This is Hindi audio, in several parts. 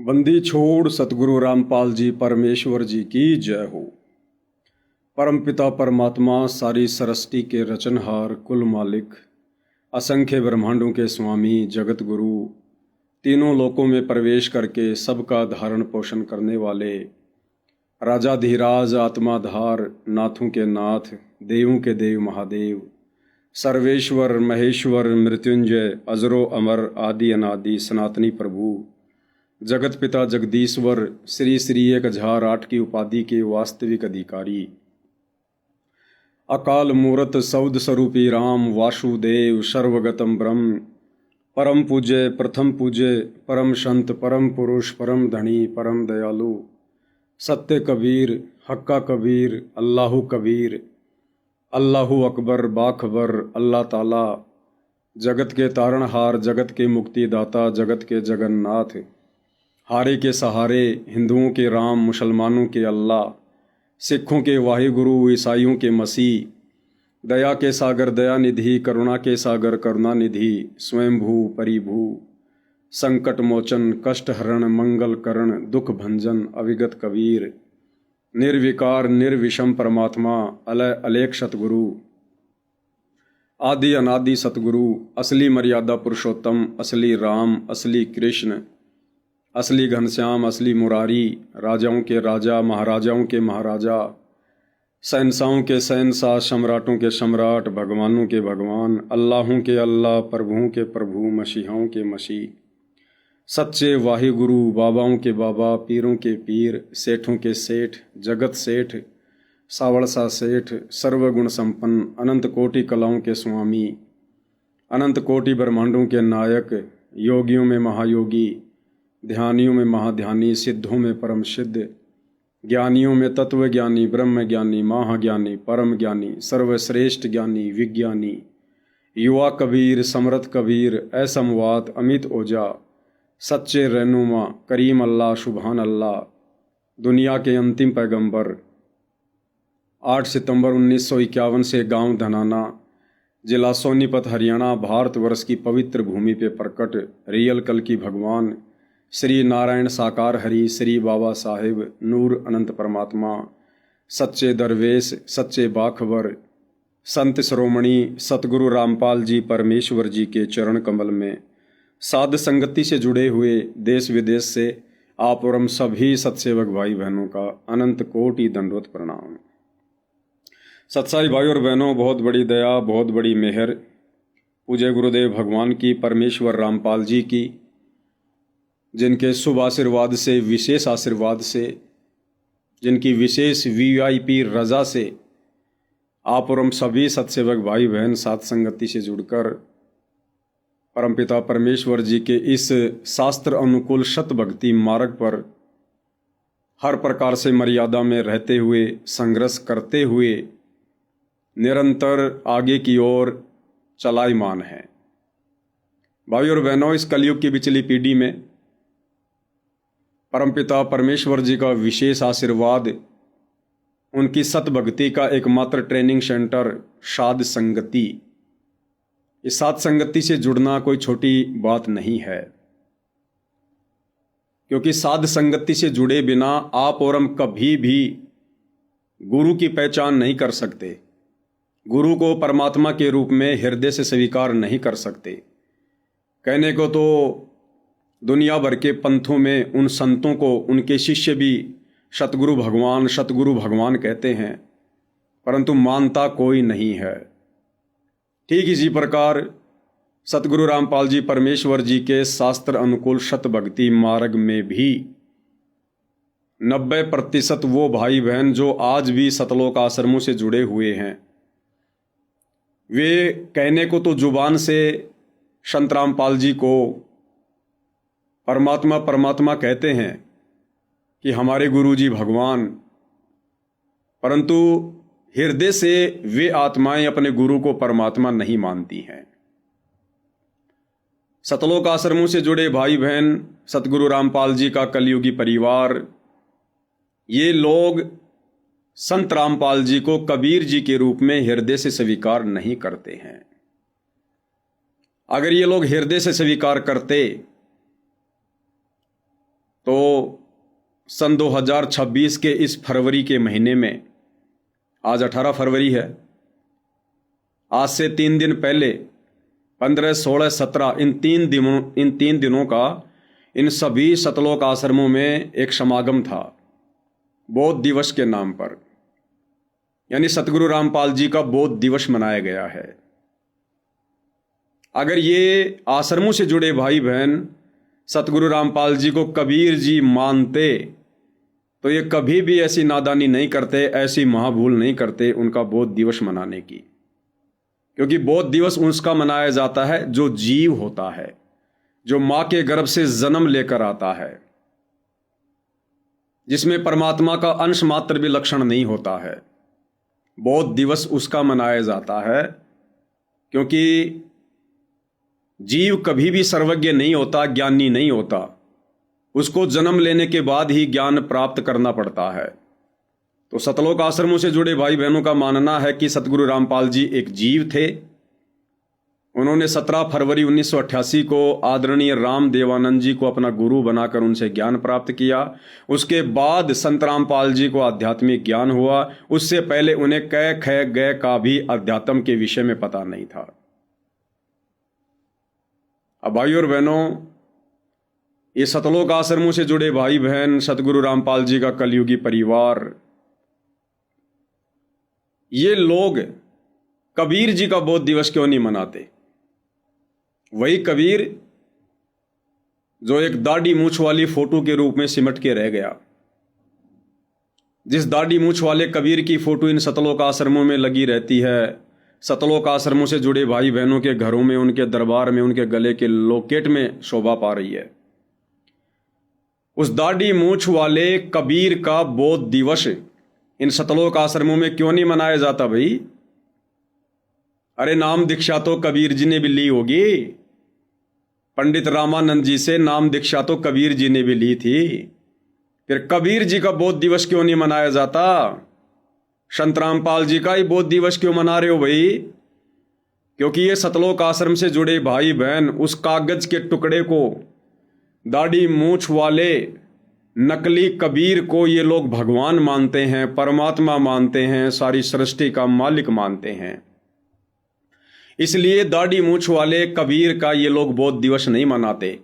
बंदी छोड़ सतगुरु रामपाल जी परमेश्वर जी की जय हो। परमपिता परमात्मा सारी सृष्टि के रचनहार कुल मालिक असंख्य ब्रह्मांडों के स्वामी जगत गुरु तीनों लोकों में प्रवेश करके सबका धारण पोषण करने वाले राजाधिराज आत्माधार नाथों के नाथ देवों के देव महादेव सर्वेश्वर महेश्वर मृत्युंजय अजरो अमर आदि अनादि सनातनी प्रभु जगत पिता जगदीश्वर श्री श्री 1008 की उपाधि के वास्तविक अधिकारी अकाल मूरत सौद स्वरूपी राम वासुदेव सर्वगतम ब्रह्म परम पूज्य प्रथम पूज्य परम संत परम पुरुष परम धनी परम दयालु सत्य कबीर हक्का कबीर अल्लाहु कबीर अल्लाहु अकबर बाखबर अल्लाह ताला जगत के तारणहार जगत के मुक्तिदाता जगत के जगन्नाथ हारे के सहारे हिंदुओं के राम मुसलमानों के अल्लाह सिखों के वाहिगुरु ईसाइयों के मसीह दया के सागर दया निधि करुणा के सागर करुणा निधि स्वयंभू परिभू संकट मोचन कष्ट हरण मंगल करण दुख भंजन अविगत कबीर निर्विकार निर्विषम परमात्मा अलय अलेख सतगुरु आदि अनादि सतगुरु असली मर्यादा पुरुषोत्तम असली राम असली कृष्ण असली घनश्याम असली मुरारी राजाओं के राजा महाराजाओं के महाराजा शहंशाहों के शहंशाह सम्राटों के सम्राट भगवानों के भगवान अल्लाहों के अल्लाह प्रभुओं के प्रभु मसीहाओं के मसीह सच्चे वाहिगुरु बाबाओं के बाबा पीरों के पीर सेठों के सेठ जगत सेठ सावड़सा सेठ सर्वगुण संपन्न अनंत कोटि कलाओं के स्वामी अनंत कोटि ब्रह्मांडों के नायक योगियों में महायोगी ध्यानियों में महाध्यानी सिद्धों में परम सिद्ध ज्ञानियों में तत्व ज्ञानी ब्रह्म ज्ञानी महाज्ञानी परम ज्ञानी सर्वश्रेष्ठ ज्ञानी विज्ञानी युवा कबीर समर्थ कबीर असमवात अमित ओझा सच्चे रहनुमा करीम अल्लाह सुबहान अल्लाह दुनिया के अंतिम पैगंबर 8 सितंबर 1951 से गांव धनाना जिला सोनीपत हरियाणा भारतवर्ष की पवित्र भूमि पे प्रकट रियल कल की भगवान श्री नारायण साकार हरि श्री बाबा साहेब नूर अनंत परमात्मा सच्चे दरवेश सच्चे बाखबर संत श्रोमणी सतगुरु रामपाल जी परमेश्वर जी के चरण कमल में साध संगति से जुड़े हुए देश विदेश से आप और हम सभी सत्सेवक भाई बहनों का अनंत कोटि दंडवत प्रणाम। सत्साई भाई और बहनों, बहुत बड़ी दया बहुत बड़ी मेहर पूज्य गुरुदेव भगवान की परमेश्वर रामपाल जी की, जिनके शुभ आशीर्वाद से विशेष आशीर्वाद से जिनकी विशेष वीआईपी रजा से आप और हम सभी सत्सेवक भाई बहन साथ संगति से जुड़कर परमपिता परमेश्वर जी के इस शास्त्र अनुकूल शत भक्ति मार्ग पर हर प्रकार से मर्यादा में रहते हुए संघर्ष करते हुए निरंतर आगे की ओर चलायमान है। भाई और बहनों, इस कलयुग की बिचली पीढ़ी में परमपिता परमेश्वर जी का विशेष आशीर्वाद उनकी सतभक्ति का एकमात्र ट्रेनिंग सेंटर साध संगति। इस साध संगति से जुड़ना कोई छोटी बात नहीं है, क्योंकि साध संगति से जुड़े बिना आप और हम कभी भी गुरु की पहचान नहीं कर सकते, गुरु को परमात्मा के रूप में हृदय से स्वीकार नहीं कर सकते। कहने को तो दुनिया भर के पंथों में उन संतों को उनके शिष्य भी सतगुरु भगवान कहते हैं, परंतु मानता कोई नहीं है। ठीक इसी प्रकार सतगुरु रामपाल जी परमेश्वर जी के शास्त्र अनुकूल शत भक्ति मार्ग में भी 90% वो भाई बहन जो आज भी सतलोक आश्रमों से जुड़े हुए हैं, वे कहने को तो जुबान से संत रामपाल जी को परमात्मा परमात्मा कहते हैं कि हमारे गुरु जी भगवान, परंतु हृदय से वे आत्माएं अपने गुरु को परमात्मा नहीं मानती हैं। सतलोक आश्रमों से जुड़े भाई बहन सतगुरु रामपाल जी का कलयुगी परिवार, ये लोग संत रामपाल जी को कबीर जी के रूप में हृदय से स्वीकार नहीं करते हैं। अगर ये लोग हृदय से स्वीकार करते तो सन 2026 के इस फरवरी के महीने में, आज 18 फरवरी है, आज से 3 दिन पहले 15, 16, 17 इन तीन दिनों का इन सभी सतलोक आश्रमों में एक समागम था बौद्ध दिवस के नाम पर। यानी सतगुरु रामपाल जी का बौद्ध दिवस मनाया गया है। अगर ये आश्रमों से जुड़े भाई बहन सतगुरु रामपाल जी को कबीर जी मानते तो ये कभी भी ऐसी नादानी नहीं करते, ऐसी महाभूल नहीं करते उनका बौद्ध दिवस मनाने की। क्योंकि बौद्ध दिवस उसका मनाया जाता है जो जीव होता है, जो मां के गर्भ से जन्म लेकर आता है, जिसमें परमात्मा का अंश मात्र भी लक्षण नहीं होता है। बौद्ध दिवस उसका मनाया जाता है क्योंकि जीव कभी भी सर्वज्ञ नहीं होता, ज्ञानी नहीं होता, उसको जन्म लेने के बाद ही ज्ञान प्राप्त करना पड़ता है। तो सतलोक आश्रमों से जुड़े भाई बहनों का मानना है कि सतगुरु रामपाल जी एक जीव थे। उन्होंने 17 फरवरी 1988 को आदरणीय राम देवानंद जी को अपना गुरु बनाकर उनसे ज्ञान प्राप्त किया। उसके बाद संत रामपाल जी को आध्यात्मिक ज्ञान हुआ। उससे पहले उन्हें कै ख गय का भी अध्यात्म के विषय में पता नहीं था। अब भाई और बहनों, ये सतलोक आश्रमों से जुड़े भाई बहन, सतगुरु रामपाल जी का कलयुगी परिवार, ये लोग कबीर जी का बौद्ध दिवस क्यों नहीं मनाते? वही कबीर जो एक दाढ़ी मूछ वाली फोटो के रूप में सिमट के रह गया। जिस दाढ़ी मूछ वाले कबीर की फोटो इन सतलोक आश्रमों में लगी रहती है, सतलोक आश्रमों से जुड़े भाई बहनों के घरों में, उनके दरबार में, उनके गले के लोकेट में शोभा पा रही है। उस दाढ़ी मूछ वाले कबीर का बौद्ध दिवस इन सतलोक आश्रमों में क्यों नहीं मनाया जाता भाई? अरे नाम दीक्षा तो कबीर जी ने भी ली होगी। पंडित रामानंद जी से नाम दीक्षा तो कबीर जी ने भी ली थी। फिर कबीर जी का बौद्ध दिवस क्यों नहीं मनाया जाता? संत रामपाल जी का ही बौद्ध दिवस क्यों मना रहे हो भाई? क्योंकि ये सतलोक आश्रम से जुड़े भाई बहन उस कागज के टुकड़े को, दाढ़ी मूछ वाले नकली कबीर को ये लोग भगवान मानते हैं, परमात्मा मानते हैं, सारी सृष्टि का मालिक मानते हैं। इसलिए दाढ़ी मूछ वाले कबीर का ये लोग बौद्ध दिवस नहीं मनाते।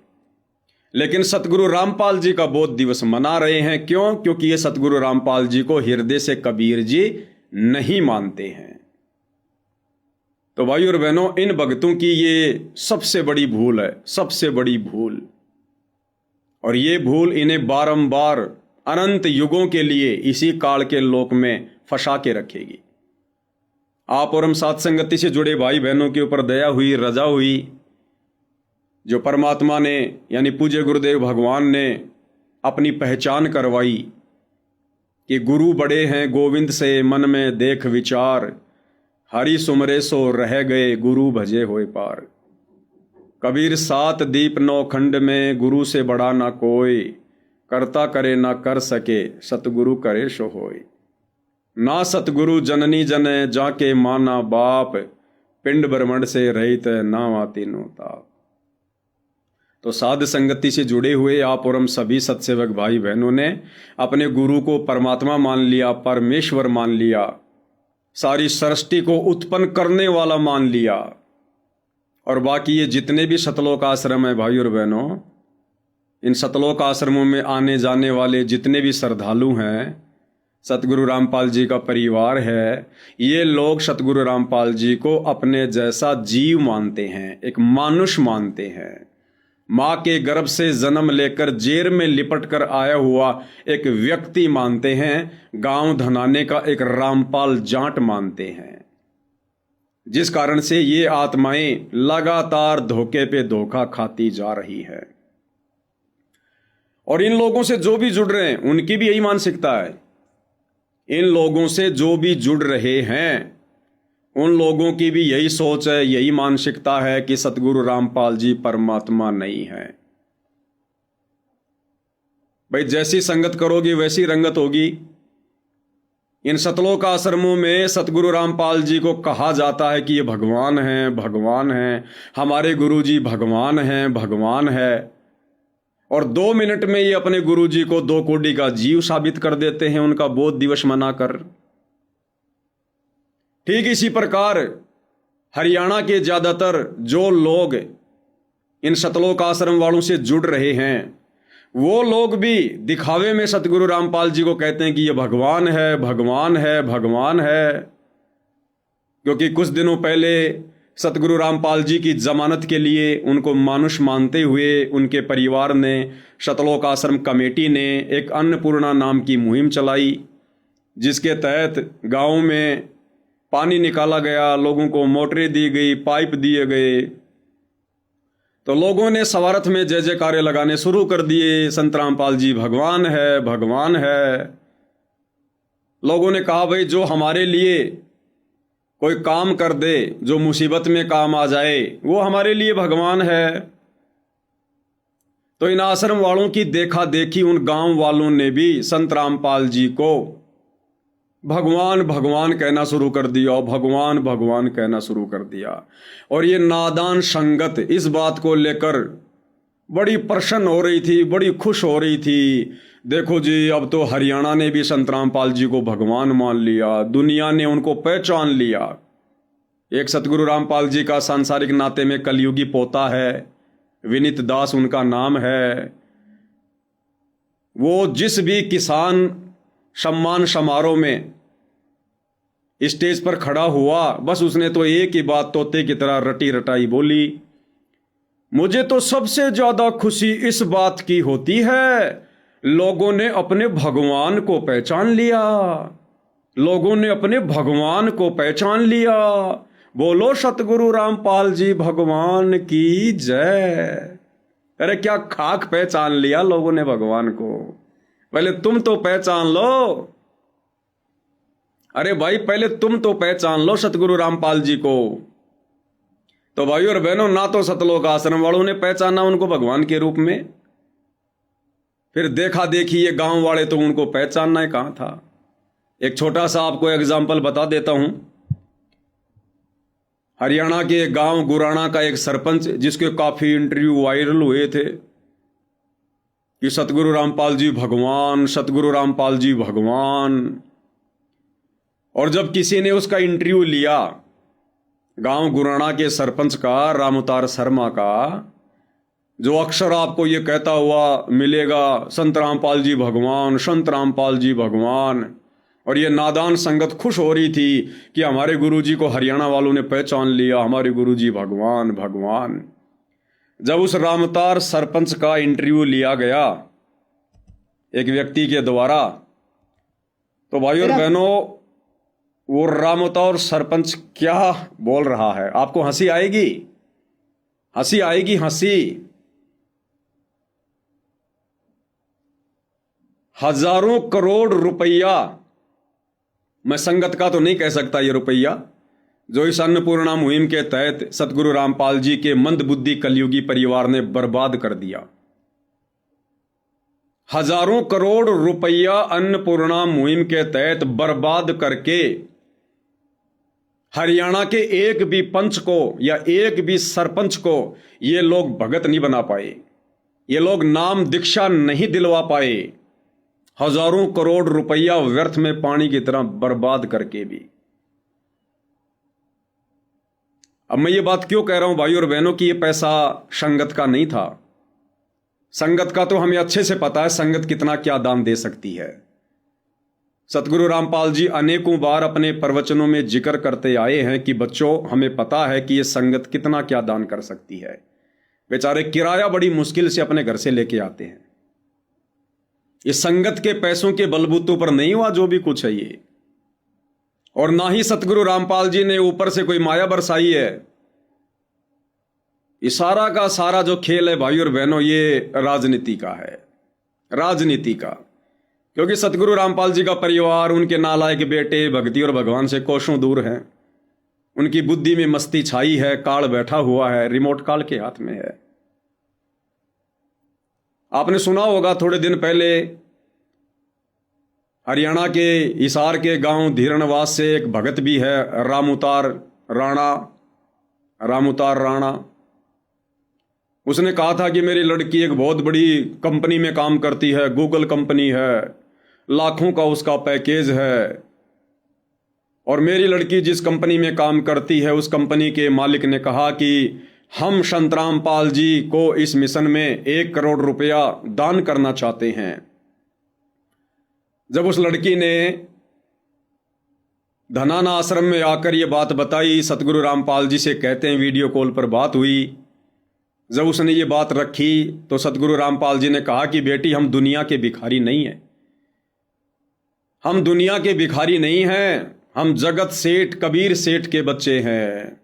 लेकिन सतगुरु रामपाल जी का बौद्ध दिवस मना रहे हैं। क्यों? क्योंकि ये सतगुरु रामपाल जी को हृदय से कबीर जी नहीं मानते हैं। तो भाई और बहनों, इन भक्तों की ये सबसे बड़ी भूल है, सबसे बड़ी भूल। और ये भूल इन्हें बारंबार अनंत युगों के लिए इसी काल के लोक में फंसा के रखेगी। आप और हम साथ संगति से जुड़े भाई बहनों के ऊपर दया हुई, रजा हुई, जो परमात्मा ने यानी पूज्य गुरुदेव भगवान ने अपनी पहचान करवाई कि गुरु बड़े हैं गोविंद से मन में देख विचार, हरि सुमरे सो रह गए गुरु भजे होए पार। कबीर 7 दीप 9 खंड में, गुरु से बड़ा ना कोई, करता करे ना कर सके, सतगुरु करे सो होय। ना सतगुरु जननी जने, जाके माना बाप, पिंड ब्रह्मंड से रहित ना वाती नो ताप। तो साध संगति से जुड़े हुए आप और हम सभी सत्सेवक भाई बहनों ने अपने गुरु को परमात्मा मान लिया, परमेश्वर मान लिया, सारी सृष्टि को उत्पन्न करने वाला मान लिया। और बाकी ये जितने भी सतलोक आश्रम है भाई और बहनों, इन सतलोक आश्रमों में आने जाने वाले जितने भी श्रद्धालु हैं, सतगुरु रामपाल जी का परिवार है, ये लोग सतगुरु रामपाल जी को अपने जैसा जीव मानते हैं, एक मानुष मानते हैं। माँ के गर्भ से जन्म लेकर जेर में लिपट कर आया हुआ एक व्यक्ति मानते हैं, गांव धनाने का एक रामपाल जाट मानते हैं। जिस कारण से ये आत्माएं लगातार धोखे पे धोखा खाती जा रही है। और इन लोगों से जो भी जुड़ रहे हैं उनकी भी यही मानसिकता है। इन लोगों से जो भी जुड़ रहे हैं उन लोगों की भी यही सोच है, यही मानसिकता है कि सतगुरु रामपाल जी परमात्मा नहीं है। भाई जैसी संगत करोगे वैसी रंगत होगी। इन सतलोक आश्रमों में सतगुरु रामपाल जी को कहा जाता है कि ये भगवान हैं, भगवान हैं, हमारे गुरु जी भगवान हैं, भगवान है। और 2 मिनट में ये अपने गुरुजी को 2 कोड़ी का जीव साबित कर देते हैं उनका बोध दिवस मनाकर। ठीक इसी प्रकार हरियाणा के ज्यादातर जो लोग इन सतलोक आश्रम वालों से जुड़ रहे हैं वो लोग भी दिखावे में सतगुरु रामपाल जी को कहते हैं कि ये भगवान है, भगवान है, भगवान है। क्योंकि कुछ दिनों पहले सतगुरु रामपाल जी की जमानत के लिए उनको मानुष मानते हुए उनके परिवार ने, सतलोक आश्रम कमेटी ने एक अन्नपूर्णा नाम की मुहिम चलाई, जिसके तहत गांव में पानी निकाला गया, लोगों को मोटरें दी गई, पाइप दिए गए। तो लोगों ने सवारथ में जय जयकारे लगाने शुरू कर दिए, संत रामपाल जी भगवान है, भगवान है। लोगों ने कहा भाई जो हमारे लिए कोई काम कर दे, जो मुसीबत में काम आ जाए, वो हमारे लिए भगवान है। तो इन आश्रम वालों की देखा देखी उन गांव वालों ने भी संत रामपाल जी को भगवान भगवान कहना शुरू कर दिया, भगवान भगवान कहना शुरू कर दिया। और ये नादान संगत इस बात को लेकर बड़ी प्रसन्न हो रही थी, बड़ी खुश हो रही थी। देखो जी, अब तो हरियाणा ने भी संत रामपाल जी को भगवान मान लिया, दुनिया ने उनको पहचान लिया। एक सतगुरु रामपाल जी का सांसारिक नाते में कलयुगी पोता है, विनीत दास उनका नाम है। वो जिस भी किसान सम्मान समारोह में स्टेज पर खड़ा हुआ, बस उसने तो एक ही बात तोते की तरह रटी रटाई बोली, मुझे तो सबसे ज्यादा खुशी इस बात की होती है, लोगों ने अपने भगवान को पहचान लिया, लोगों ने अपने भगवान को पहचान लिया। बोलो सतगुरु रामपाल जी भगवान की जय। अरे क्या खाक पहचान लिया लोगों ने भगवान को, पहले तुम तो पहचान लो। अरे भाई पहले तुम तो पहचान लो सतगुरु रामपाल जी को। तो भाई और बहनों, ना तो सतलोक आश्रम वालों ने पहचाना उनको भगवान के रूप में, फिर देखा देखी ये गांव वाले तो उनको पहचानना ही कहां था। एक छोटा सा आपको एग्जाम्पल बता देता हूं। हरियाणा के गांव गुराना का एक सरपंच, जिसके काफी इंटरव्यू वायरल हुए थे कि सतगुरु रामपाल जी भगवान, सतगुरु रामपाल जी भगवान। और जब किसी ने उसका इंटरव्यू लिया, गांव गुराना के सरपंच का, रामउतार शर्मा का, जो अक्सर आपको ये कहता हुआ मिलेगा संत रामपाल जी भगवान, संत रामपाल जी भगवान। और ये नादान संगत खुश हो रही थी कि हमारे गुरुजी को हरियाणा वालों ने पहचान लिया, हमारे गुरुजी भगवान भगवान। जब उस रामउतार सरपंच का इंटरव्यू लिया गया एक व्यक्ति के द्वारा, तो भाई और बहनों, वो रामउतार सरपंच क्या बोल रहा है, आपको हंसी आएगी, हंसी आएगी, हंसी। हजारों करोड़ रुपया, मैं संगत का तो नहीं कह सकता ये रुपया, जो इस अन्नपूर्णा मुहिम के तहत सतगुरु रामपाल जी के मंदबुद्धि कलयुगी परिवार ने बर्बाद कर दिया। हजारों करोड़ रुपया अन्नपूर्णा मुहिम के तहत बर्बाद करके हरियाणा के एक भी पंच को या एक भी सरपंच को ये लोग भगत नहीं बना पाए, ये लोग नाम दीक्षा नहीं दिलवा पाए। हजारों करोड़ रुपया व्यर्थ में पानी की तरह बर्बाद करके भी। अब मैं ये बात क्यों कह रहा हूं भाई और बहनों कि ये पैसा संगत का नहीं था। संगत का तो हमें अच्छे से पता है संगत कितना क्या दान दे सकती है। सतगुरु रामपाल जी अनेकों बार अपने प्रवचनों में जिक्र करते आए हैं कि बच्चों, हमें पता है कि ये संगत कितना क्या दान कर सकती है। बेचारे किराया बड़ी मुश्किल से अपने घर से लेके आते हैं। इस संगत के पैसों के बलबूतों पर नहीं हुआ जो भी कुछ है ये, और ना ही सतगुरु रामपाल जी ने ऊपर से कोई माया बरसाई है। ये सारा का सारा जो खेल है भाई और बहनों, ये राजनीति का है, राजनीति का। क्योंकि सतगुरु रामपाल जी का परिवार, उनके नालायक बेटे भक्ति और भगवान से कोसों दूर हैं। उनकी बुद्धि में मस्ती छाई है, काल बैठा हुआ है, रिमोट काल के हाथ में है। आपने सुना होगा थोड़े दिन पहले हरियाणा के हिसार के गांव धीरणवास से एक भगत भी है, रामउतार राणा। उसने कहा था कि मेरी लड़की एक बहुत बड़ी कंपनी में काम करती है, गूगल कंपनी है, लाखों का उसका पैकेज है, और मेरी लड़की जिस कंपनी में काम करती है उस कंपनी के मालिक ने कहा कि हम संतराम पाल जी को इस मिशन में 1 करोड़ रुपया दान करना चाहते हैं। जब उस लड़की ने धनाना आश्रम में आकर ये बात बताई, सतगुरु रामपाल जी से कहते हैं वीडियो कॉल पर बात हुई। जब उसने ये बात रखी तो सतगुरु रामपाल जी ने कहा कि बेटी, हम दुनिया के भिखारी नहीं हैं, हम दुनिया के भिखारी नहीं हैं, हम जगत सेठ कबीर सेठ के बच्चे हैं।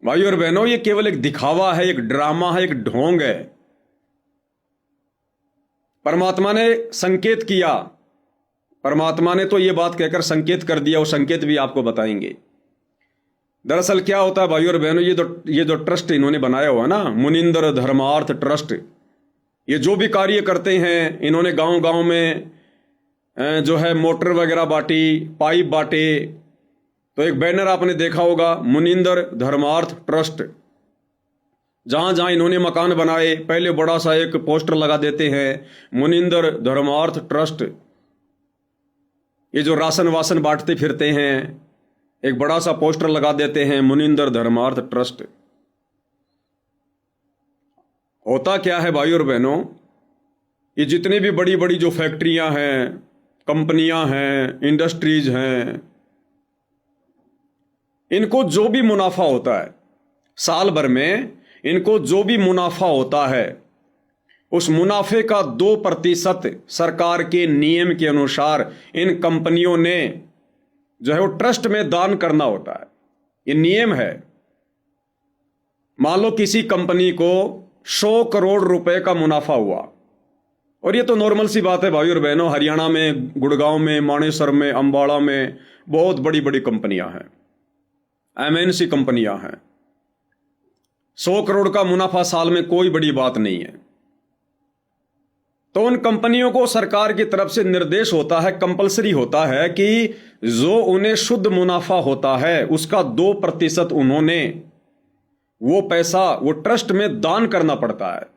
भाई और बहनों, ये केवल एक दिखावा है, एक ड्रामा है, एक ढोंग है। परमात्मा ने संकेत किया, परमात्मा ने तो ये बात कहकर संकेत कर दिया, वो संकेत भी आपको बताएंगे। दरअसल क्या होता है भाई और बहनों, ये जो ट्रस्ट इन्होंने बनाया हुआ ना, मुनिंदर धर्मार्थ ट्रस्ट, ये जो भी कार्य करते हैं, इन्होंने गांव गांव में जो है मोटर वगैरह बांटी, पाइप बांटे। तो एक बैनर आपने देखा होगा, मुनिंदर धर्मार्थ ट्रस्ट। जहां जहां इन्होंने मकान बनाए, पहले बड़ा सा एक पोस्टर लगा देते हैं, मुनिंदर धर्मार्थ ट्रस्ट। ये जो राशन वासन बांटते फिरते हैं, एक बड़ा सा पोस्टर लगा देते हैं, मुनिंदर धर्मार्थ ट्रस्ट। होता क्या है भाई और बहनों, ये जितनी भी बड़ी बड़ी जो फैक्ट्रियां हैं, कंपनियां हैं, इंडस्ट्रीज हैं, इनको जो भी मुनाफा होता है साल भर में, इनको जो भी मुनाफा होता है, उस मुनाफे का 2% सरकार के नियम के अनुसार इन कंपनियों ने जो है वो ट्रस्ट में दान करना होता है। ये नियम है। मान लो किसी कंपनी को 100 करोड़ रुपए का मुनाफा हुआ, और ये तो नॉर्मल सी बात है भाई और बहनों, हरियाणा में, गुड़गांव में, मानेसर में, अंबाला में बहुत बड़ी बड़ी कंपनियां हैं, MNC कंपनियां हैं। 100 करोड़ का मुनाफा साल में कोई बड़ी बात नहीं है। तो उन कंपनियों को सरकार की तरफ से निर्देश होता है, कंपलसरी होता है कि जो उन्हें शुद्ध मुनाफा होता है उसका 2% उन्होंने वो पैसा वो ट्रस्ट में दान करना पड़ता है।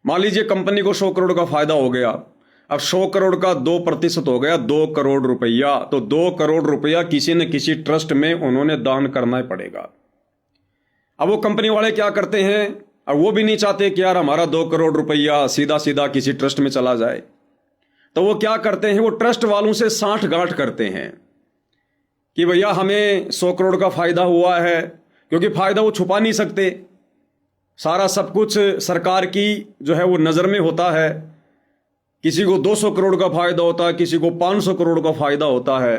मान लीजिए कंपनी को 100 करोड़ का फायदा हो गया, अब 100 करोड़ का 2% हो गया 2 करोड़ रुपया, तो 2 करोड़ रुपया किसी न किसी ट्रस्ट में उन्होंने दान करना ही पड़ेगा। अब वो कंपनी वाले क्या करते हैं, अब वो भी नहीं चाहते कि यार हमारा 2 करोड़ रुपया सीधा सीधा किसी ट्रस्ट में चला जाए, तो वो क्या करते हैं, वो ट्रस्ट वालों से साठ गांठ करते हैं कि भैया हमें 100 करोड़ का फायदा हुआ है, क्योंकि फायदा वो छुपा नहीं सकते, सारा सब कुछ सरकार की जो है वो नज़र में होता है। किसी को 200 करोड़ का फायदा होता है, किसी को 500 करोड़ का फायदा होता है।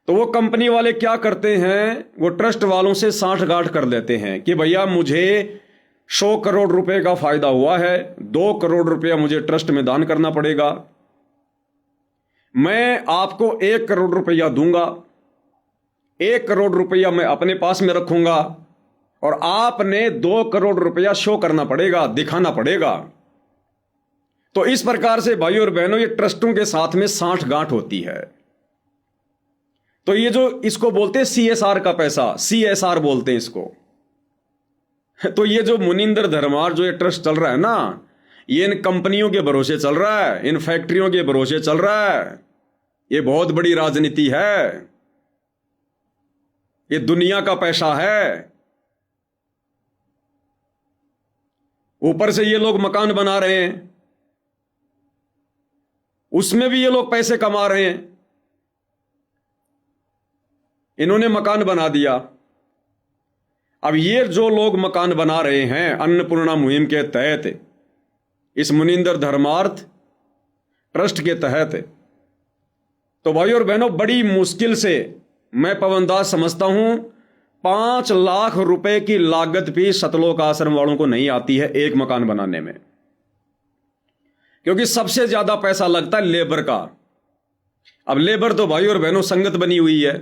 तो वो कंपनी वाले क्या करते हैं, वो ट्रस्ट वालों से साठ गांठ कर लेते हैं कि भैया मुझे 100 करोड़ रुपए का फायदा हुआ है, 2 करोड़ रुपया मुझे ट्रस्ट में दान करना पड़ेगा, मैं आपको 1 करोड़ रुपया दूंगा, 1 करोड़ रुपया मैं अपने पास में रखूंगा, और आपने 2 करोड़ रुपया शो करना पड़ेगा, दिखाना पड़ेगा। तो इस प्रकार से भाई और बहनों, ये ट्रस्टों के साथ में साठ गांठ होती है। तो ये जो इसको बोलते हैं CSR का पैसा, CSR बोलते हैं इसको। तो ये जो मुनिंदर धर्मार जो ये ट्रस्ट चल रहा है ना, ये इन कंपनियों के भरोसे चल रहा है, इन फैक्ट्रियों के भरोसे चल रहा है। ये बहुत बड़ी राजनीति है, ये दुनिया का पैसा है। ऊपर से ये लोग मकान बना रहे हैं, उसमें भी ये लोग पैसे कमा रहे हैं। इन्होंने मकान बना दिया, अब ये जो लोग मकान बना रहे हैं अन्नपूर्णा मुहिम के तहत, इस मुनिंदर धर्मार्थ ट्रस्ट के तहत, तो भाई और बहनों बड़ी मुश्किल से मैं पवनदास समझता हूं 5 लाख रुपए की लागत भी सतलोक आश्रम वालों को नहीं आती है एक मकान बनाने में, क्योंकि सबसे ज्यादा पैसा लगता है लेबर का। अब लेबर तो भाई और बहनों संगत बनी हुई है,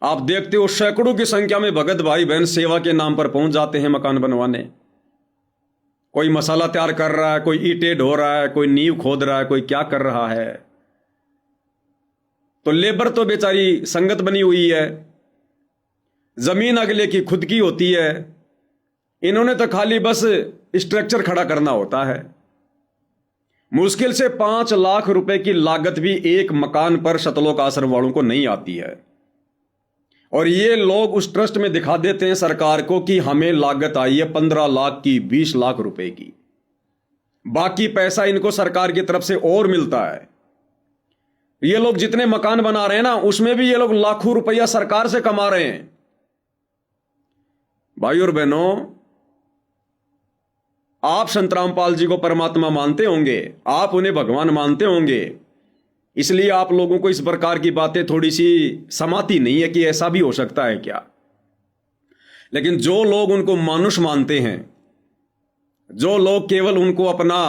आप देखते हो सैकड़ों की संख्या में भगत भाई बहन सेवा के नाम पर पहुंच जाते हैं मकान बनवाने। कोई मसाला तैयार कर रहा है, कोई ईंटें ढो रहा है, कोई नींव खोद रहा है, कोई क्या कर रहा है। तो लेबर तो बेचारी संगत बनी हुई है, जमीन अगले की खुद की होती है, इन्होंने तो खाली बस स्ट्रक्चर खड़ा करना होता है। मुश्किल से 5 लाख रुपए की लागत भी एक मकान पर सतलोक आश्रम वालों को नहीं आती है, और ये लोग उस ट्रस्ट में दिखा देते हैं सरकार को कि हमें लागत आई है 15 लाख की, 20 लाख रुपए की। बाकी पैसा इनको सरकार की तरफ से और मिलता है। ये लोग जितने मकान बना रहे हैं ना, उसमें भी ये लोग लाखों रुपया सरकार से कमा रहे हैं। भाई और बहनों, आप संत रामपाल जी को परमात्मा मानते होंगे, आप उन्हें भगवान मानते होंगे, इसलिए आप लोगों को इस प्रकार की बातें थोड़ी सी समाती नहीं है कि ऐसा भी हो सकता है क्या। लेकिन जो लोग उनको मानुष मानते हैं, जो लोग केवल उनको अपना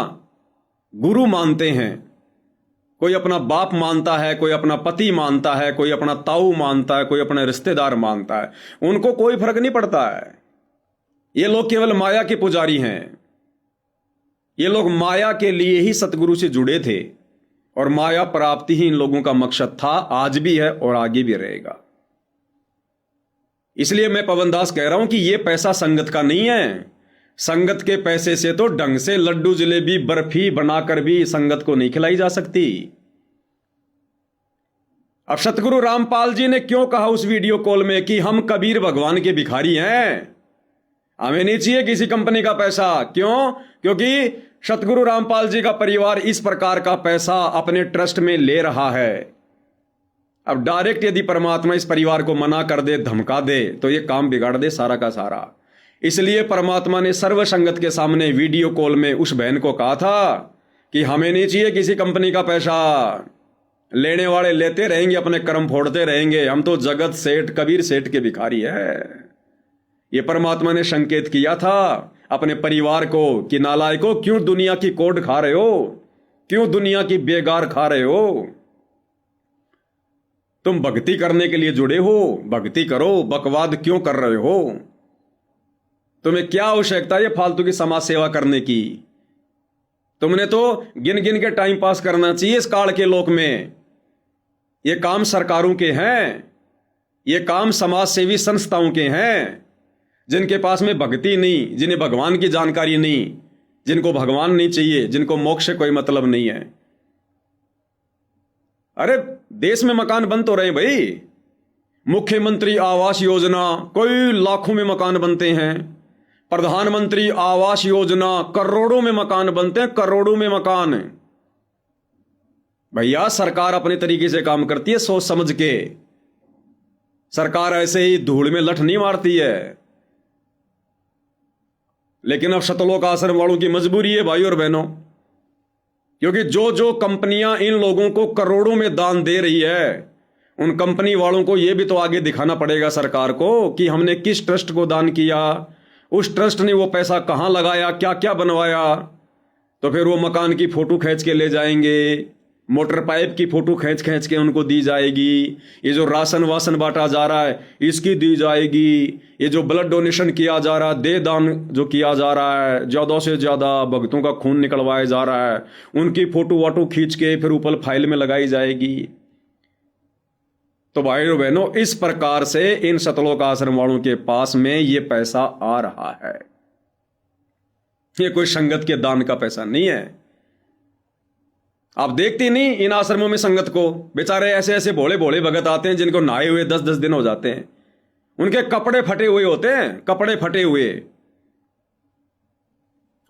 गुरु मानते हैं, कोई अपना बाप मानता है, कोई अपना पति मानता है, कोई अपना ताऊ मानता है, कोई अपने रिश्तेदार मानता है, उनको कोई फर्क नहीं पड़ता है। ये लोग केवल माया के पुजारी हैं। ये लोग माया के लिए ही सतगुरु से जुड़े थे, और माया प्राप्ति ही इन लोगों का मकसद था, आज भी है और आगे भी रहेगा। इसलिए मैं पवन दास कह रहा हूं कि यह पैसा संगत का नहीं है। संगत के पैसे से तो ढंग से लड्डू जलेबी बर्फी बनाकर भी संगत को नहीं खिलाई जा सकती। अब सतगुरु रामपाल जी ने क्यों कहा उस वीडियो कॉल में कि हम कबीर भगवान के भिखारी हैं, हमें नहीं चाहिए किसी कंपनी का पैसा। क्यों? क्योंकि सतगुरु रामपाल जी का परिवार इस प्रकार का पैसा अपने ट्रस्ट में ले रहा है। अब डायरेक्ट यदि परमात्मा इस परिवार को मना कर दे, धमका दे, तो ये काम बिगाड़ दे सारा का सारा। इसलिए परमात्मा ने सर्व संगत के सामने वीडियो कॉल में उस बहन को कहा था कि हमें नहीं चाहिए किसी कंपनी का पैसा, लेने वाले लेते रहेंगे, अपने कर्म फोड़ते रहेंगे, हम तो जगत सेठ कबीर सेठ के भिखारी है। ये परमात्मा ने संकेत किया था अपने परिवार को कि नालायकों, क्यों दुनिया की कोड खा रहे हो, क्यों दुनिया की बेगार खा रहे हो। तुम भक्ति करने के लिए जुड़े हो, भक्ति करो, बकवाद क्यों कर रहे हो। तुम्हें क्या आवश्यकता है ये फालतू की समाज सेवा करने की। तुमने तो गिन गिन के टाइम पास करना चाहिए इस काल के लोक में। ये काम सरकारों के हैं, ये काम समाज सेवी संस्थाओं के हैं, जिनके पास में भक्ति नहीं, जिन्हें भगवान की जानकारी नहीं, जिनको भगवान नहीं चाहिए, जिनको मोक्ष से कोई मतलब नहीं है। अरे देश में मकान बन तो रहे भाई, मुख्यमंत्री आवास योजना कोई लाखों में मकान बनते हैं, प्रधानमंत्री आवास योजना करोड़ों में मकान बनते हैं, करोड़ों में मकान। भैया सरकार अपने तरीके से काम करती है, सोच समझ के। सरकार ऐसे ही धूल में लठ नहीं मारती है। लेकिन अब सतलोक आश्रम वालों की मजबूरी है भाई और बहनों, क्योंकि जो जो कंपनियां इन लोगों को करोड़ों में दान दे रही है, उन कंपनी वालों को यह भी तो आगे दिखाना पड़ेगा सरकार को कि हमने किस ट्रस्ट को दान किया, उस ट्रस्ट ने वो पैसा कहां लगाया, क्या क्या बनवाया। तो फिर वो मकान की फोटो खींच के ले जाएंगे, मोटर पाइप की फोटो खींच खींच के उनको दी जाएगी, ये जो राशन वासन बांटा जा रहा है इसकी दी जाएगी, ये जो ब्लड डोनेशन किया जा रहा है, दे दान जो किया जा रहा है, ज़्यादा से ज़्यादा भक्तों का खून निकलवाया जा रहा है, उनकी फोटो वाटो खींच के फिर ऊपर फाइल में लगाई जाएगी। तो भाई और बहनों, इस प्रकार से इन सतलोक आश्रम वालों के पास में ये पैसा आ रहा है। ये कोई संगत के दान का पैसा नहीं है। आप देखते नहीं इन आश्रमों में संगत को, बेचारे ऐसे ऐसे भोले भोले भगत आते हैं जिनको नहाए हुए 10-10 दिन हो जाते हैं, उनके कपड़े फटे हुए होते हैं, कपड़े फटे हुए,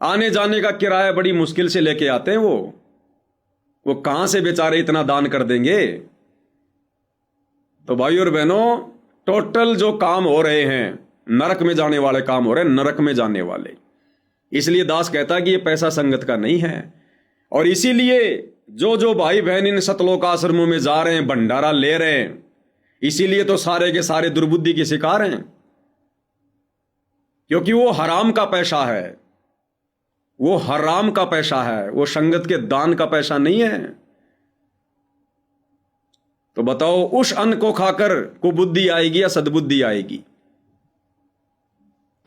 आने जाने का किराया बड़ी मुश्किल से लेके आते हैं। वो कहां से बेचारे इतना दान कर देंगे। तो भाई और बहनों, टोटल जो काम हो रहे हैं नरक में जाने वाले काम हो रहे हैं, नरक में जाने वाले। इसलिए दास कहता है कि ये पैसा संगत का नहीं है। और इसीलिए जो जो भाई बहन इन सतलोक आश्रमों में जा रहे हैं, भंडारा ले रहे हैं, इसीलिए तो सारे के सारे दुर्बुद्धि के शिकार हैं, क्योंकि वो हराम का पैसा है, वो हराम का पैसा है, वो संगत के दान का पैसा नहीं है। तो बताओ, उस अन्न को खाकर कुबुद्धि आएगी या सद्बुद्धि आएगी।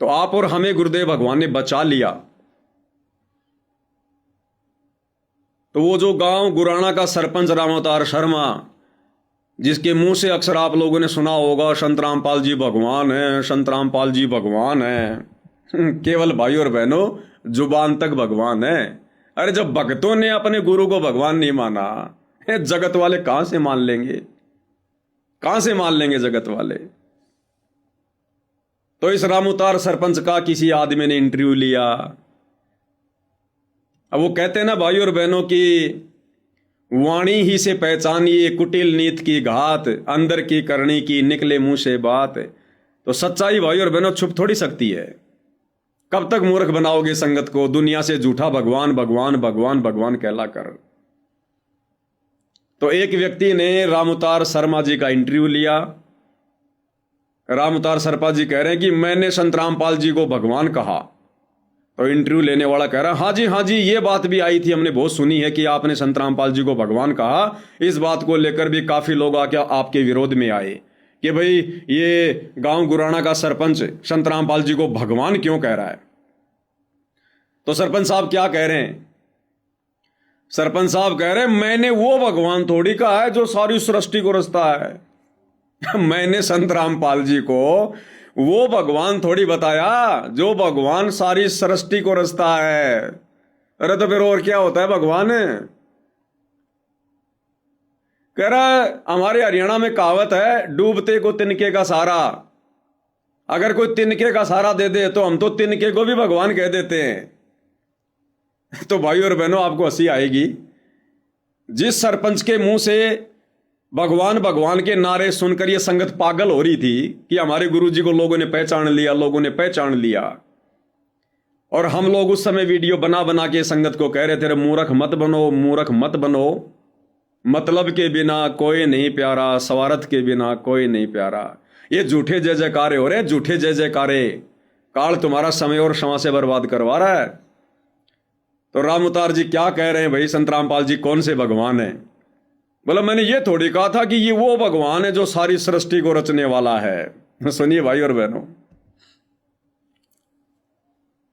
तो आप और हमें गुरुदेव भगवान ने बचा लिया। तो वो जो गांव गुराना का सरपंच रामावतार शर्मा, जिसके मुंह से अक्सर आप लोगों ने सुना होगा संत रामपाल जी भगवान है, संत रामपाल जी भगवान है, केवल भाई और बहनों जुबान तक भगवान है। अरे जब भक्तों ने अपने गुरु को भगवान नहीं माना, जगत वाले कहां से मान लेंगे? कहां से मान लेंगे जगत वाले? तो इस रामउतार सरपंच का किसी आदमी ने इंटरव्यू लिया। अब वो कहते हैं ना भाई और बहनों की वाणी ही से पहचानिए कुटिल नीत की घात, अंदर की करनी की निकले मुंह से बात। तो सच्चाई भाई और बहनों छुप थोड़ी सकती है। कब तक मूर्ख बनाओगे संगत को, दुनिया से झूठा भगवान भगवान भगवान भगवान कहला कर। तो एक व्यक्ति ने रामउतार शर्मा जी का इंटरव्यू लिया। रामउतार शर्मा जी कह रहे हैं कि मैंने संत रामपाल जी को भगवान कहा। तो इंटरव्यू लेने वाला कह रहा है हाँ जी ये बात भी आई थी, हमने बहुत सुनी है कि आपने संत रामपाल जी को भगवान कहा। इस बात को लेकर भी काफी लोग आके आपके विरोध में आए कि भाई ये गांव गुराना का सरपंच संत रामपाल जी को भगवान क्यों कह रहा है। तो सरपंच साहब क्या कह रहे हैं? सरपंच साहब कह रहे हैं मैंने वो भगवान थोड़ी कहा है जो सारी सृष्टि को रचता है। मैंने संत रामपाल जी को वो भगवान थोड़ी बताया जो भगवान सारी सृष्टि को रचता है। अरे तो फिर और क्या होता है भगवान? कह रहा है हमारे हरियाणा में कहावत है डूबते को तिनके का सहारा। अगर कोई तिनके का सहारा दे दे तो हम तो तिनके को भी भगवान कह देते हैं। तो भाई और बहनों आपको हंसी आएगी। जिस सरपंच के मुंह से भगवान भगवान के नारे सुनकर ये संगत पागल हो रही थी कि हमारे गुरुजी को लोगों ने पहचान लिया, लोगों ने पहचान लिया, और हम लोग उस समय वीडियो बना बना के संगत को कह रहे थे मूर्ख मत बनो, मूर्ख मत बनो, मतलब के बिना कोई नहीं प्यारा, स्वार्थ के बिना कोई नहीं प्यारा। ये झूठे जय जयकारे हो रहे, झूठे जय जयकारे। काल तुम्हारा समय और क्षमा से बर्बाद करवा रहा है। तो रामउतार जी क्या कह रहे हैं भाई, संत रामपाल जी कौन से भगवान है? बोला मैंने ये थोड़ी कहा था कि ये वो भगवान है जो सारी सृष्टि को रचने वाला है। सुनिए भाई और बहनों,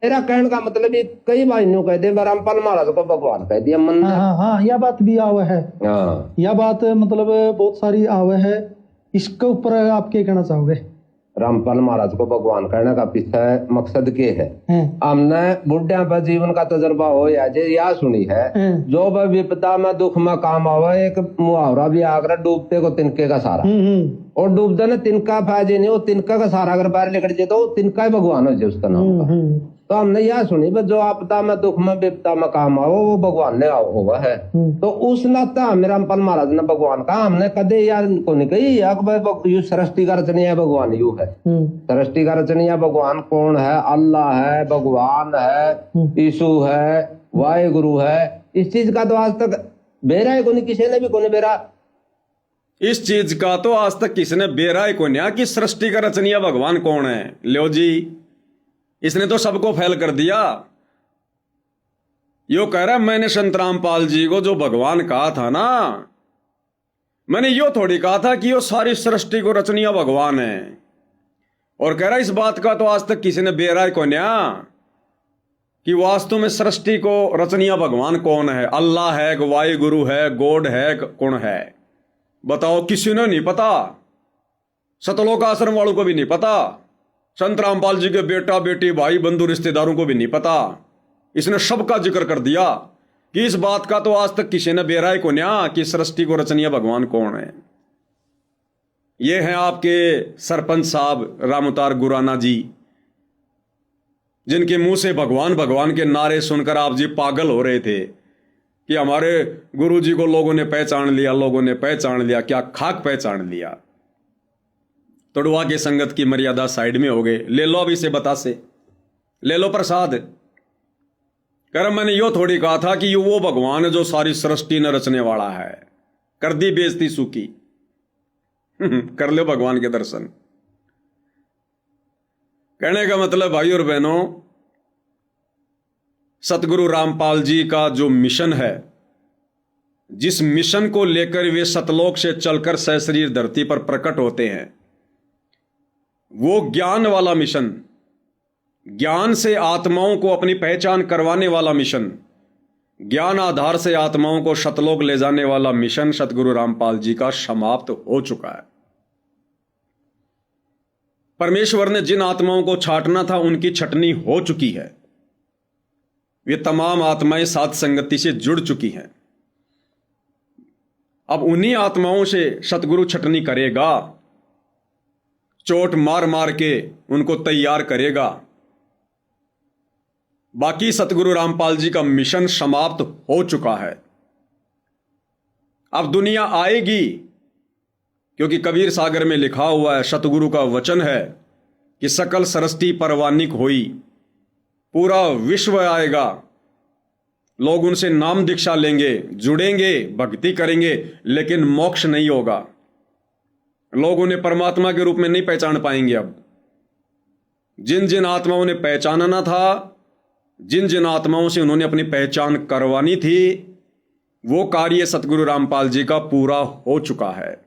मेरा कहने का मतलब ये कई बार यूं कह दे रामपाल महाराज को भगवान कह दिया मन। हाँ यह बात भी आवे है। हाँ यह बात मतलब बहुत सारी आवे है। इसके ऊपर आप क्या कहना चाहोगे? रामपाल महाराज को भगवान कहने का पीछे मकसद के है? हमने बुढ़िया पर जीवन का तजर्बा हो या जे या सुनी है जो विपदा में दुख में काम आवे। एक मुहावरा भी आकर डूबते को तिनके का सहारा, और डूबते ने तिनका फायदे नहीं, वो तिनका का सहारा अगर बाहर लेकर जाए तो तिनका ही भगवान हो जाए उसका नाम। तो हमने यह सुनी जो आपदा में दुख में विपदा में काम आओ वो भगवान ने हुआ है। तो उस नाता हमें रामपाल महाराज ने भगवान कहा। हमने कदे यार को नहीं कही यू सृष्टि का रचनिया भगवान यू है। सृष्टि का रचनिया भगवान कौन है? अल्लाह है, भगवान है, यीशु है, वाहे गुरु है। इस चीज का तो आज तक बेरा है कोनी, किसी ने भी कोनी बेरा। इस चीज का तो आज तक किसी ने बेरा ही कोनी कि सृष्टि का रचनिया भगवान कौन है। लो जी, इसने तो सबको फैल कर दिया। यो कह रहा है मैंने संत रामपाल जी को जो भगवान कहा था ना, मैंने यो थोड़ी कहा था कि यो सारी सृष्टि को रचनिया भगवान है। और कह रहा है इस बात का तो आज तक किसी ने बेराय को न्या कि वास्तव में सृष्टि को रचनिया भगवान कौन है। अल्लाह है, वाहे गुरु है, गॉड है, कौन है? बताओ, किसी ने नहीं पता। सतलोक आश्रम वालों को भी नहीं पता, संत रामपाल जी के बेटा बेटी भाई बंधु रिश्तेदारों को भी नहीं पता। इसने सबका जिक्र कर दिया कि इस बात का तो आज तक किसी ने बेराय को न्या कि सृष्टि को रचनिया भगवान कौन है। ये हैं आपके सरपंच साहब रामउतार गुराना जी, जिनके मुंह से भगवान भगवान के नारे सुनकर आप जी पागल हो रहे थे कि हमारे गुरु जी को लोगों ने पहचान लिया, लोगों ने पहचान लिया। क्या खाक पहचान लिया? तोड़वा के संगत की मर्यादा साइड में हो गए। ले लो अभी से बतासे, ले लो प्रसाद। कर मैंने यो थोड़ी कहा था कि यो वो भगवान है जो सारी सृष्टि न रचने वाला है। कर दी बेइज्जती सूखी। कर लो भगवान के दर्शन। कहने का मतलब भाई और बहनों, सतगुरु रामपाल जी का जो मिशन है, जिस मिशन को लेकर वे सतलोक से चलकर सशरीर धरती पर प्रकट होते हैं, वो ज्ञान वाला मिशन, ज्ञान से आत्माओं को अपनी पहचान करवाने वाला मिशन, ज्ञान आधार से आत्माओं को सतलोक ले जाने वाला मिशन सतगुरु रामपाल जी का समाप्त हो चुका है। परमेश्वर ने जिन आत्माओं को छांटना था उनकी छटनी हो चुकी है। वे तमाम आत्माएं साथ संगति से जुड़ चुकी हैं। अब उन्हीं आत्माओं से सतगुरु छटनी करेगा, चोट मार मार के उनको तैयार करेगा। बाकी सतगुरु रामपाल जी का मिशन समाप्त हो चुका है। अब दुनिया आएगी, क्योंकि कबीर सागर में लिखा हुआ है, सतगुरु का वचन है कि सकल सरस्ती परवानिक होई, पूरा विश्व आएगा, लोग उनसे नाम दीक्षा लेंगे, जुड़ेंगे, भक्ति करेंगे, लेकिन मोक्ष नहीं होगा। लोग उन्हें परमात्मा के रूप में नहीं पहचान पाएंगे। अब जिन जिन आत्माओं ने पहचानना था, जिन जिन आत्माओं से उन्होंने अपनी पहचान करवानी थी, वो कार्य सतगुरु रामपाल जी का पूरा हो चुका है।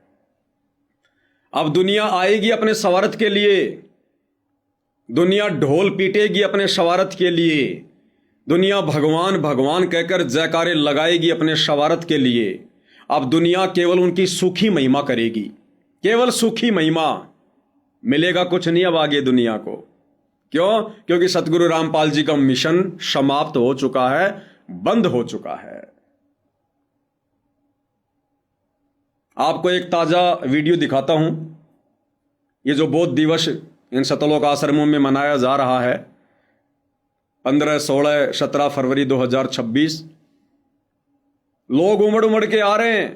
अब दुनिया आएगी अपने स्वार्थ के लिए, दुनिया ढोल पीटेगी अपने स्वार्थ के लिए, दुनिया भगवान भगवान कहकर जयकारे लगाएगी अपने स्वार्थ के लिए। अब दुनिया केवल उनकी सूखी महिमा करेगी, केवल सूखी महिमा, मिलेगा कुछ नहीं अब आगे दुनिया को। क्यों? क्योंकि सतगुरु रामपाल जी का मिशन समाप्त हो चुका है, बंद हो चुका है। आपको एक ताजा वीडियो दिखाता हूं। ये जो बौद्ध दिवस इन सतलोक आश्रमों में मनाया जा रहा है, 15, 16, 17 फरवरी 2026, लोग उमड़ उमड़ के आ रहे हैं,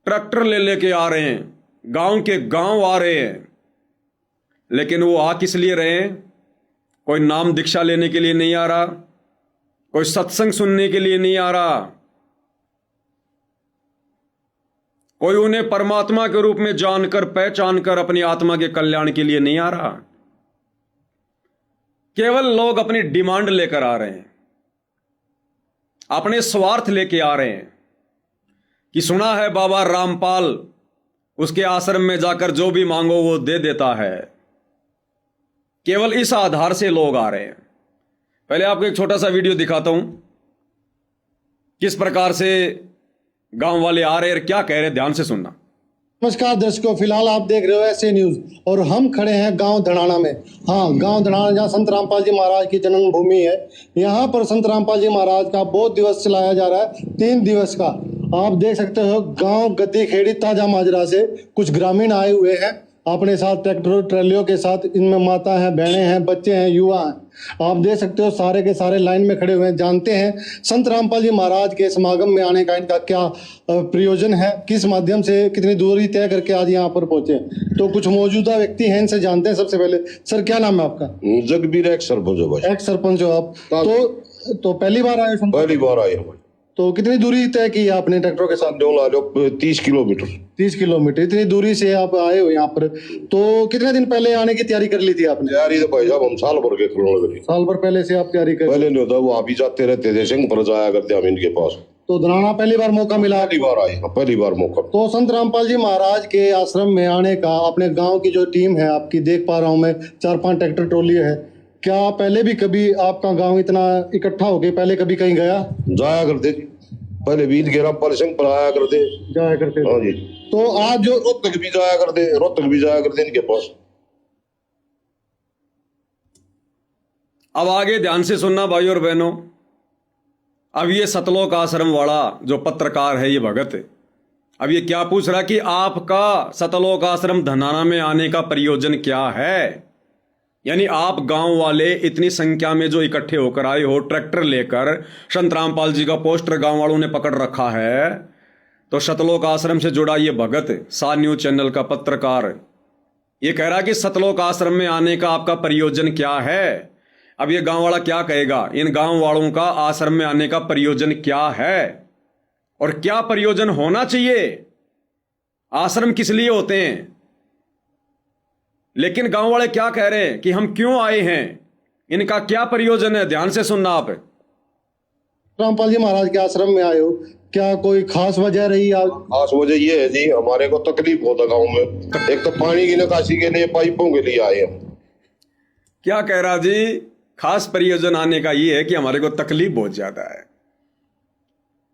ट्रैक्टर ले लेके आ रहे हैं, गांव के गांव आ रहे हैं। लेकिन वो आ किस लिए रहे हैं? कोई नाम दीक्षा लेने के लिए नहीं आ रहा, कोई सत्संग सुनने के लिए नहीं आ रहा, कोई उन्हें परमात्मा के रूप में जानकर पहचानकर अपनी आत्मा के कल्याण के लिए नहीं आ रहा। केवल लोग अपनी डिमांड लेकर आ रहे हैं, अपने स्वार्थ लेके आ रहे हैं कि सुना है बाबा रामपाल, उसके आश्रम में जाकर जो भी मांगो वो दे देता है। केवल इस आधार से लोग आ रहे हैं। पहले आपको एक छोटा सा वीडियो दिखाता हूं, किस प्रकार से गांव वाले आ रहे हैं, क्या कह रहे हैं, ध्यान से सुनना। नमस्कार दर्शकों, फिलहाल आप देख रहे हो ऐसे न्यूज और हम खड़े हैं गांव धड़ाना में। हाँ, गांव धड़ाना जहाँ संत रामपाल जी महाराज की जन्मभूमि है। यहाँ पर संत रामपाल जी महाराज का बौद्ध दिवस चलाया जा रहा है, 3 दिवस का। आप देख सकते हो गांव गद्दी खेड़ी ताजा माजरा से कुछ ग्रामीण आए हुए हैं अपने साथ ट्रैक्टर ट्रैलियों के साथ। इनमें माता है, बहनें हैं, बच्चे हैं, युवा हैं। आप देख सकते हो सारे के सारे लाइन में खड़े हुए हैं। जानते हैं संत रामपाल जी महाराज के समागम में आने का इनका क्या प्रयोजन है, किस माध्यम से कितनी दूरी तय करके आज यहाँ पर पहुंचे। तो कुछ मौजूदा व्यक्ति हैं, इनसे जानते हैं। सबसे पहले सर, क्या नाम है आपका? जगबीर, एक्स सरपंच हो आप। तो पहली बार आए? पहली बार आए हम। तो कितनी दूरी तय की आपने ट्रैक्टरों के साथ? 30 किलोमीटर। 30 किलोमीटर, इतनी दूरी से आप आए हो यहाँ पर। तो कितने दिन पहले आने की तैयारी कर ली थी आपने? तैयारी तो भाई साहब हम साल भर के करोड़ साल भर पहले से आप तैयारी कर? पहले नहीं होता, वो आप ही जाते रहते थे, सिंह पर जाया करते हम इनके पास। तो धराना पहली बार मौका मिला? पहली बार आए, पहली बार मौका। तो संत रामपाल जी महाराज के आश्रम में आने का अपने गाँव की जो टीम है आपकी, देख पा रहा हूँ मैं, 4-5 ट्रैक्टर ट्रॉली है। क्या पहले भी कभी आपका गाँव इतना इकट्ठा हो गया, पहले कभी कहीं गया? जाया करते, पहले बीत गेरा पर सिंह पर आया करते, जाया करते। हाँ जी। तो आज जो रोहतक भी जाया करते इनके पास। अब आगे ध्यान से सुनना भाई और बहनों। अब ये सतलोक आश्रम वाला जो पत्रकार है, ये भगत, अब ये क्या पूछ रहा कि आपका सतलोक आश्रम धनाना में आने का प्रयोजन क्या है। यानी आप गांव वाले इतनी संख्या में जो इकट्ठे होकर आए हो, ट्रैक्टर लेकर, संत रामपाल जी का पोस्टर गांव वालों ने पकड़ रखा है। तो सतलोक आश्रम से जुड़ा ये भगत, सा न्यूज चैनल का पत्रकार, ये कह रहा कि सतलोक आश्रम में आने का आपका प्रयोजन क्या है। अब ये गांव वाला क्या कहेगा, इन गांव वालों का आश्रम में आने का प्रयोजन क्या है और क्या प्रयोजन होना चाहिए। आश्रम किस लिए होते हैं, लेकिन गांव वाले क्या कह रहे हैं कि हम क्यों आए हैं, इनका क्या प्रयोजन है। ध्यान से सुनना आप। रामपाल जी महाराज के आश्रम में आए हो, क्या कोई खास वजह रही? खास वजह ये है जी, हमारे को तकलीफ होता गांव में। एक तो पानी की निकासी के लिए, पाइपों के लिए आए हम। क्या कह रहा जी? खास प्रयोजन आने का ये है कि हमारे को तकलीफ बहुत ज्यादा है।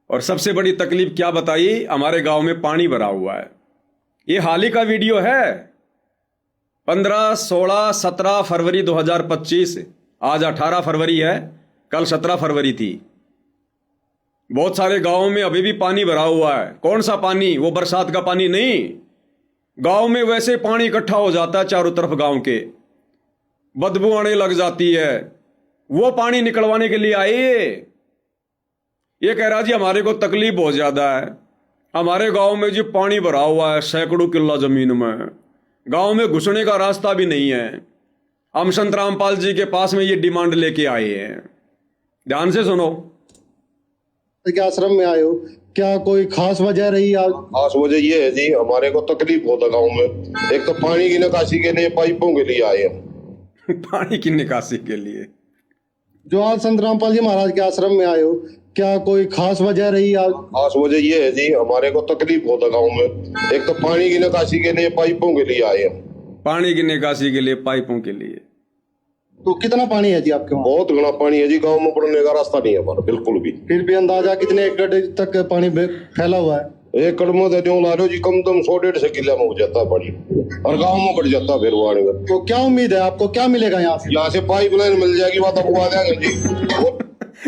और सबसे बड़ी तकलीफ क्या बताई, हमारे गांव में पानी भरा हुआ है। ये हाल ही का वीडियो है, 15, 16, 17 फरवरी 2025, आज 18 फरवरी है, कल 17 फरवरी थी। बहुत सारे गांवों में अभी भी पानी भरा हुआ है। कौन सा पानी? वो बरसात का पानी नहीं। गांव में वैसे पानी इकट्ठा हो जाता है चारों तरफ गांव के, बदबू आने लग जाती है। वो पानी निकलवाने के लिए आए। ये कह रहा जी हमारे को तकलीफ बहुत ज्यादा है, हमारे गांव में जी पानी भरा हुआ है सैकड़ों किल्ला जमीन में, गांव में घुसने का रास्ता भी नहीं है। हम संत रामपाल जी के पास में ये डिमांड लेके आए हैं। ध्यान से सुनो। के आश्रम में आए हो, क्या कोई खास वजह रही आज? खास वजह ये है जी, हमारे को तकलीफ होता गांव में। एक तो पानी की निकासी के लिए पाइपों के लिए आए हम। पानी की निकासी के लिए। जो आज संत रामपाल जी महाराज के आश्रम में आए हो, क्या कोई खास वजह रही आज? खास वजह ये है जी, हमारे को तकलीफ होता गांव में। एक तो पानी की निकासी के लिए पाइपों के लिए आए हम। पानी की निकासी के लिए, पाइपों के लिए। तो कितना पानी है जी आपके वहाँ? बहुत घना पानी है जी, गांव में पड़ने का रास्ता नहीं है हमारा बिल्कुल भी। फिर भी अंदाजा कितने एकड़ तक पानी फैला हुआ है? एक कदम से जो ला रहे हो जी, कम से कम 100-150 किला में हो जाता है पानी, और गांव में बढ़ जाता है फिर वो आने का। तो क्या उम्मीद है आपको, क्या मिलेगा यहाँ से? यहाँ से पाइपलाइन मिल जाएगी, बात अब आ जाएगा जी।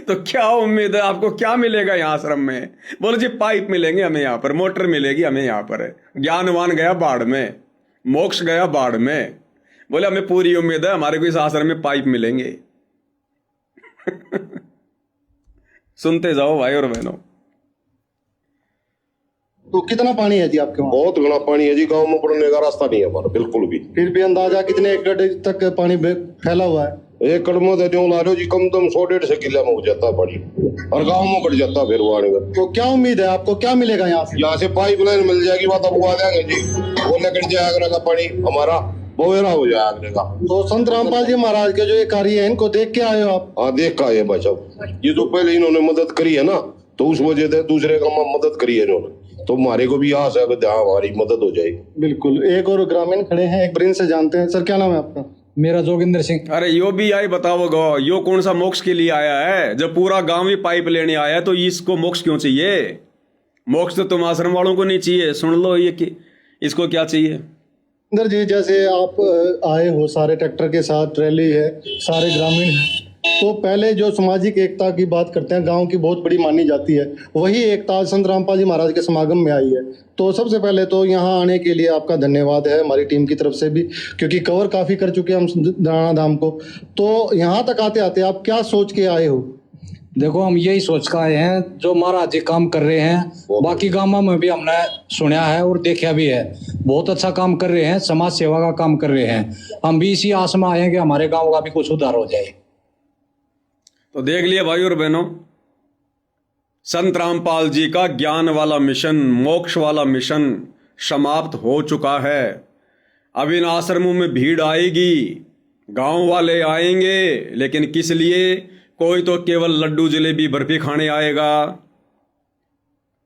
तो क्या उम्मीद है आपको, क्या मिलेगा यहाँ आश्रम में? बोलो जी पाइप मिलेंगे हमें यहाँ पर, मोटर मिलेगी हमें यहाँ पर। ज्ञानवान गया बाढ़ में, मोक्ष गया बाढ़ में। बोले हमें पूरी उम्मीद है हमारे को इस आश्रम में पाइप मिलेंगे। सुनते जाओ भाई और बहनों। तो कितना पानी है जी आपके वहाँ? बहुत घना पानी है जी, गांव में पड़ने का रास्ता नहीं है हमारा बिल्कुल भी। फिर भी अंदाजा कितने एकड़ तक पानी फैला हुआ है? एक कदम से जो ला रहे हो जी, कम से कम 100-150 किला में हो जाता है पानी, और गांव में बढ़ जाता है फिर वो आने का। तो क्या उम्मीद है आपको, क्या मिलेगा यहाँ से? यहाँ से पाइपलाइन मिल जाएगी, बात अब आ जाएगा जी। वो निकल जाएगा का पानी हमारा बोवेरा हो जाए आगने का। तो संत रामपाल जी महाराज के जो ये कार्य है, इनको देख के आए हो आप? हाँ, देख का आए भाई साहब। ये तो पहले इन्होंने मदद करी है ना, तो उस वजह से दूसरे का मदद करी है इन्होंने, तो हमारे को भी आस है कि हमारी मदद हो जाएगी। बिल्कुल। एक और ग्रामीण खड़े हैं, एक ब्रिंज से जानते हैं। सर क्या नाम है आपका? मेरा जोगिंदर सिंह। अरे यो भी आई बताओ गो, यो कौन सा मोक्ष के लिए आया है? जब पूरा गांव ही पाइप लेने आया है तो इसको मोक्ष क्यों चाहिए? मोक्ष तो तुम आश्रम वालों को नहीं चाहिए। सुन लो ये कि इसको क्या चाहिए। इंदर जी, जैसे आप आए हो, सारे ट्रैक्टर के साथ, ट्रैली है, सारे ग्रामीण हैं, तो पहले जो सामाजिक एकता की बात करते हैं, गांव की बहुत बड़ी मानी जाती है, वही एकता आज संत रामपाल जी महाराज के समागम में आई है। तो सबसे पहले तो यहाँ आने के लिए आपका धन्यवाद है हमारी टीम की तरफ से भी, क्योंकि कवर काफी कर चुके हैं हम धनाना धाम को। तो यहाँ तक आते आते आप क्या सोच के आए हो? देखो, हम यही सोच कर आए हैं, जो महाराज जी काम कर रहे हैं बाकी गांवों में भी हमने सुना है और देखा भी है, बहुत अच्छा काम कर रहे हैं, समाज सेवा का काम कर रहे हैं। हम भी इसी आस में आए हैं कि हमारे गांव का भी कुछ उद्धार हो जाए। तो देख लिया भाई और बहनों, संत रामपाल जी का ज्ञान वाला मिशन, मोक्ष वाला मिशन समाप्त हो चुका है। अब इन आश्रमों में भीड़ आएगी, गांव वाले आएंगे, लेकिन किस लिए? कोई तो केवल लड्डू जलेबी बर्फी खाने आएगा,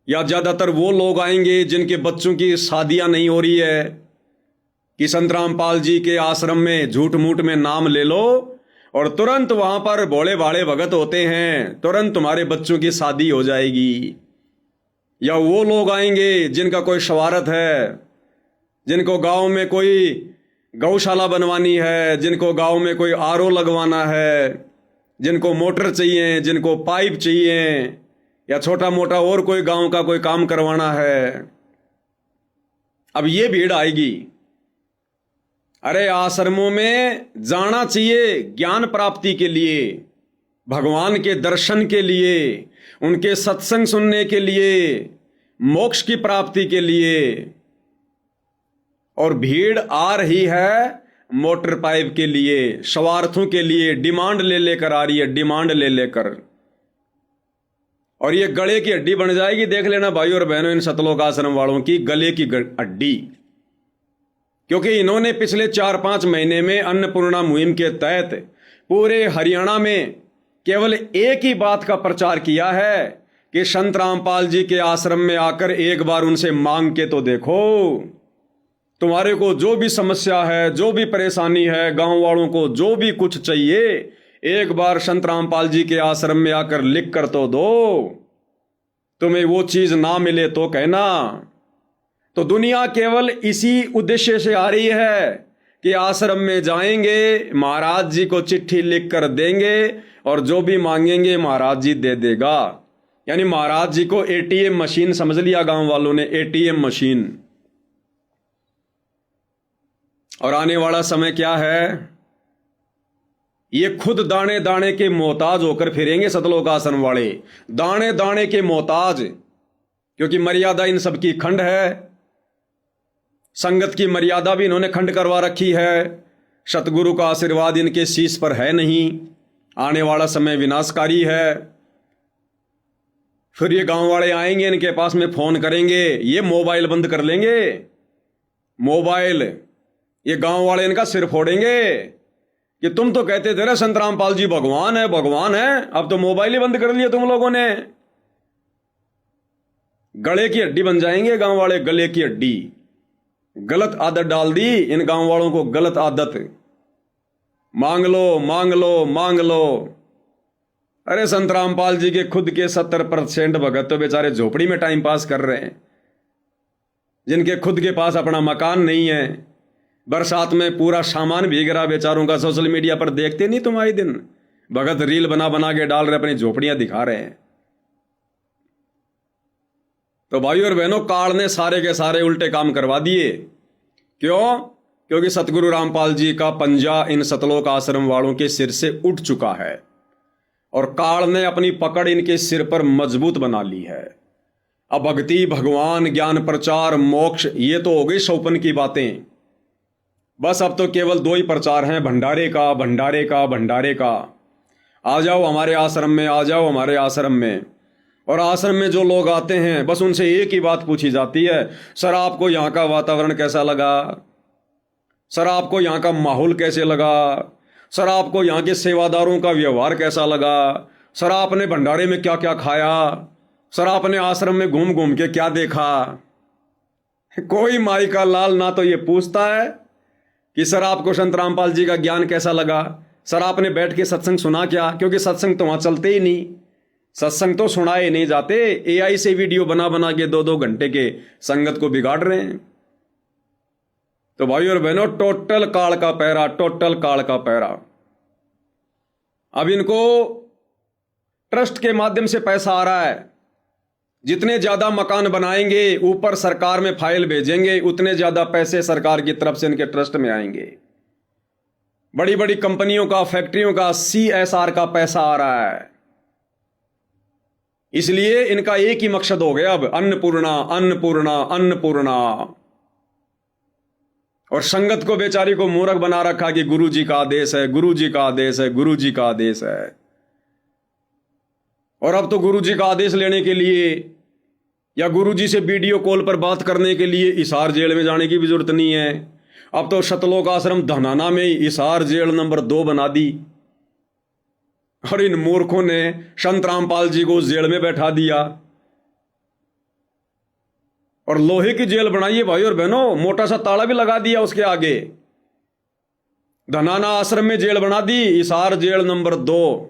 या ज्यादातर वो लोग आएंगे जिनके बच्चों की शादियां नहीं हो रही है कि संत रामपाल जी के आश्रम में झूठ मूठ में नाम ले लो और तुरंत वहां पर भोले भाले भगत होते हैं, तुरंत तुम्हारे बच्चों की शादी हो जाएगी। या वो लोग आएंगे जिनका कोई शवारत है, जिनको गांव में कोई गौशाला बनवानी है, जिनको गांव में कोई आरओ लगवाना है, जिनको मोटर चाहिए, जिनको पाइप चाहिए, या छोटा मोटा और कोई गांव का कोई काम करवाना है। अब ये भीड़ आएगी। अरे आश्रमों में जाना चाहिए ज्ञान प्राप्ति के लिए, भगवान के दर्शन के लिए, उनके सत्संग सुनने के लिए, मोक्ष की प्राप्ति के लिए। और भीड़ आ रही है मोटर पाइप के लिए, स्वार्थों के लिए, डिमांड ले लेकर आ रही है, डिमांड ले लेकर। और ये गले की हड्डी बन जाएगी। देख लेना भाई और बहनों, इन सतलोक आश्रम वालों की गले की हड्डी। क्योंकि इन्होंने पिछले 4-5 महीने में अन्नपूर्णा मुहिम के तहत पूरे हरियाणा में केवल एक ही बात का प्रचार किया है कि संत रामपाल जी के आश्रम में आकर एक बार उनसे मांग के तो देखो, तुम्हारे को जो भी समस्या है, जो भी परेशानी है, गांव वालों को जो भी कुछ चाहिए, एक बार संत रामपाल जी के आश्रम में आकर लिख कर तो दो। तुम्हें वो चीज ना मिले तो कहना। तो दुनिया केवल इसी उद्देश्य से आ रही है कि आश्रम में जाएंगे, महाराज जी को चिट्ठी लिख कर देंगे और जो भी मांगेंगे महाराज जी दे देगा। यानी महाराज जी को एटीएम मशीन समझ लिया गांव वालों ने, एटीएम मशीन। और आने वाला समय क्या है, ये खुद दाने दाने के मोहताज होकर फिरेंगे सतलोक आश्रम वाले, दाने दाने के मोहताज, क्योंकि मर्यादा इन सबकी खंड है। संगत की मर्यादा भी इन्होंने खंड करवा रखी है। सतगुरु का आशीर्वाद इनके शीश पर है नहीं। आने वाला समय विनाशकारी है। फिर ये गांव वाले आएंगे, इनके पास में फोन करेंगे, ये मोबाइल बंद कर लेंगे, मोबाइल। ये गांव वाले इनका सिर फोड़ेंगे कि तुम तो कहते थे ना संत रामपाल जी भगवान है, भगवान है, अब तो मोबाइल ही बंद कर लिया तुम लोगों ने। गले की हड्डी बन जाएंगे गांव वाले, गले की हड्डी। गलत आदत डाल दी इन गांव वालों को, गलत आदत। मांग लो मांग लो मांग लो। अरे संत रामपाल जी के खुद के 70% भगत तो बेचारे झोपड़ी में टाइम पास कर रहे हैं, जिनके खुद के पास अपना मकान नहीं है। बरसात में पूरा सामान भीग रहा बेचारों का। सोशल मीडिया पर देखते नहीं तुम आए दिन, भगत रील बना बना के डाल रहे, अपनी झोपड़ियां दिखा रहे हैं। तो भाइयों और बहनों, काल ने सारे के सारे उल्टे काम करवा दिए। क्यों? क्योंकि सतगुरु रामपाल जी का पंजा इन सतलोक आश्रम वालों के सिर से उठ चुका है और काल ने अपनी पकड़ इनके सिर पर मजबूत बना ली है। अब भक्ति, भगवान, ज्ञान, प्रचार, मोक्ष, ये तो हो गई सौपन की बातें। बस अब तो केवल 2 ही प्रचार हैं, भंडारे का, भंडारे का, भंडारे का। आ जाओ हमारे आश्रम में, आ जाओ हमारे आश्रम में। और आश्रम में जो लोग आते हैं बस उनसे एक ही बात पूछी जाती है, सर आपको यहाँ का वातावरण कैसा लगा, सर आपको यहाँ का माहौल कैसे लगा, सर आपको यहाँ के सेवादारों का व्यवहार कैसा लगा, सर आपने भंडारे में क्या क्या खाया, सर आपने आश्रम में घूम घूम के क्या देखा। कोई माई का लाल ना तो ये पूछता है कि सर आपको संत रामपाल जी का ज्ञान कैसा लगा, सर आपने बैठ के सत्संग सुना क्या, क्योंकि सत्संग तो वहां चलते ही नहीं, सत्संग तो सुनाए नहीं जाते। एआई से वीडियो बना बना के 2-2 घंटे के संगत को बिगाड़ रहे हैं। तो भाई और बहनों, टोटल काल का पैरा, टोटल काल का पैरा। अब इनको ट्रस्ट के माध्यम से पैसा आ रहा है। जितने ज्यादा मकान बनाएंगे, ऊपर सरकार में फाइल भेजेंगे, उतने ज्यादा पैसे सरकार की तरफ से इनके ट्रस्ट में आएंगे। बड़ी बड़ी कंपनियों का, फैक्ट्रियों का CSR का पैसा आ रहा है। इसलिए इनका एक ही मकसद हो गया अब, अन्नपूर्णा अन्नपूर्णा अन्नपूर्णा। और संगत को बेचारी को मूर्ख बना रखा कि गुरु जी का आदेश है, गुरु जी का आदेश है, गुरु जी का आदेश है। और अब तो गुरु जी का आदेश लेने के लिए या गुरु जी से वीडियो कॉल पर बात करने के लिए हिसार जेल में जाने की भी जरूरत नहीं है। अब तो सतलोक आश्रम धनाना में ही हिसार जेल नंबर 2 बना दी। और इन मूर्खों ने संत रामपाल जी को जेल में बैठा दिया और लोहे की जेल बनाई है भाई और बहनों, मोटा सा ताला भी लगा दिया उसके आगे। धनाना आश्रम में जेल बना दी, हिसार जेल नंबर 2।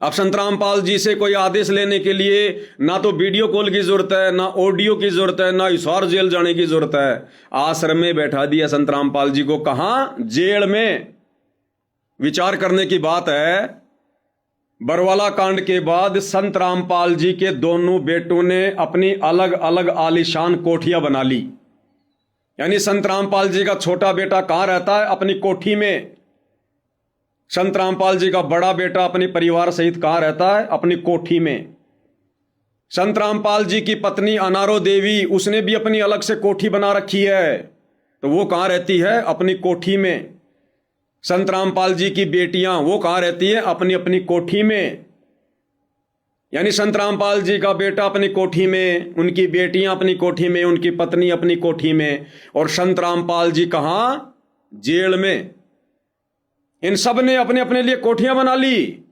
अब संत रामपाल जी से कोई आदेश लेने के लिए ना तो वीडियो कॉल की जरूरत है, ना ऑडियो की जरूरत है, ना हिसार जेल जाने की जरूरत है। आश्रम में बैठा दिया संत रामपाल जी को। कहां? जेल में। विचार करने की बात है, बरवाला कांड के बाद संत रामपाल जी के दोनों बेटों ने अपनी अलग अलग आलीशान कोठियां बना ली। यानी संत रामपाल जी का छोटा बेटा कहां रहता है? अपनी कोठी में। संत रामपाल जी का बड़ा बेटा अपने परिवार सहित कहां रहता है? अपनी कोठी में। संत रामपाल जी की पत्नी अनारो देवी, उसने भी अपनी अलग से कोठी बना रखी है, तो वो कहां रहती है? अपनी कोठी में। संत रामपाल जी की बेटियां, वो कहां रहती हैं? अपनी अपनी कोठी में। यानी संत रामपाल जी का बेटा अपनी कोठी में, उनकी बेटियां अपनी कोठी में, उनकी पत्नी अपनी कोठी में, और संत रामपाल जी कहां? जेल में। इन सब ने अपने अपने लिए कोठियां बना ली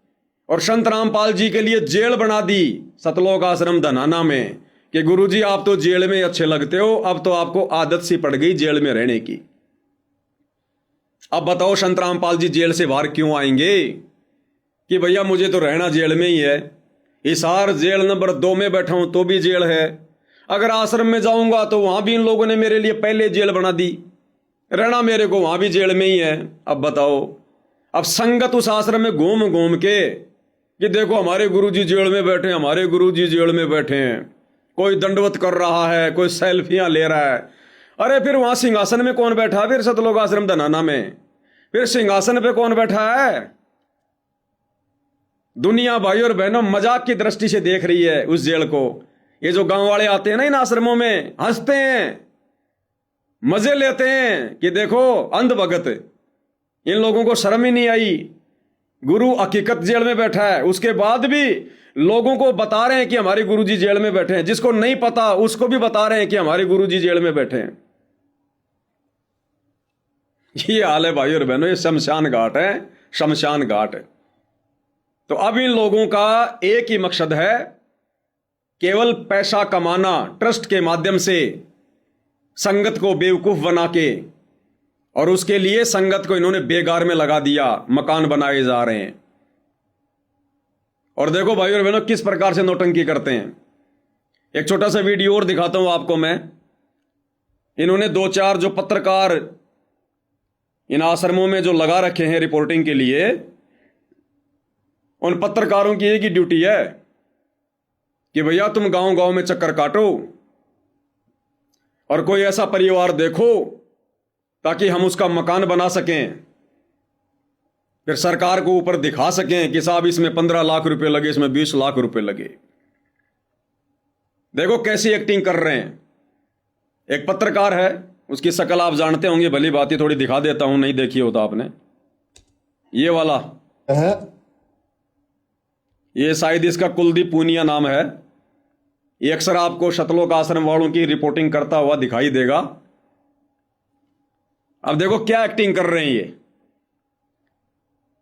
और संत रामपाल जी के लिए जेल बना दी सतलोक आश्रम धनाना में कि गुरुजी आप तो जेल में अच्छे लगते हो, अब तो आपको आदत सी पड़ गई जेल में रहने की। अब बताओ संत रामपाल जी जेल से बाहर क्यों आएंगे कि भैया मुझे तो रहना जेल में ही है। हिसार जेल नंबर 2 में बैठा हूं तो भी जेल है, अगर आश्रम में जाऊंगा तो वहां भी इन लोगों ने मेरे लिए पहले जेल बना दी, रहना मेरे को वहां भी जेल में ही है। अब बताओ, अब संगत उस आश्रम में घूम घूम के कि देखो हमारे गुरुजी जेल में बैठे हैं, हमारे गुरुजी जेल में बैठे हैं, कोई दंडवत कर रहा है, कोई सेल्फियां ले रहा है। अरे फिर वहां सिंहासन में कौन बैठा है? फिर सतलोक आश्रम धनाना में फिर सिंहासन पे कौन बैठा है? दुनिया भाई और बहनों मजाक की दृष्टि से देख रही है उस जेल को। ये जो गांव वाले आते हैं ना इन आश्रमों में, हंसते हैं, मजे लेते हैं कि देखो अंध भगत, इन लोगों को शर्म ही नहीं आई, गुरु हकीकत जेल में बैठा है, उसके बाद भी लोगों को बता रहे हैं कि हमारे गुरुजी जेल में बैठे हैं। जिसको नहीं पता उसको भी बता रहे हैं कि हमारे गुरुजी जेल में बैठे हैं। ये हाल है भाई और बहनों, ये शमशान घाट है, शमशान घाट है। तो अब इन लोगों का एक ही मकसद है, केवल पैसा कमाना, ट्रस्ट के माध्यम से संगत को बेवकूफ बना के, और उसके लिए संगत को इन्होंने बेगार में लगा दिया, मकान बनाए जा रहे हैं। और देखो भाई और बहनों किस प्रकार से नौटंकी करते हैं। एक छोटा सा वीडियो और दिखाता हूं आपको मैं। इन्होंने 2-4 जो पत्रकार इन आश्रमों में जो लगा रखे हैं रिपोर्टिंग के लिए, उन पत्रकारों की एक ही ड्यूटी है कि भैया तुम गांव गांव में चक्कर काटो और कोई ऐसा परिवार देखो ताकि हम उसका मकान बना सकें, फिर सरकार को ऊपर दिखा सकें कि साहब इसमें 15 लाख रुपए लगे, इसमें 20 लाख रुपए लगे। देखो कैसी एक्टिंग कर रहे हैं। एक पत्रकार है, उसकी शक्ल आप जानते होंगे, भली बात ही थोड़ी दिखा देता हूं, नहीं देखी होता आपने। ये वाला है, ये शायद इसका कुलदीप पूनिया नाम है। ये अक्सर आपको सतलोक आश्रम वालों की रिपोर्टिंग करता हुआ दिखाई देगा। अब देखो क्या एक्टिंग कर रहे हैं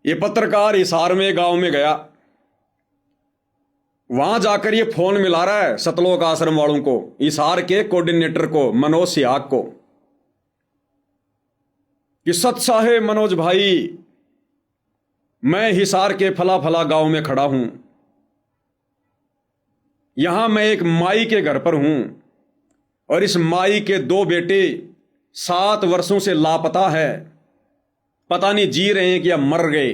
ये पत्रकार हिसार में गांव में गया, वहां जाकर ये फोन मिला रहा है सतलोक आश्रम वालों को, हिसार के कोऑर्डिनेटर को, मनोज सिहाग को, कि सत साहेब मनोज भाई, मैं हिसार के फला फला गांव में खड़ा हूं, यहां मैं एक माई के घर पर हूं और इस माई के 2 बेटे 7 वर्षों से लापता है, पता नहीं जी रहे हैं कि अब मर गए,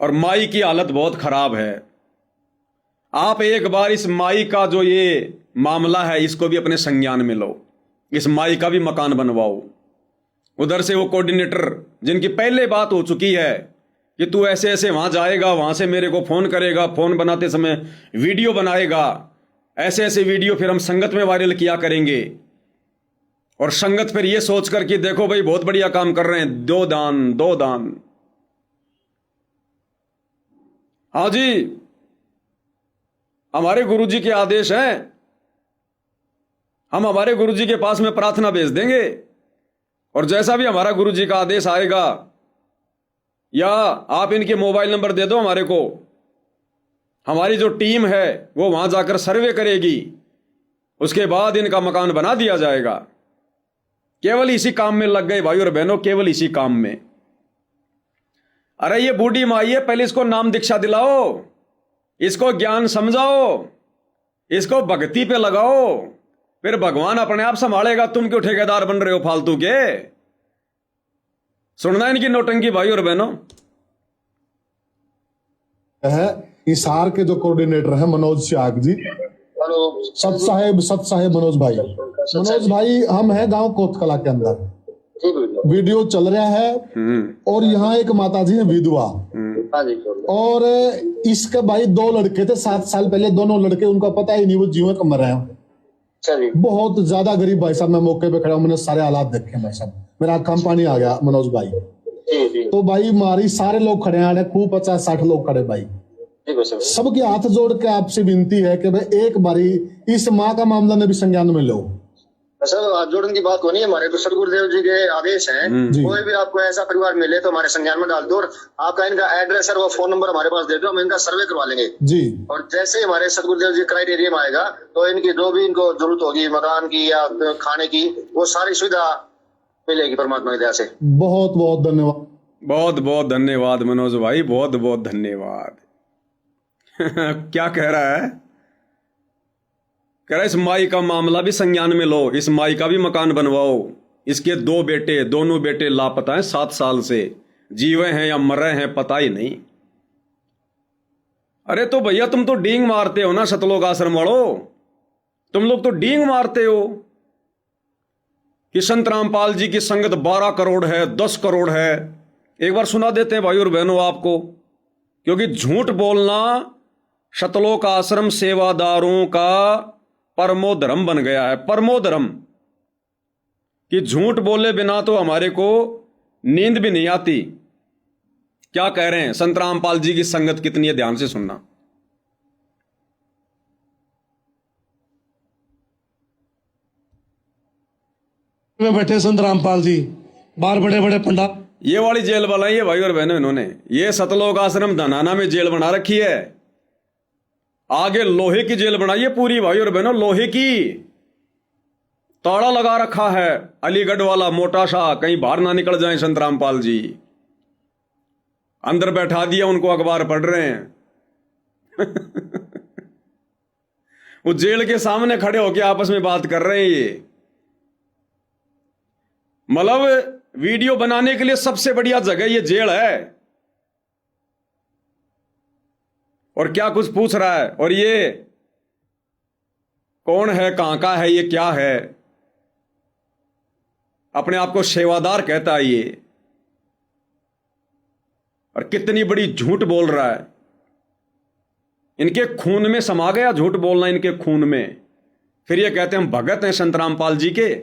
और माई की हालत बहुत खराब है। आप एक बार इस माई का जो ये मामला है इसको भी अपने संज्ञान में लो, इस माई का भी मकान बनवाओ। उधर से वो कोऑर्डिनेटर जिनकी पहले बात हो चुकी है कि तू ऐसे ऐसे वहां जाएगा, वहां से मेरे को फोन करेगा, फोन बनाते समय वीडियो बनाएगा, ऐसे ऐसे वीडियो फिर हम संगत में वायरल किया करेंगे, और संगत फिर ये सोचकर कि देखो भाई बहुत बढ़िया काम कर रहे हैं, 2 दान 2 दान। हाँ जी, हमारे गुरुजी के आदेश हैं, हम हमारे गुरुजी के पास में प्रार्थना भेज देंगे, और जैसा भी हमारा गुरुजी का आदेश आएगा, या आप इनके मोबाइल नंबर दे दो हमारे को, हमारी जो टीम है वो वहां जाकर सर्वे करेगी, उसके बाद इनका मकान बना दिया जाएगा। केवल इसी काम में लग गए भाई और बहनों, केवल इसी काम में। अरे ये बूढ़ी माई है, पहले इसको नाम दीक्षा दिलाओ, इसको ज्ञान समझाओ, इसको भक्ति पे लगाओ, फिर भगवान अपने आप संभालेगा। तुम क्यों ठेकेदार बन रहे हो फालतू के? सुनना इनकी नौटंकी भाई और बहनों। है हिसार के जो कोऑर्डिनेटर है मनोज सिहाग जी। सत साहेब मनोज भाई, हम है गांव कोतकला के अंदर, वीडियो चल रहा है, और यहाँ एक माता जी है विधवा, और इसके भाई 2 लड़के थे 7 साल पहले, दोनों लड़के, उनका पता ही नहीं वो जीवन कम रहे हैं, बहुत ज्यादा गरीब भाई साहब। मैं मौके पे खड़ा हूं, मैंने सारे हालात देखे भाई साहब, मेरा आंखों में पानी आ गया मनोज भाई। तो भाई मारी सारे लोग खड़े हैं, खूब 50-60 लोग खड़े भाई, सबके हाथ जोड़ के आपसे विनती है कि भाई एक बारी इस माँ का मामला ने भी संज्ञान में लो। सर हाथ जोड़ने की बात को नहीं, हमारे तो सदगुरुदेव जी के आदेश हैं, कोई भी आपको ऐसा परिवार मिले तो हमारे संज्ञान में डाल दो, और आपका इनका एड्रेस और वो फोन नंबर हमारे पास दे दो, हम इनका सर्वे करवा लेंगे जी। और जैसे ही हमारे सदगुरुदेव जी क्राइटेरिया में आएगा तो इनकी जो भी इनको जरूरत होगी मकान की या खाने की, वो सारी सुविधा मिलेगी परमात्मा की दया से। बहुत बहुत धन्यवाद, बहुत बहुत धन्यवाद मनोज भाई, बहुत बहुत धन्यवाद। क्या कह रहा है? कह रहा इस माई का मामला भी संज्ञान में लो, इस माई का भी मकान बनवाओ। इसके 2 बेटे, दोनों बेटे लापता हैं 7 साल से, जीवे हैं या मर रहे हैं पता ही नहीं। अरे तो भैया तुम तो डींग मारते हो ना सतलोक आश्रम वालों, तुम लोग तो डींग मारते हो कि संत रामपाल जी की संगत 12 करोड़ है, 10 करोड़ है। एक बार सुना देते हैं भाई और बहनों आपको, क्योंकि झूठ बोलना सतलोक आश्रम सेवादारों का परमो धर्म बन गया है, परमो धर्म, कि झूठ बोले बिना तो हमारे को नींद भी नहीं आती। क्या कह रहे हैं? संत रामपाल जी की संगत कितनी है, ध्यान से सुनना। में बैठे संत रामपाल जी, बाहर बड़े बड़े पंडाल। ये वाली जेल बनाई है भाई और बहनों इन्होंने, ये सतलोक आश्रम धनाना में जेल बना रखी है। आगे लोहे की जेल बनाई है पूरी भाई और बहनों, लोहे की, ताला लगा रखा है अलीगढ़ वाला मोटा सा, कहीं बाहर ना निकल जाए संत रामपाल जी। अंदर बैठा दिया उनको, अखबार पढ़ रहे हैं वो जेल के सामने खड़े होकर आपस में बात कर रहे हैं। ये मतलब वीडियो बनाने के लिए सबसे बढ़िया जगह ये जेल है। और क्या कुछ पूछ रहा है, और ये कौन है, कहां का है, ये क्या है, अपने आप को सेवादार कहता है ये, और कितनी बड़ी झूठ बोल रहा है। इनके खून में समा गया झूठ बोलना, इनके खून में। फिर ये कहते हैं हम भगत हैं संत रामपाल जी के।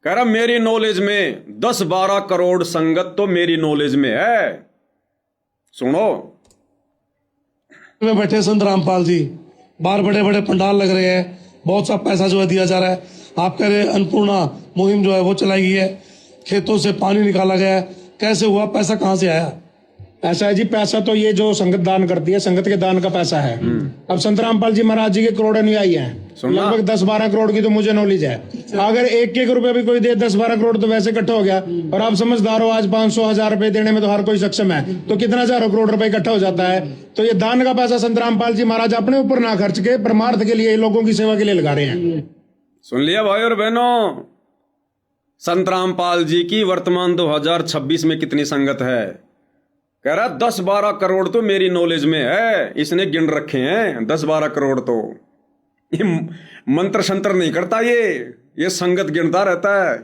कह रहा मेरी नॉलेज में 10-12 करोड़ संगत तो मेरी नॉलेज में है। सुनो, में बैठे संत रामपाल जी, बाहर बड़े बड़े पंडाल लग रहे हैं, बहुत सा पैसा जो है दिया जा रहा है। आप कह रहे हैं अन्नपूर्णा मुहिम जो है वो चलाई गई है, खेतों से पानी निकाला गया है, कैसे हुआ, पैसा कहां से आया? ऐसा है जी, पैसा तो ये जो संगत दान करती है, संगत के दान का पैसा है। अब संत रामपाल जी महाराज जी के करोड़ अनुयायी हैं, लगभग 10-12 करोड़ की तो मुझे नॉलेज है। अगर 1-1 रुपया भी कोई दे, 10-12 करोड़ तो वैसे इकट्ठा हो गया। और आप समझदार हो, आज 500-1000 रुपए देने में तो हर कोई सक्षम है, तो कितना हजारों करोड़ रुपए इकट्ठा हो जाता है। तो ये दान का पैसा संत रामपाल जी महाराज अपने ऊपर ना खर्च के परमार्थ के लिए, लोगों की सेवा के लिए लगा रहे हैं। सुन लिया भाई और बहनों, संत रामपाल जी की वर्तमान 2026 में कितनी संगत है? कह रहा 10-12 करोड़ तो मेरी नॉलेज में है। इसने गिन रखे हैं 10-12 करोड़। तो ये मंत्र शंत्र नहीं करता, ये संगत गिनता रहता है।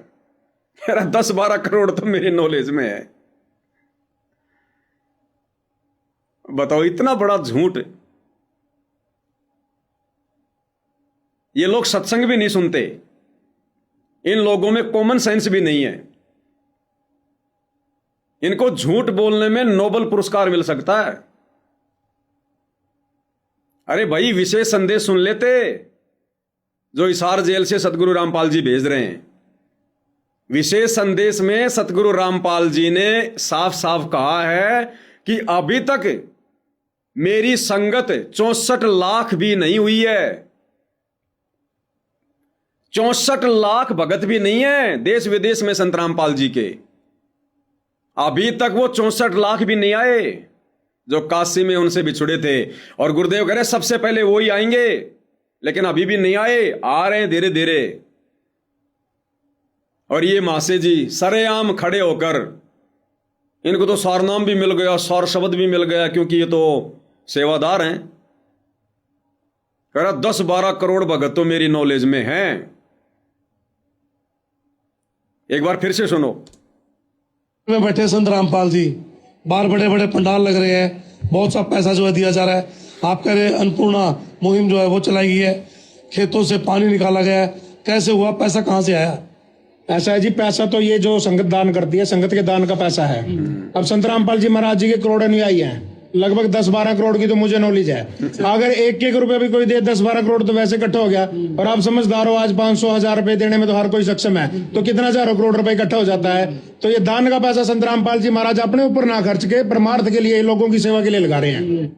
कह रहा 10-12 करोड़ तो मेरी नॉलेज में है। बताओ, इतना बड़ा झूठ। ये लोग सत्संग भी नहीं सुनते, इन लोगों में कॉमन सेंस भी नहीं है। इनको झूठ बोलने में नोबेल पुरस्कार मिल सकता है। अरे भाई, विशेष संदेश सुन लेते जो हिसार जेल से सतगुरु रामपाल जी भेज रहे हैं। विशेष संदेश में सतगुरु रामपाल जी ने साफ साफ कहा है कि अभी तक मेरी संगत 64 लाख भी नहीं हुई है। 64 लाख भगत भी नहीं है देश विदेश में संत रामपाल जी के। अभी तक वो 64 लाख भी नहीं आए जो काशी में उनसे बिछुड़े थे। और गुरुदेव कह रहे सबसे पहले वो ही आएंगे, लेकिन अभी भी नहीं आए, आ रहे हैं धीरे धीरे। और ये मासे जी सरेआम खड़े होकर, इनको तो सारनाम भी मिल गया, सार शब्द भी मिल गया, क्योंकि ये तो सेवादार हैं। कह रहा 10-12 करोड़ भगत तो मेरी नॉलेज में हैं। एक बार फिर से सुनो। में बैठे संत रामपाल जी, बाहर बड़े बड़े पंडाल लग रहे हैं, बहुत सा पैसा जो है दिया जा रहा है। आप कह रहे हैं अन्नपूर्णा मुहिम जो है वो चलाई गई है, खेतों से पानी निकाला गया है, कैसे हुआ, पैसा कहां से आया? ऐसा है जी, पैसा तो ये जो संगत दान करती है, संगत के दान का पैसा है। अब संत रामपाल जी महाराज जी के करोड़ अनुयायी हैं, लगभग 10-12 करोड़ की तो मुझे नॉलेज है। अगर 1-1 रुपया भी कोई दे, 10-12 करोड़ तो वैसे इकट्ठा हो गया। और आप समझदार हो, आज 500-1000 रुपए देने में तो हर कोई सक्षम है, तो कितना हजारों करोड़ रुपए इकट्ठा हो जाता है। तो ये दान का पैसा संत रामपाल जी महाराज अपने ऊपर ना खर्च के परमार्थ के लिए, लोगों की सेवा के लिए लगा रहे हैं।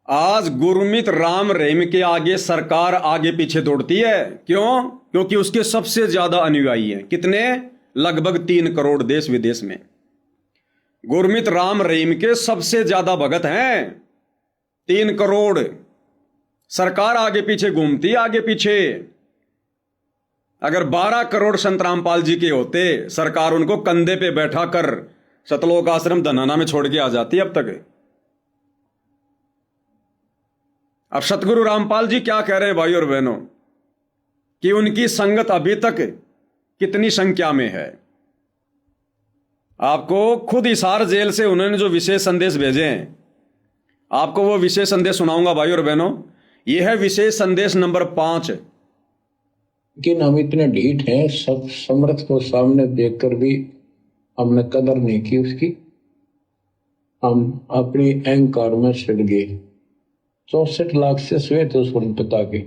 आज गुरमीत राम रहीम के आगे सरकार आगे पीछे दौड़ती है। क्यों? क्योंकि उसके सबसे ज्यादा अनुयायी हैं। कितने? लगभग 3 करोड़ देश विदेश में। गुरमीत राम रहीम के सबसे ज्यादा भगत हैं 3 करोड़। सरकार आगे पीछे घूमती, आगे पीछे। अगर 12 करोड़ संत रामपाल जी के होते, सरकार उनको कंधे पे बैठा कर सतलोक आश्रम धनाना में छोड़ के आ जाती अब तक। अब सतगुरु रामपाल जी क्या कह रहे हैं भाई और बहनों, कि उनकी संगत अभी तक कितनी संख्या में है। आपको खुद हिसार जेल से उन्होंने जो विशेष संदेश भेजे हैं, आपको वो विशेष संदेश सुनाऊंगा भाई और बहनों। यह है विशेष संदेश नंबर 5। लेकिन हम इतने ढीठ हैं, सब समर्थ को सामने देखकर भी हमने कदर नहीं की उसकी। हम अपनी अहंकार में सड़ गए। 64 लाख से श्वेत स्वर्ण पिता के,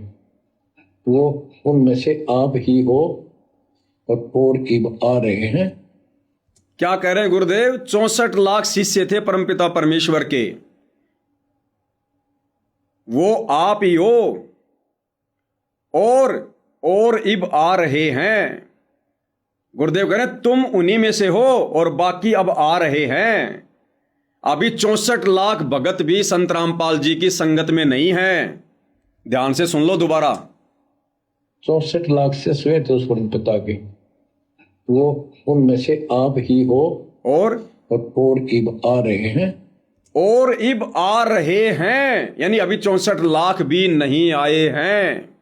वो उनमें से आप ही हो और इब आ रहे हैं। क्या कह रहे हैं गुरुदेव? 64 लाख शिष्य थे परमपिता परमेश्वर के, वो आप ही हो और इब आ रहे हैं। गुरुदेव कह रहे हैं तुम उन्हीं में से हो और बाकी अब आ रहे हैं। अभी 64 लाख भगत भी संत रामपाल जी की संगत में नहीं है। ध्यान से सुन लो दोबारा। 64 लाख से श्वेत स्वर्ण पिता के, वो उनमें से आप ही हो और इब आ रहे हैं। और इब आ रहे हैं यानी अभी 64 लाख भी नहीं आए हैं।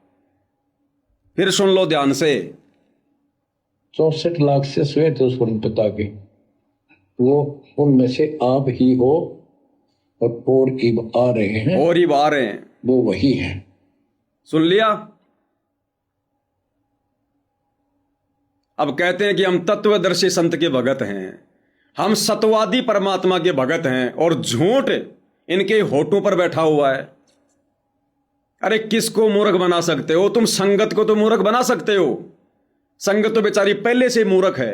फिर सुन लो ध्यान से। 64 लाख से श्वेत स्वर्ण पिता के, वो उनमें से आप ही हो और इब आ रहे हैं। और इब आ रहे हैं, वो वही है। सुन लिया? अब कहते हैं कि हम तत्वदर्शी संत के भगत हैं, हम सतवादी परमात्मा के भगत हैं, और झूठ इनके होठों पर बैठा हुआ है। अरे किसको मूर्ख बना सकते हो तुम? संगत को तो मूर्ख बना सकते हो। संगत तो बेचारी पहले से मूर्ख है,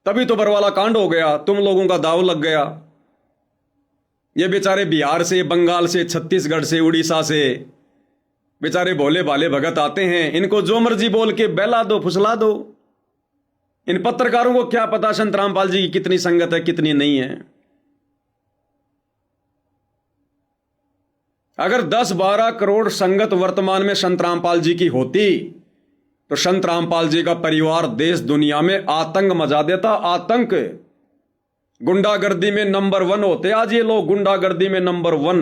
तभी तो बरवाला कांड हो गया, तुम लोगों का दाव लग गया। ये बेचारे बिहार से, बंगाल से, छत्तीसगढ़ से, उड़ीसा से बेचारे भोले भाले भगत आते हैं, इनको जो मर्जी बोल के बहला दो, फुसला दो। इन पत्रकारों को क्या पता संत रामपाल जी की कितनी संगत है, कितनी नहीं है। अगर 10-12 करोड़ संगत वर्तमान में संत रामपाल जी की होती तो संत रामपाल जी का परिवार देश दुनिया में आतंक मचा देता। आतंक, गुंडागर्दी में नंबर 1 होते आज ये लोग, गुंडागर्दी में नंबर 1।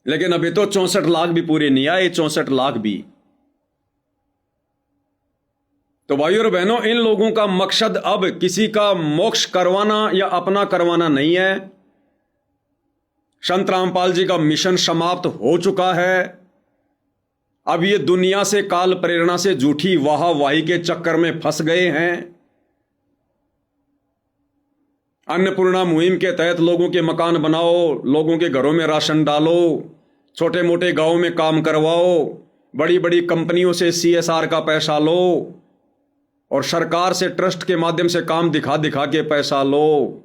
लेकिन अभी तो 64 लाख भी पूरे नहीं आए, 64 लाख भी। तो भाइयों और बहनों, इन लोगों का मकसद अब किसी का मोक्ष करवाना या अपना करवाना नहीं है। संत रामपाल जी का मिशन समाप्त हो चुका है। अब ये दुनिया से, काल प्रेरणा से झूठी वाहवाही के चक्कर में फंस गए हैं। अन्नपूर्णा मुहिम के तहत लोगों के मकान बनाओ, लोगों के घरों में राशन डालो, छोटे मोटे गांवों में काम करवाओ, बड़ी बड़ी कंपनियों से CSR का पैसा लो, और सरकार से ट्रस्ट के माध्यम से काम दिखा दिखा के पैसा लो।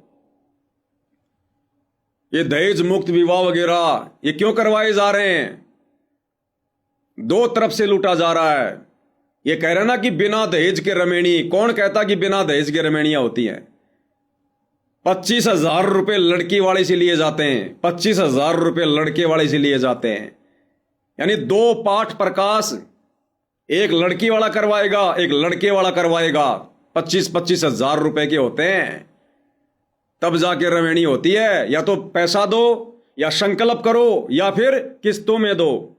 ये दहेज मुक्त विवाह वगैरह ये क्यों करवाए जा रहे हैं? 2 तरफ से लूटा जा रहा है। ये कह रहे ना कि बिना दहेज के रमेणी, कौन कहता कि बिना दहेज के रमेणियां होती हैं? 25,000 रुपए लड़की वाले से लिए जाते हैं, 25,000 रुपए लड़के वाले से लिए जाते हैं। यानी 2 पाठ प्रकाश, एक लड़की वाला करवाएगा, एक लड़के वाला करवाएगा। 25-25 हजार रुपए के होते हैं, तब जाके रवेणी होती है। या तो पैसा दो, या संकल्प करो, या फिर किस्तों में दो।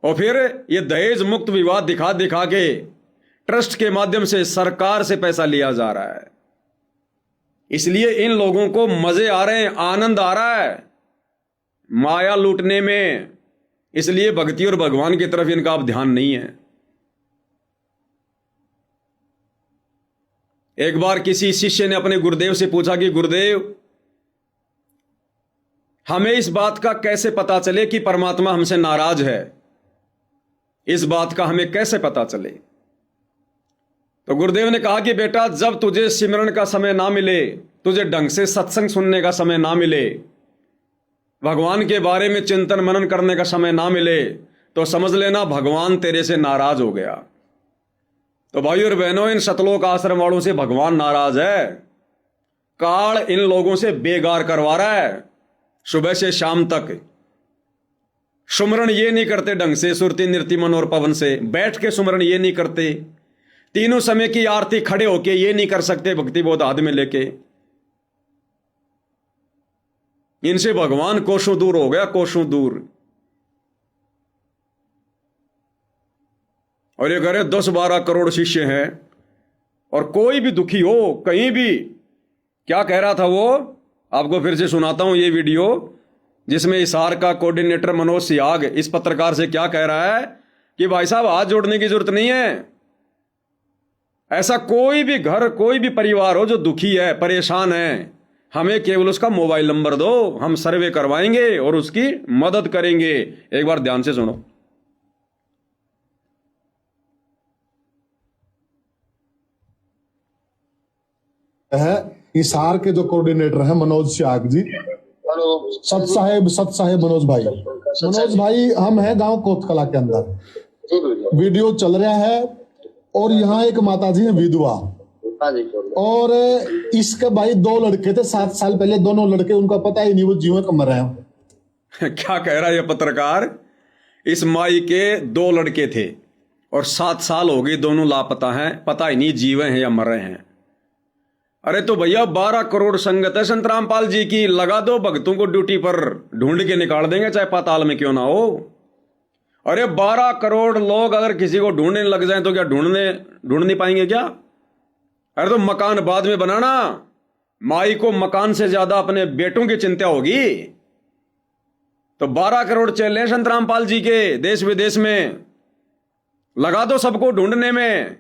और फिर ये दहेज मुक्त विवाह दिखा दिखा के ट्रस्ट के माध्यम से सरकार से पैसा लिया जा रहा है। इसलिए इन लोगों को मजे आ रहे हैं, आनंद आ रहा है माया लूटने में। इसलिए भक्ति और भगवान की तरफ इनका अब ध्यान नहीं है। एक बार किसी शिष्य ने अपने गुरुदेव से पूछा कि गुरुदेव, हमें इस बात का कैसे पता चले कि परमात्मा हमसे नाराज है? इस बात का हमें कैसे पता चले? तो गुरुदेव ने कहा कि बेटा, जब तुझे सिमरन का समय ना मिले, तुझे ढंग से सत्संग सुनने का समय ना मिले, भगवान के बारे में चिंतन मनन करने का समय ना मिले, तो समझ लेना भगवान तेरे से नाराज हो गया। तो भाइयों और बहनों, इन सतलोक आश्रम वालों से भगवान नाराज है। काल इन लोगों से बेगार करवा रहा है। सुबह से शाम तक सुमरण ये नहीं करते ढंग से, सुरती नृत्य मन और पवन से बैठ के सुमरण ये नहीं करते, तीनों समय की आरती खड़े होके ये नहीं कर सकते भक्ति बोध हाथ में लेके। इनसे भगवान कोसों दूर हो गया, कोसों दूर। और ये कह रहे 10-12 करोड़ शिष्य हैं और कोई भी दुखी हो कहीं भी, क्या कह रहा था वो, आपको फिर से सुनाता हूं ये वीडियो जिसमें हिसार का कोऑर्डिनेटर मनोज सियाग इस पत्रकार से क्या कह रहा है कि भाई साहब हाथ जोड़ने की जरूरत नहीं है। ऐसा कोई भी घर, कोई भी परिवार हो जो दुखी है, परेशान है, हमें केवल उसका मोबाइल नंबर दो, हम सर्वे करवाएंगे और उसकी मदद करेंगे। एक बार ध्यान से सुनो। है हिसार के जो कोऑर्डिनेटर हैं मनोज सियाग जी, सत साहेब मनोज भाई, हम हैं गांव कोतकला के अंदर। वीडियो चल रहा है और यहाँ एक माता जी है विधवा, और इसके भाई 2 लड़के थे 7 साल पहले, दोनों लड़के, उनका पता ही नहीं वो जीवन कम रहे हैं। क्या कह रहा है ये पत्रकार? इस माई के 2 लड़के थे और 7 साल हो गए, दोनों लापता हैं, पता ही नहीं जीवे हैं या मर रहे हैं। अरे तो भैया 12 करोड़ संगत है संत रामपाल जी की, लगा दो भक्तों को ड्यूटी पर, ढूंढ के निकाल देंगे चाहे पाताल में क्यों ना हो। अरे 12 करोड़ लोग अगर किसी को ढूंढने लग जाए तो क्या ढूंढ नहीं पाएंगे क्या? अरे तो मकान बाद में बनाना, माई को मकान से ज्यादा अपने बेटों की चिंता होगी। तो 12 करोड़ चले संत रामपाल जी के देश विदेश में, लगा दो सबको ढूंढने में।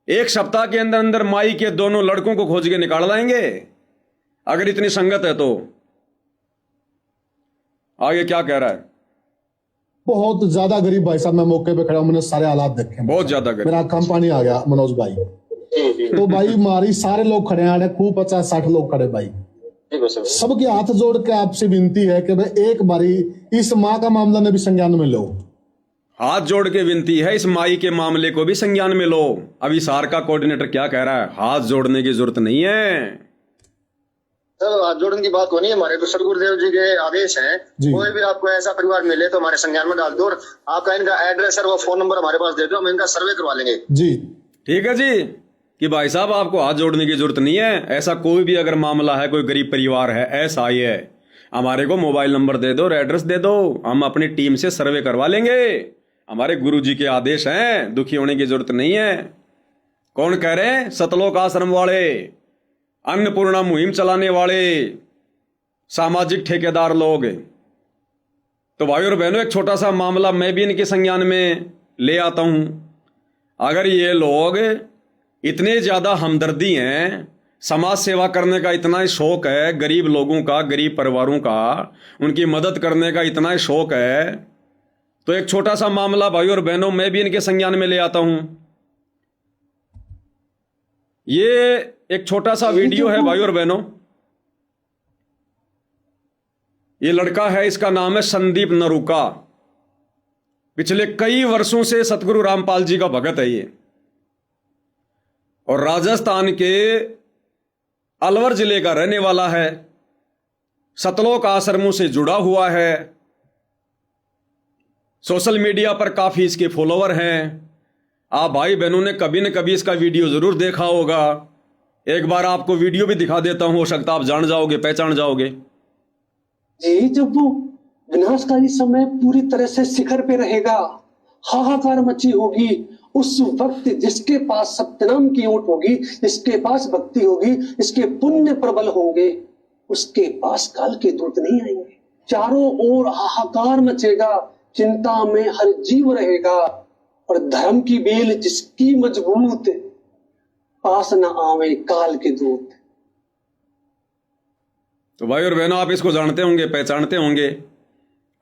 1 सप्ताह के अंदर अंदर माई के दोनों लड़कों को खोज के निकाल लाएंगे अगर इतनी संगत है तो। आगे क्या कह रहा है? बहुत ज्यादा गरीब भाई साहब, मैं मौके पे खड़ा हूं, मैंने सारे हालात देखे, बहुत ज्यादा गरीब, मेरा आंखों में पानी आ गया मनोज भाई। तो भाई मारी सारे लोग खड़े हैं, खूब 50-60 लोग खड़े भाई। सबके हाथ जोड़ के आपसे विनती है कि भाई एक बारी इस माँ का मामला ने भी संज्ञान में लो। हाथ जोड़ के विनती है, इस माई के मामले को भी संज्ञान में लो। अभी सार का कोऑर्डिनेटर क्या कह रहा है? हाथ जोड़ने की जरूरत नहीं है। तो हाथ जोड़ने की बात को नहीं है, हमारे तो सदगुरुदेव जी के आदेश हैं, कोई भी आपको ऐसा परिवार मिले तो हमारे संज्ञान में डाल दो और आपका इनका एड्रेस और वो फोन नंबर हमारे पास दे दो, हम इनका सर्वे करवा लेंगे। जी ठीक है जी, कि भाई साहब आपको हाथ जोड़ने की जरूरत नहीं है। ऐसा कोई भी अगर मामला है, कोई गरीब परिवार है, ऐसा ही है, हमारे को मोबाइल नंबर दे दो और एड्रेस दे दो, हम अपनी टीम से सर्वे करवा लेंगे। हमारे गुरु जी के आदेश हैं, दुखी होने की जरूरत नहीं है। कौन कह रहे हैं? सतलोक आश्रम वाले, अन्नपूर्णा मुहिम चलाने वाले सामाजिक ठेकेदार लोग। तो भाई और बहनों, एक छोटा सा मामला मैं भी इनके संज्ञान में ले आता हूं। अगर ये लोग इतने ज्यादा हमदर्दी हैं, समाज सेवा करने का इतना ही शौक है, गरीब लोगों का, गरीब परिवारों का उनकी मदद करने का इतना ही शौक है, तो एक छोटा सा मामला भाई और बहनों मैं भी इनके संज्ञान में ले आता हूं। ये एक छोटा सा वीडियो है भाई और बहनों। ये लड़का है, इसका नाम है संदीप नरूका। पिछले कई वर्षों से सतगुरु रामपाल जी का भगत है ये, और राजस्थान के अलवर जिले का रहने वाला है। सतलोक आश्रमों से जुड़ा हुआ है। सोशल मीडिया पर काफी इसके फॉलोवर हैं। आप भाई बहनों ने कभी न कभी इसका वीडियो जरूर देखा होगा। एक बार आपको वीडियो भी दिखा देता हूं, हो सकता आप जान जाओगे, पहचान जाओगे। जी, जब वो विनाशकारी समय पूरी तरह से शिखर पे रहेगा, हाहाकार मची होगी, उस वक्त जिसके पास सत्यनाम की ओट होगी, जिसके पास भक्ति होगी, इसके पुण्य प्रबल होंगे, उसके पास काल के दूत नहीं आएंगे। चारों ओर हाहाकार मचेगा, चिंता में हर जीव रहेगा, और धर्म की बेल जिसकी मजबूत, पास न आवे काल के दूत। तो भाई और बहनों, आप इसको जानते होंगे, पहचानते होंगे।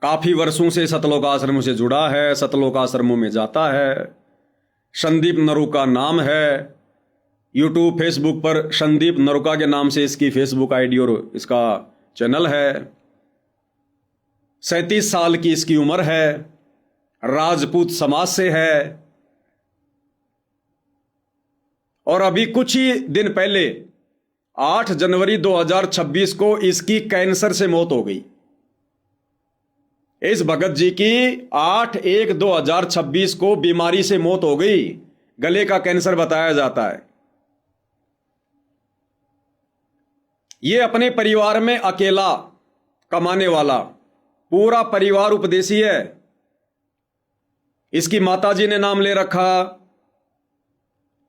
काफी वर्षों से सतलोक आश्रमों से जुड़ा है, सतलोक आश्रमों में जाता है। संदीप नरूका नाम है। यूट्यूब, फेसबुक पर संदीप नरूका के नाम से इसकी फेसबुक आईडी और इसका चैनल है। 37 साल की इसकी उम्र है। राजपूत समाज से है। और अभी कुछ ही दिन पहले 8 जनवरी 2026 को इसकी कैंसर से मौत हो गई। इस भगत जी की 8/1/2026 को बीमारी से मौत हो गई। गले का कैंसर बताया जाता है। ये अपने परिवार में अकेला कमाने वाला, पूरा परिवार उपदेशी है। इसकी माताजी ने नाम ले रखा,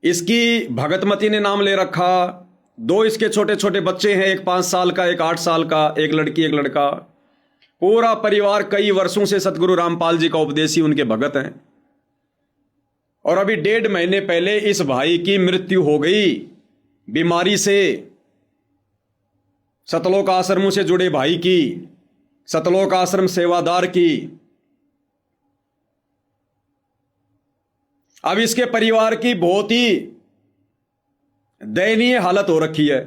इसकी भगतमती ने नाम ले रखा। 2 इसके छोटे छोटे बच्चे हैं, एक 5 साल का, एक 8 साल का, एक लड़की एक लड़का। पूरा परिवार कई वर्षों से सतगुरु रामपाल जी का उपदेशी, उनके भगत हैं। और अभी 1.5 महीने पहले इस भाई की मृत्यु हो गई बीमारी से। सतलोक आश्रमों से जुड़े भाई की, सतलोक आश्रम सेवादार की। अब इसके परिवार की बहुत ही दयनीय हालत हो रखी है।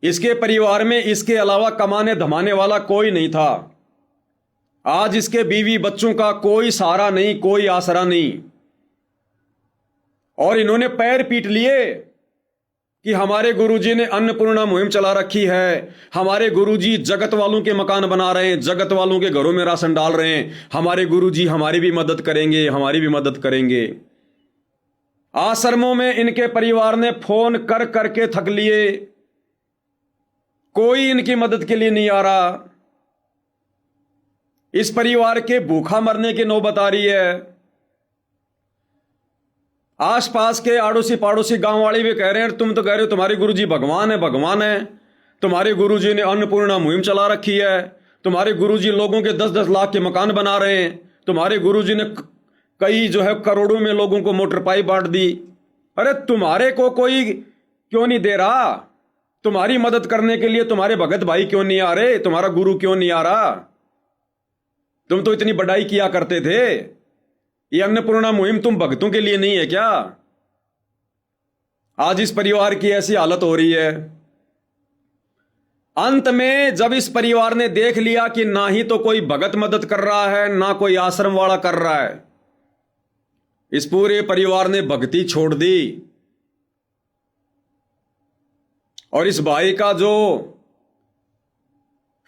इसके परिवार में इसके अलावा कमाने धमाने वाला कोई नहीं था। आज इसके बीवी बच्चों का कोई सहारा नहीं, कोई आसरा नहीं। और इन्होंने पैर पीट लिए कि हमारे गुरुजी ने अन्नपूर्णा मुहिम चला रखी है, हमारे गुरुजी जगत वालों के मकान बना रहे हैं, जगत वालों के घरों में राशन डाल रहे हैं, हमारे गुरुजी हमारी भी मदद करेंगे, हमारी भी मदद करेंगे। आश्रमों में इनके परिवार ने फोन कर करके थक लिए, कोई इनकी मदद के लिए नहीं आ रहा। इस परिवार के भूखा मरने की नौबत आ रही है। आसपास के आड़ोसी पाड़ोसी गांव वाले भी कह रहे हैं, तुम तो कह रहे हो तुम्हारे गुरुजी भगवान है, भगवान है, तुम्हारे गुरुजी ने अन्नपूर्णा मुहिम चला रखी है, तुम्हारे गुरुजी लोगों के 10-10 लाख के मकान बना रहे हैं, तुम्हारे गुरुजी ने कई जो है करोड़ों में लोगों को मोटर पाइप बांट दी। अरे तुम्हारे को कोई क्यों नहीं दे रहा? तुम्हारी मदद करने के लिए तुम्हारे भगत भाई क्यों नहीं आ रहे? तुम्हारा गुरु क्यों नहीं आ रहा? तुम तो इतनी बड़ाई किया करते थे। ये अन्नपूर्णा मुहिम तुम भक्तों के लिए नहीं है क्या? आज इस परिवार की ऐसी हालत हो रही है। अंत में जब इस परिवार ने देख लिया कि ना ही तो कोई भगत मदद कर रहा है, ना कोई आश्रम वाला कर रहा है, इस पूरे परिवार ने भक्ति छोड़ दी। और इस भाई का जो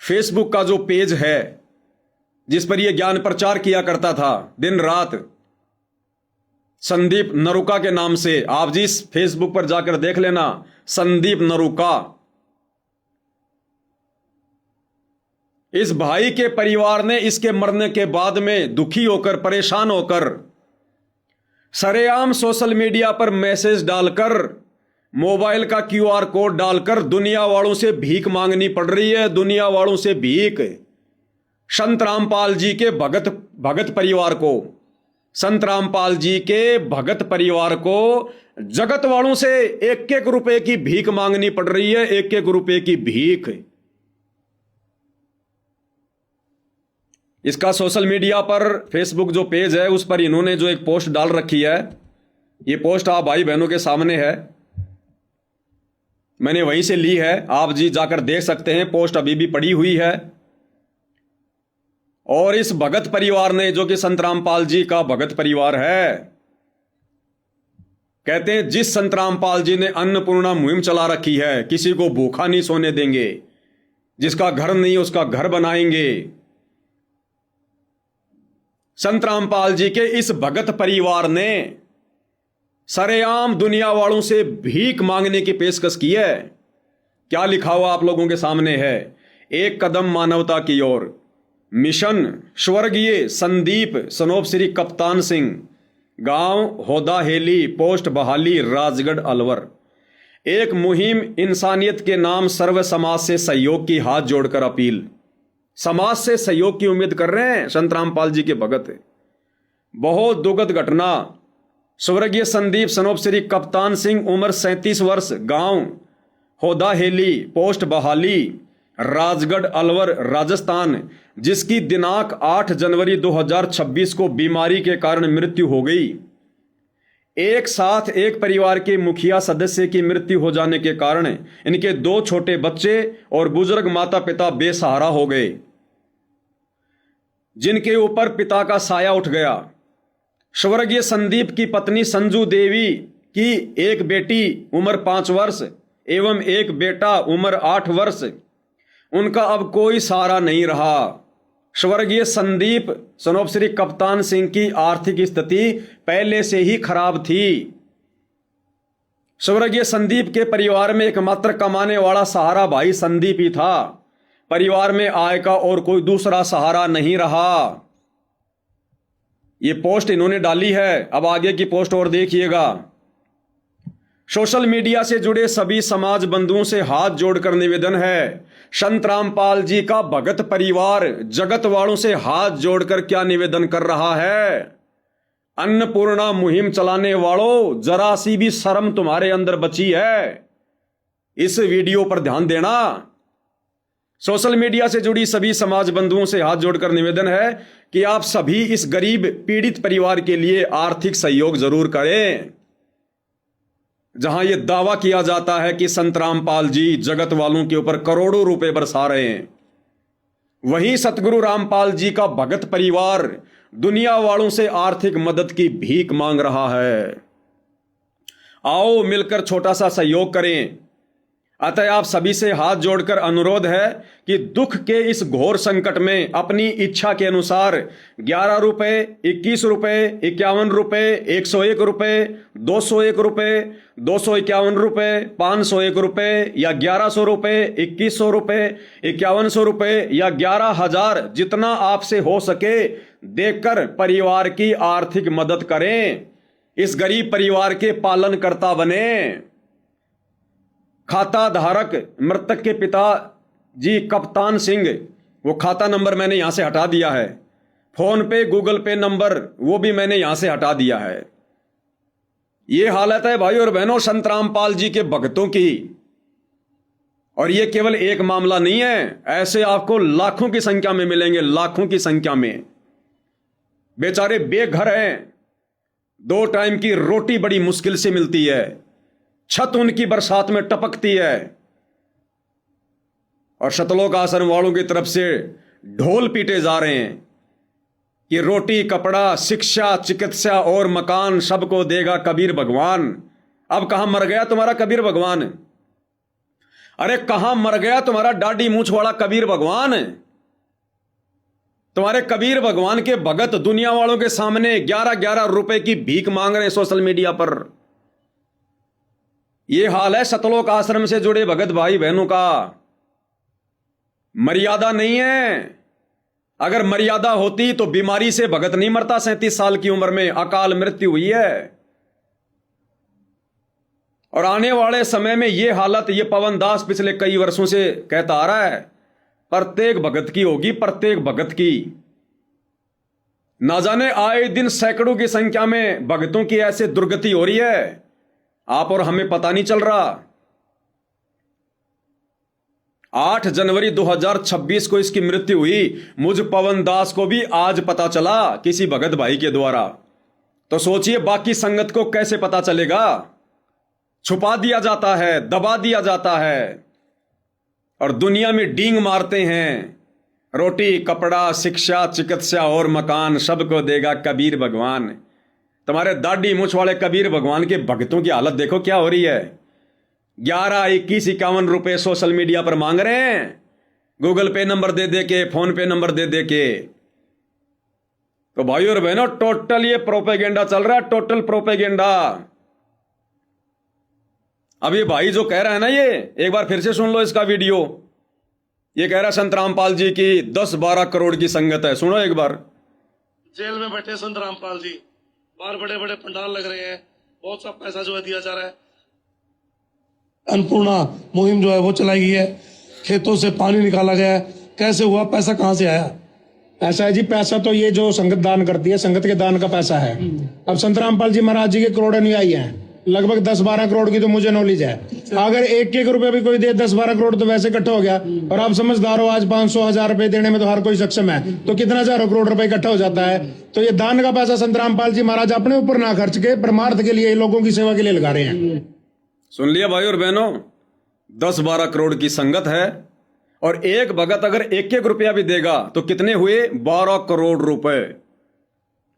फेसबुक का जो पेज है, जिस पर यह ज्ञान प्रचार किया करता था दिन रात, संदीप नरुका के नाम से, आप जी इस फेसबुक पर जाकर देख लेना, संदीप नरुका। इस भाई के परिवार ने इसके मरने के बाद में दुखी होकर, परेशान होकर, सरेआम सोशल मीडिया पर मैसेज डालकर, मोबाइल का QR कोड डालकर दुनिया वालों से भीख मांगनी पड़ रही है। दुनिया वालों से भीख। संत रामपाल जी के भगत परिवार को, संत रामपाल जी के भगत परिवार को जगत वालों से 1-1 रुपए की भीख मांगनी पड़ रही है। 1-1 रुपए की भीख। इसका सोशल मीडिया पर फेसबुक जो पेज है, उस पर इन्होंने जो एक पोस्ट डाल रखी है, ये पोस्ट आप भाई बहनों के सामने है, मैंने वहीं से ली है, आप जी जाकर देख सकते हैं। पोस्ट अभी भी पड़ी हुई है। और इस भगत परिवार ने, जो कि संत रामपाल जी का भगत परिवार है, कहते हैं जिस संत रामपाल जी ने अन्नपूर्णा मुहिम चला रखी है, किसी को भूखा नहीं सोने देंगे, जिसका घर नहीं उसका घर बनाएंगे। संत रामपाल जी के इस भगत परिवार ने सरेआम दुनिया वालों से भीख मांगने की पेशकश की है। क्या लिखा हुआ आप लोगों के सामने है? 1 कदम मानवता की ओर, मिशन स्वर्गीय संदीप सनोप श्री कप्तान सिंह, गांव होदा हेली, पोस्ट बहाली, राजगढ़ अलवर। एक मुहिम इंसानियत के नाम, सर्व समाज से सहयोग की हाथ जोड़कर अपील। समाज से सहयोग की उम्मीद कर रहे हैं संत रामपाल जी के भगत। बहुत दुखद घटना। स्वर्गीय संदीप सनोप श्री कप्तान सिंह, उम्र 37 वर्ष, गांव होदा हेली, पोस्ट बहाली, राजगढ़ अलवर, राजस्थान, जिसकी दिनांक 8 जनवरी 2026 को बीमारी के कारण मृत्यु हो गई। एक साथ एक परिवार के मुखिया सदस्य की मृत्यु हो जाने के कारण इनके 2 छोटे बच्चे और बुजुर्ग माता पिता बेसहारा हो गए, जिनके ऊपर पिता का साया उठ गया। स्वर्गीय संदीप की पत्नी संजू देवी कि एक बेटी उम्र 5 वर्ष एवं एक बेटा उम्र 8 वर्ष, उनका अब कोई सहारा नहीं रहा। स्वर्गीय संदीप सनोप श्री कप्तान सिंह की आर्थिक स्थिति पहले से ही खराब थी। स्वर्गीय संदीप के परिवार में एकमात्र कमाने वाला सहारा भाई संदीप ही था। परिवार में आय का और कोई दूसरा सहारा नहीं रहा। ये पोस्ट इन्होंने डाली है, अब आगे की पोस्ट और देखिएगा। सोशल मीडिया से जुड़े सभी समाज बंधुओं से हाथ जोड़कर निवेदन है, संत रामपाल जी का भगत परिवार जगत वालों से हाथ जोड़कर क्या निवेदन कर रहा है। अन्नपूर्णा मुहिम चलाने वालों, जरा सी भी शर्म तुम्हारे अंदर बची है? इस वीडियो पर ध्यान देना। सोशल मीडिया से जुड़ी सभी समाज बंधुओं से हाथ जोड़कर निवेदन है कि आप सभी इस गरीब पीड़ित परिवार के लिए आर्थिक सहयोग जरूर करें। जहां यह दावा किया जाता है कि संत रामपाल जी जगत वालों के ऊपर करोड़ों रुपए बरसा रहे हैं, वहीं सतगुरु रामपाल जी का भगत परिवार दुनिया वालों से आर्थिक मदद की भीख मांग रहा है। आओ मिलकर छोटा सा सहयोग करें। अतः आप सभी से हाथ जोड़कर अनुरोध है कि दुख के इस घोर संकट में अपनी इच्छा के अनुसार 11 रुपए, 21 रुपए, 51 रुपए, 101 रुपए, 201 रुपए, 251 रुपए, 501 रुपए या 1100 रुपए, 2100 रुपए, 5100 रुपए या 11,000, जितना आपसे हो सके देकर परिवार की आर्थिक मदद करें। इस गरीब परिवार के पालनकर्ता बने। खाता धारक मृतक के पिता जी कप्तान सिंह, वो खाता नंबर मैंने यहां से हटा दिया है। फोन पे, गूगल पे नंबर वो भी मैंने यहां से हटा दिया है। ये हालत है भाई और बहनों संत रामपाल जी के भक्तों की। और ये केवल एक मामला नहीं है, ऐसे आपको लाखों की संख्या में मिलेंगे, लाखों की संख्या में। बेचारे बेघर हैं, 2 टाइम की रोटी बड़ी मुश्किल से मिलती है, छत उनकी बरसात में टपकती है, और शतलोक आश्रम वालों की तरफ से ढोल पीटे जा रहे हैं कि रोटी, कपड़ा, शिक्षा, चिकित्सा और मकान सबको देगा कबीर भगवान। अब कहां मर गया तुम्हारा कबीर भगवान? अरे कहां मर गया तुम्हारा दाढ़ी मूंछ वाला कबीर भगवान? तुम्हारे कबीर भगवान के भगत दुनिया वालों के सामने 11-11 रुपए की भीख मांग रहे हैं सोशल मीडिया पर। यह हाल है सतलोक आश्रम से जुड़े भगत भाई बहनों का। मर्यादा नहीं है। अगर मर्यादा होती तो बीमारी से भगत नहीं मरता। 37 साल की उम्र में अकाल मृत्यु हुई है। और आने वाले समय में यह हालत, यह पवन दास पिछले कई वर्षों से कहता आ रहा है, प्रत्येक भगत की होगी, प्रत्येक भगत की। ना जाने आए दिन सैकड़ों की संख्या में भगतों की ऐसे दुर्गति हो रही है, आप और हमें पता नहीं चल रहा। 8 जनवरी 2026 को इसकी मृत्यु हुई। मुझ पवन दास को भी आज पता चला किसी भगत भाई के द्वारा। तो सोचिए बाकी संगत को कैसे पता चलेगा। छुपा दिया जाता है, दबा दिया जाता है, और दुनिया में डींग मारते हैं। रोटी, कपड़ा, शिक्षा, चिकित्सा और मकान सबको देगा कबीर भगवान। तुम्हारे दाढ़ी मूंछ वाले कबीर भगवान के भक्तों की हालत देखो क्या हो रही है। 11, 21, 51 रुपए सोशल मीडिया पर मांग रहे हैं, गूगल पे नंबर दे दे के, फोन पे नंबर दे दे के। तो भाई और बहनों, टोटल ये प्रोपेगेंडा चल रहा है, टोटल प्रोपेगेंडा। अब ये भाई जो कह रहा है ना, ये एक बार फिर से सुन लो इसका वीडियो। ये कह रहा है संत रामपाल जी की 10-12 करोड़ की संगत है। सुनो एक बार। जेल में बैठे संत रामपाल जी, बाहर बड़े बड़े पंडाल लग रहे हैं, बहुत सा पैसा जो है दिया जा रहा है। अन्नपूर्णा मुहिम जो है वो चलाई गई है, खेतों से पानी निकाला गया है। कैसे हुआ, पैसा कहाँ से आया? ऐसा है जी, पैसा तो ये जो संगत दान करती है, संगत के दान का पैसा है। अब संत रामपाल जी महाराज जी के करोड़ अनुयायी हैं, लगभग 10-12 करोड़ की तो मुझे नॉलेज है। अगर 1-1 रुपया भी कोई दे, 10-12 करोड़ तो वैसे इकट्ठा हो गया। और आप समझदार हो, आज 500-1000 रुपए देने में तो हर कोई सक्षम है, तो कितना हजारों करोड़ रुपए इकट्ठा हो जाता है। तो ये दान का पैसा संत रामपाल जी महाराज अपने ऊपर ना खर्च के परमार्थ के लिए, लोगों की सेवा के लिए लगा रहे हैं। सुन लिया भाई और बहनों, 10-12 करोड़ की संगत है, और एक भगत अगर 1-1 रुपया भी देगा तो कितने हुए? 12 करोड़ रुपए।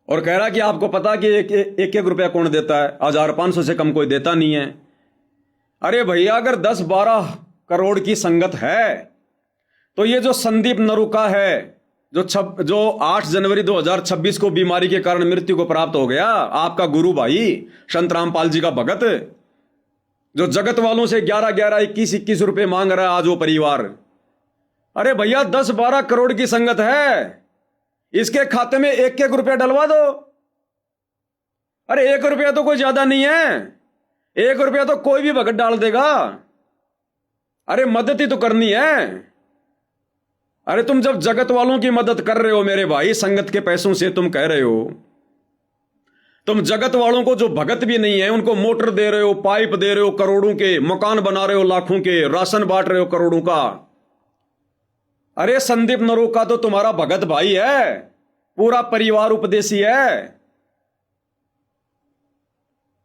और कह रहा कि आपको पता कि एक रुपया कौन देता है, 1500 से कम कोई देता नहीं है। अरे भैया, अगर 10-12 करोड़ की संगत है तो ये जो संदीप नरूका है, जो 8 जनवरी 2026 को बीमारी के कारण मृत्यु को प्राप्त हो गया, आपका गुरु भाई संत रामपाल जी का भगत, जो जगत वालों से 11-11, 21-21 रुपए मांग रहा है आज वो परिवार। अरे भैया, 10-12 करोड़ की संगत है, इसके खाते में 1-1 रुपया डलवा दो। अरे 1 रुपया तो कोई ज्यादा नहीं है, 1 रुपया तो कोई भी भगत डाल देगा। अरे मदद ही तो करनी है। अरे तुम जब जगत वालों की मदद कर रहे हो मेरे भाई, संगत के पैसों से तुम कह रहे हो, तुम जगत वालों को जो भगत भी नहीं है उनको मोटर दे रहे हो, पाइप दे रहे हो करोड़ों के, मकान बना रहे हो लाखों के, राशन बांट रहे हो करोड़ों का। अरे संदीप नरूका तो तुम्हारा भगत भाई है, पूरा परिवार उपदेशी है।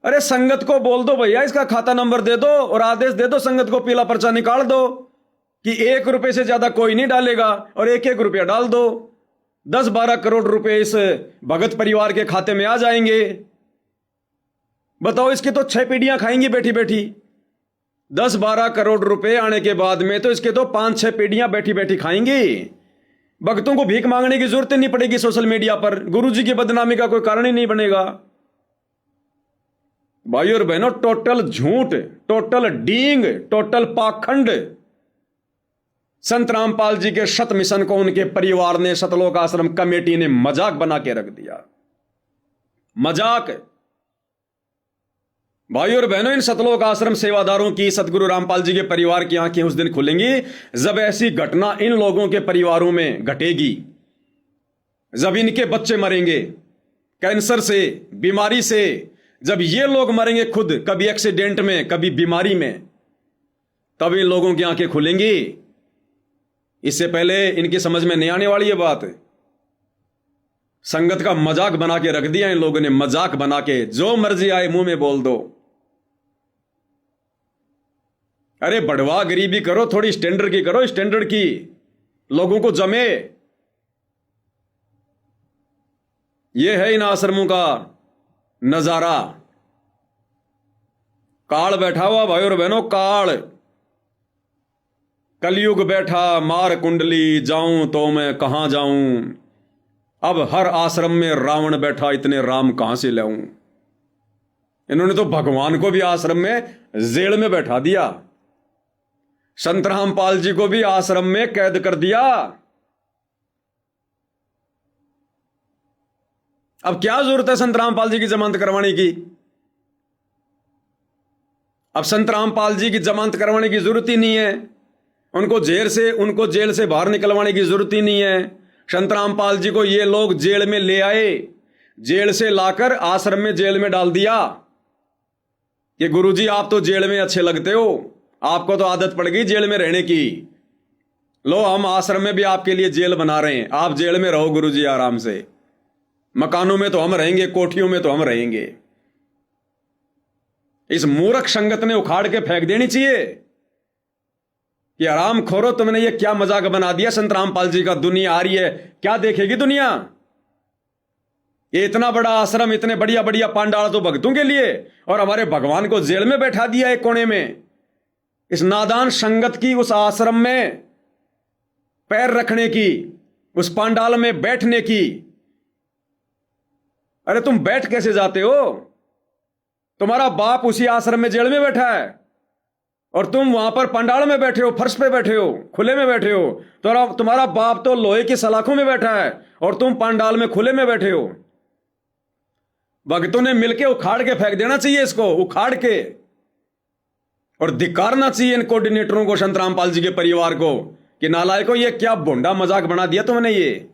अरे संगत को बोल दो भैया, इसका खाता नंबर दे दो और आदेश दे दो, संगत को पीला पर्चा निकाल दो कि 1 रुपए से ज्यादा कोई नहीं डालेगा, और 1-1 रुपया डाल दो। 10-12 करोड़ रुपए इस भगत परिवार के खाते में आ जाएंगे। बताओ, इसकी तो 6 पीढ़ियां खाएंगी बैठी बैठी। 10-12 करोड़ रुपए आने के बाद में तो इसके तो 5-6 पीढ़ियां बैठी बैठी खाएंगी। भक्तों को भीख मांगने की जरूरत नहीं पड़ेगी सोशल मीडिया पर, गुरुजी की बदनामी का कोई कारण ही नहीं बनेगा। भाई और बहनों, टोटल झूठ, टोटल डींग, टोटल पाखंड संत रामपाल जी के शत मिशन को उनके परिवार ने, सतलोक आश्रम कमेटी ने मजाक बना के रख दिया। मजाक। भाई और बहनों, इन सतलोक आश्रम सेवादारों की, सतगुरु रामपाल जी के परिवार की आंखें उस दिन खुलेंगी जब ऐसी घटना इन लोगों के परिवारों में घटेगी, जब इनके बच्चे मरेंगे कैंसर से, बीमारी से, जब ये लोग मरेंगे खुद, कभी एक्सीडेंट में, कभी बीमारी में, तब इन लोगों की आंखें खुलेंगी। इससे पहले इनकी समझ में नहीं आने वाली ये बात। संगत का मजाक बना के रख दिया इन लोगों ने, मजाक बना के, जो मर्जी आए मुंह में बोल दो। अरे बढ़वा गरीबी करो, थोड़ी स्टैंडर्ड की करो, स्टैंडर्ड की, लोगों को जमे। यह है इन आश्रमों का नजारा। काल बैठा हुआ भाई और बहनों, काल, कलयुग बैठा, मार कुंडली, जाऊं तो मैं कहां जाऊं। अब हर आश्रम में रावण बैठा, इतने राम कहां से लाऊं। इन्होंने तो भगवान को भी आश्रम में जेल में बैठा दिया, संत रामपाल जी को भी आश्रम में कैद कर दिया। अब क्या जरूरत है संत रामपाल जी की जमानत करवाने की? अब संत रामपाल जी की जमानत करवाने की जरूरत ही नहीं है, उनको जेल से बाहर निकलवाने की जरूरत ही नहीं है। संत रामपाल जी को ये लोग जेल में ले आए, जेल से लाकर आश्रम में, जेल में डाल दिया कि गुरुजी आप तो जेल में अच्छे लगते हो, आपको तो आदत पड़ गई जेल में रहने की, लो हम आश्रम में भी आपके लिए जेल बना रहे हैं, आप जेल में रहो गुरुजी आराम से, मकानों में तो हम रहेंगे, कोठियों में तो हम रहेंगे। इस मूर्ख संगत ने उखाड़ के फेंक देनी चाहिए कि आराम खोरो, तुमने ये क्या मजाक बना दिया संत रामपाल जी का। दुनिया आ रही है, क्या देखेगी दुनिया? ये इतना बड़ा आश्रम, इतने बढ़िया बढ़िया पांडाल तो भक्तों के लिए, और हमारे भगवान को जेल में बैठा दिया एक कोने में। इस नादान संगत की उस आश्रम में पैर रखने की, उस पांडाल में बैठने की। अरे तुम बैठ कैसे जाते हो? तुम्हारा बाप उसी आश्रम में जेल में बैठा है और तुम वहां पर पंडाल में बैठे हो, फर्श पे बैठे हो, खुले में बैठे हो। तो तुम्हारा बाप तो लोहे की सलाखों में बैठा है और तुम पंडाल में खुले में बैठे हो। भक्तों ने मिलके उखाड़ के फेंक देना चाहिए इसको, उखाड़ के, और धिक्कारना चाहिए इन कोऑर्डिनेटरों को, संत रामपाल जी के परिवार को, कि नालायकों ये क्या भोंडा मजाक बना दिया तुमने। ये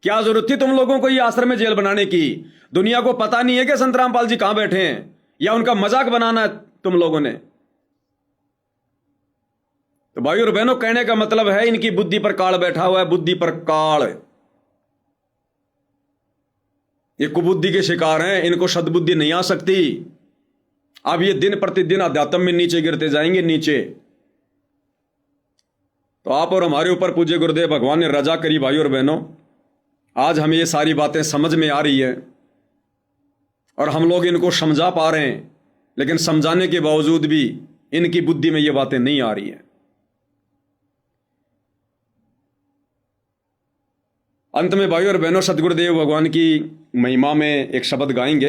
क्या जरूरत थी तुम लोगों को ये आश्रम में जेल बनाने की? दुनिया को पता नहीं है कि संत रामपाल जी कहां बैठे हैं, या उनका मजाक बनाना है तुम लोगों ने? तो भाई और बहनों, कहने का मतलब है इनकी बुद्धि पर काल बैठा हुआ है, बुद्धि पर काल। ये कुबुद्धि के शिकार हैं, इनको सद्बुद्धि नहीं आ सकती। अब ये दिन प्रतिदिन अध्यात्म में नीचे गिरते जाएंगे, नीचे। तो आप और हमारे ऊपर पूज्य गुरुदेव भगवान ने रजा करी भाई और बहनों, आज हमें ये सारी बातें समझ में आ रही है। और हम लोग इनको समझा पा रहे हैं, लेकिन समझाने के बावजूद भी इनकी बुद्धि में ये बातें नहीं आ रही हैं। अंत में भाइयों और बहनों, सतगुरुदेव भगवान की महिमा में एक शब्द गाएंगे।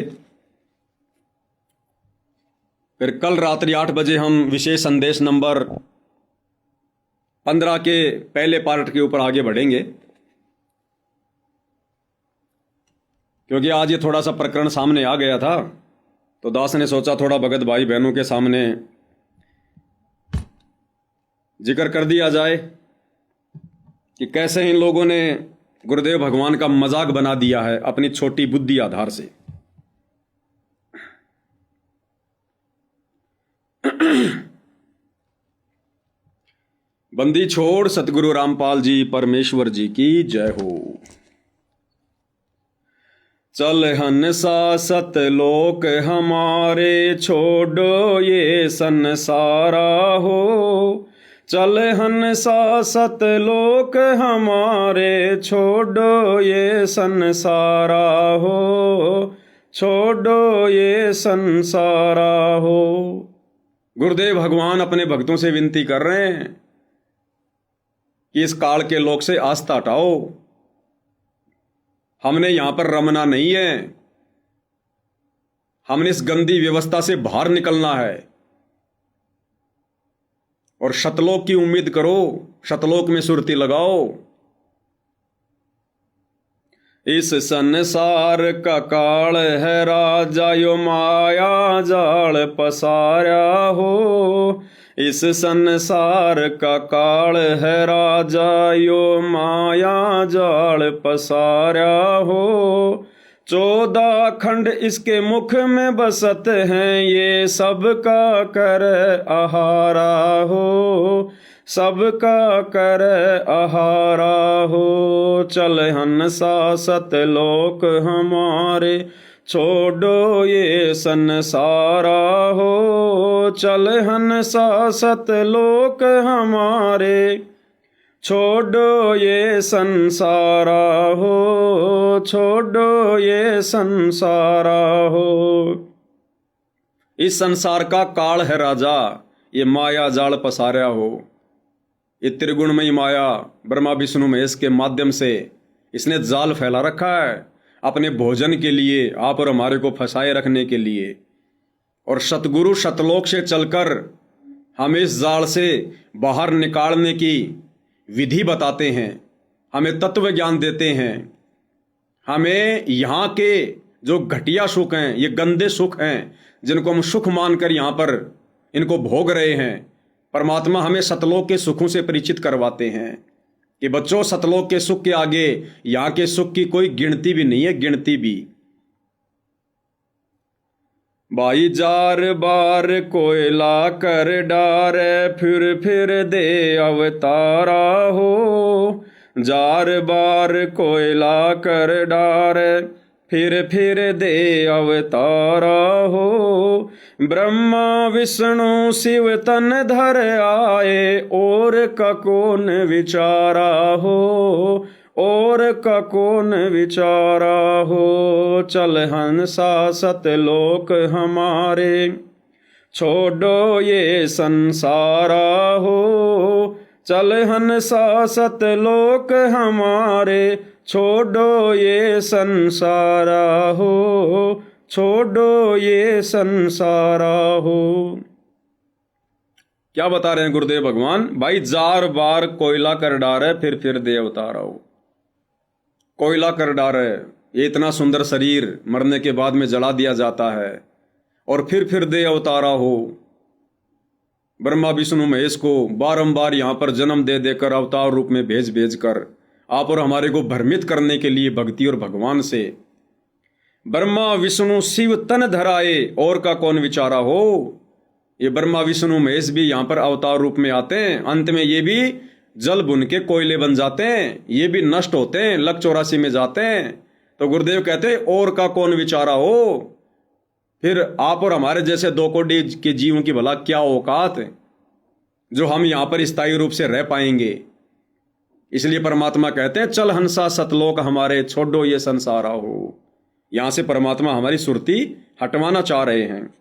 फिर कल रात्रि 8 बजे हम विशेष संदेश नंबर 15 के पहले पार्ट के ऊपर आगे बढ़ेंगे, क्योंकि आज ये थोड़ा सा प्रकरण सामने आ गया था, तो दास ने सोचा थोड़ा भगत भाई बहनों के सामने जिक्र कर दिया जाए कि कैसे इन लोगों ने गुरुदेव भगवान का मजाक बना दिया है अपनी छोटी बुद्धि आधार से। बंदी छोड़ सतगुरु रामपाल जी परमेश्वर जी की जय हो। चल हंसा सतलोक हमारे, छोड़ो ये संसारा हो। चल हंसा सतलोक हमारे, छोड़ो ये संसारा हो। छोड़ो ये संसारा हो। गुरुदेव भगवान अपने भक्तों से विनती कर रहे हैं कि इस काल के लोक से आस्था हटाओ। हमने यहां पर रमना नहीं है, हमने इस गंदी व्यवस्था से बाहर निकलना है और शतलोक की उम्मीद करो, शतलोक में सुरती लगाओ। इस संसार का काल है राजा, यो माया जाल पसारा हो। इस संसार का काल है राजा, यो माया जाल पसारा हो। 14 खंड इसके मुख में बसत हैं, ये सबका कर आहारा हो। सबका कर आहारा हो। चल हंसा सतलोक हमारे, छोड़ो ये संसारा हो। चल हंसा सतलोक हमारे, छोड़ो ये संसारा हो। छोड़ो ये संसारा हो। इस संसार का काल है राजा, ये माया जाल पसारा हो। ये त्रिगुणमयी माया ब्रह्मा विष्णु महेश के माध्यम से इसने जाल फैला रखा है अपने भोजन के लिए, आप और हमारे को फंसाए रखने के लिए। और सतगुरु शतलोक से चलकर हमें इस जाल से बाहर निकालने की विधि बताते हैं, हमें तत्व ज्ञान देते हैं। हमें यहाँ के जो घटिया सुख हैं, ये गंदे सुख हैं जिनको हम सुख मानकर यहाँ पर इनको भोग रहे हैं, परमात्मा हमें सतलोक के सुखों से परिचित करवाते हैं कि बच्चों, सतलोक के सुख के आगे यहाँ के सुख की कोई गिनती भी नहीं है, गिनती भी। भाई जार बार कोयला कर डार, फिर दे अवतारा हो। जार बार कोयला कर डार, फिर दे अवतारा हो। ब्रह्मा विष्णु शिव तन धर आए, और का कौन विचारा हो। और का कौन विचारा हो। चल हंसा सतलोक हमारे, छोड़ो ये संसारा हो। चल हंसा सतलोक हमारे, छोड़ो ये संसारा हो। छोड़ो ये संसारा हो। क्या बता रहे हैं गुरुदेव भगवान? भाई जार बार कोयला कर डारे, फिर दे अवतारा हो। कोयला कर डारे, ये इतना सुंदर शरीर मरने के बाद में जला दिया जाता है, और फिर दे अवतारा हो। ब्रह्मा विष्णु महेश को बारंबार यहाँ पर जन्म दे देकर अवतार रूप में भेज कर आप और हमारे को भ्रमित करने के लिए भक्ति और भगवान से। ब्रह्मा विष्णु शिव तन धराए, और का कौन विचारा हो। ये ब्रह्मा विष्णु महेश भी यहाँ पर अवतार रूप में आते हैं, अंत में ये भी जल बुन के कोयले बन जाते हैं, ये भी नष्ट होते हैं, लक 84 में जाते हैं। तो गुरुदेव कहते हैं और का कौन विचारा हो। फिर आप और हमारे जैसे 2 कोटि के जीवों की भला क्या औकात जो हम यहाँ पर स्थायी रूप से रह पाएंगे। इसलिए परमात्मा कहते हैं चल हंसा सतलोक हमारे, छोड़ो ये संसारा हो। यहां से परमात्मा हमारी सुरती हटवाना चाह रहे हैं।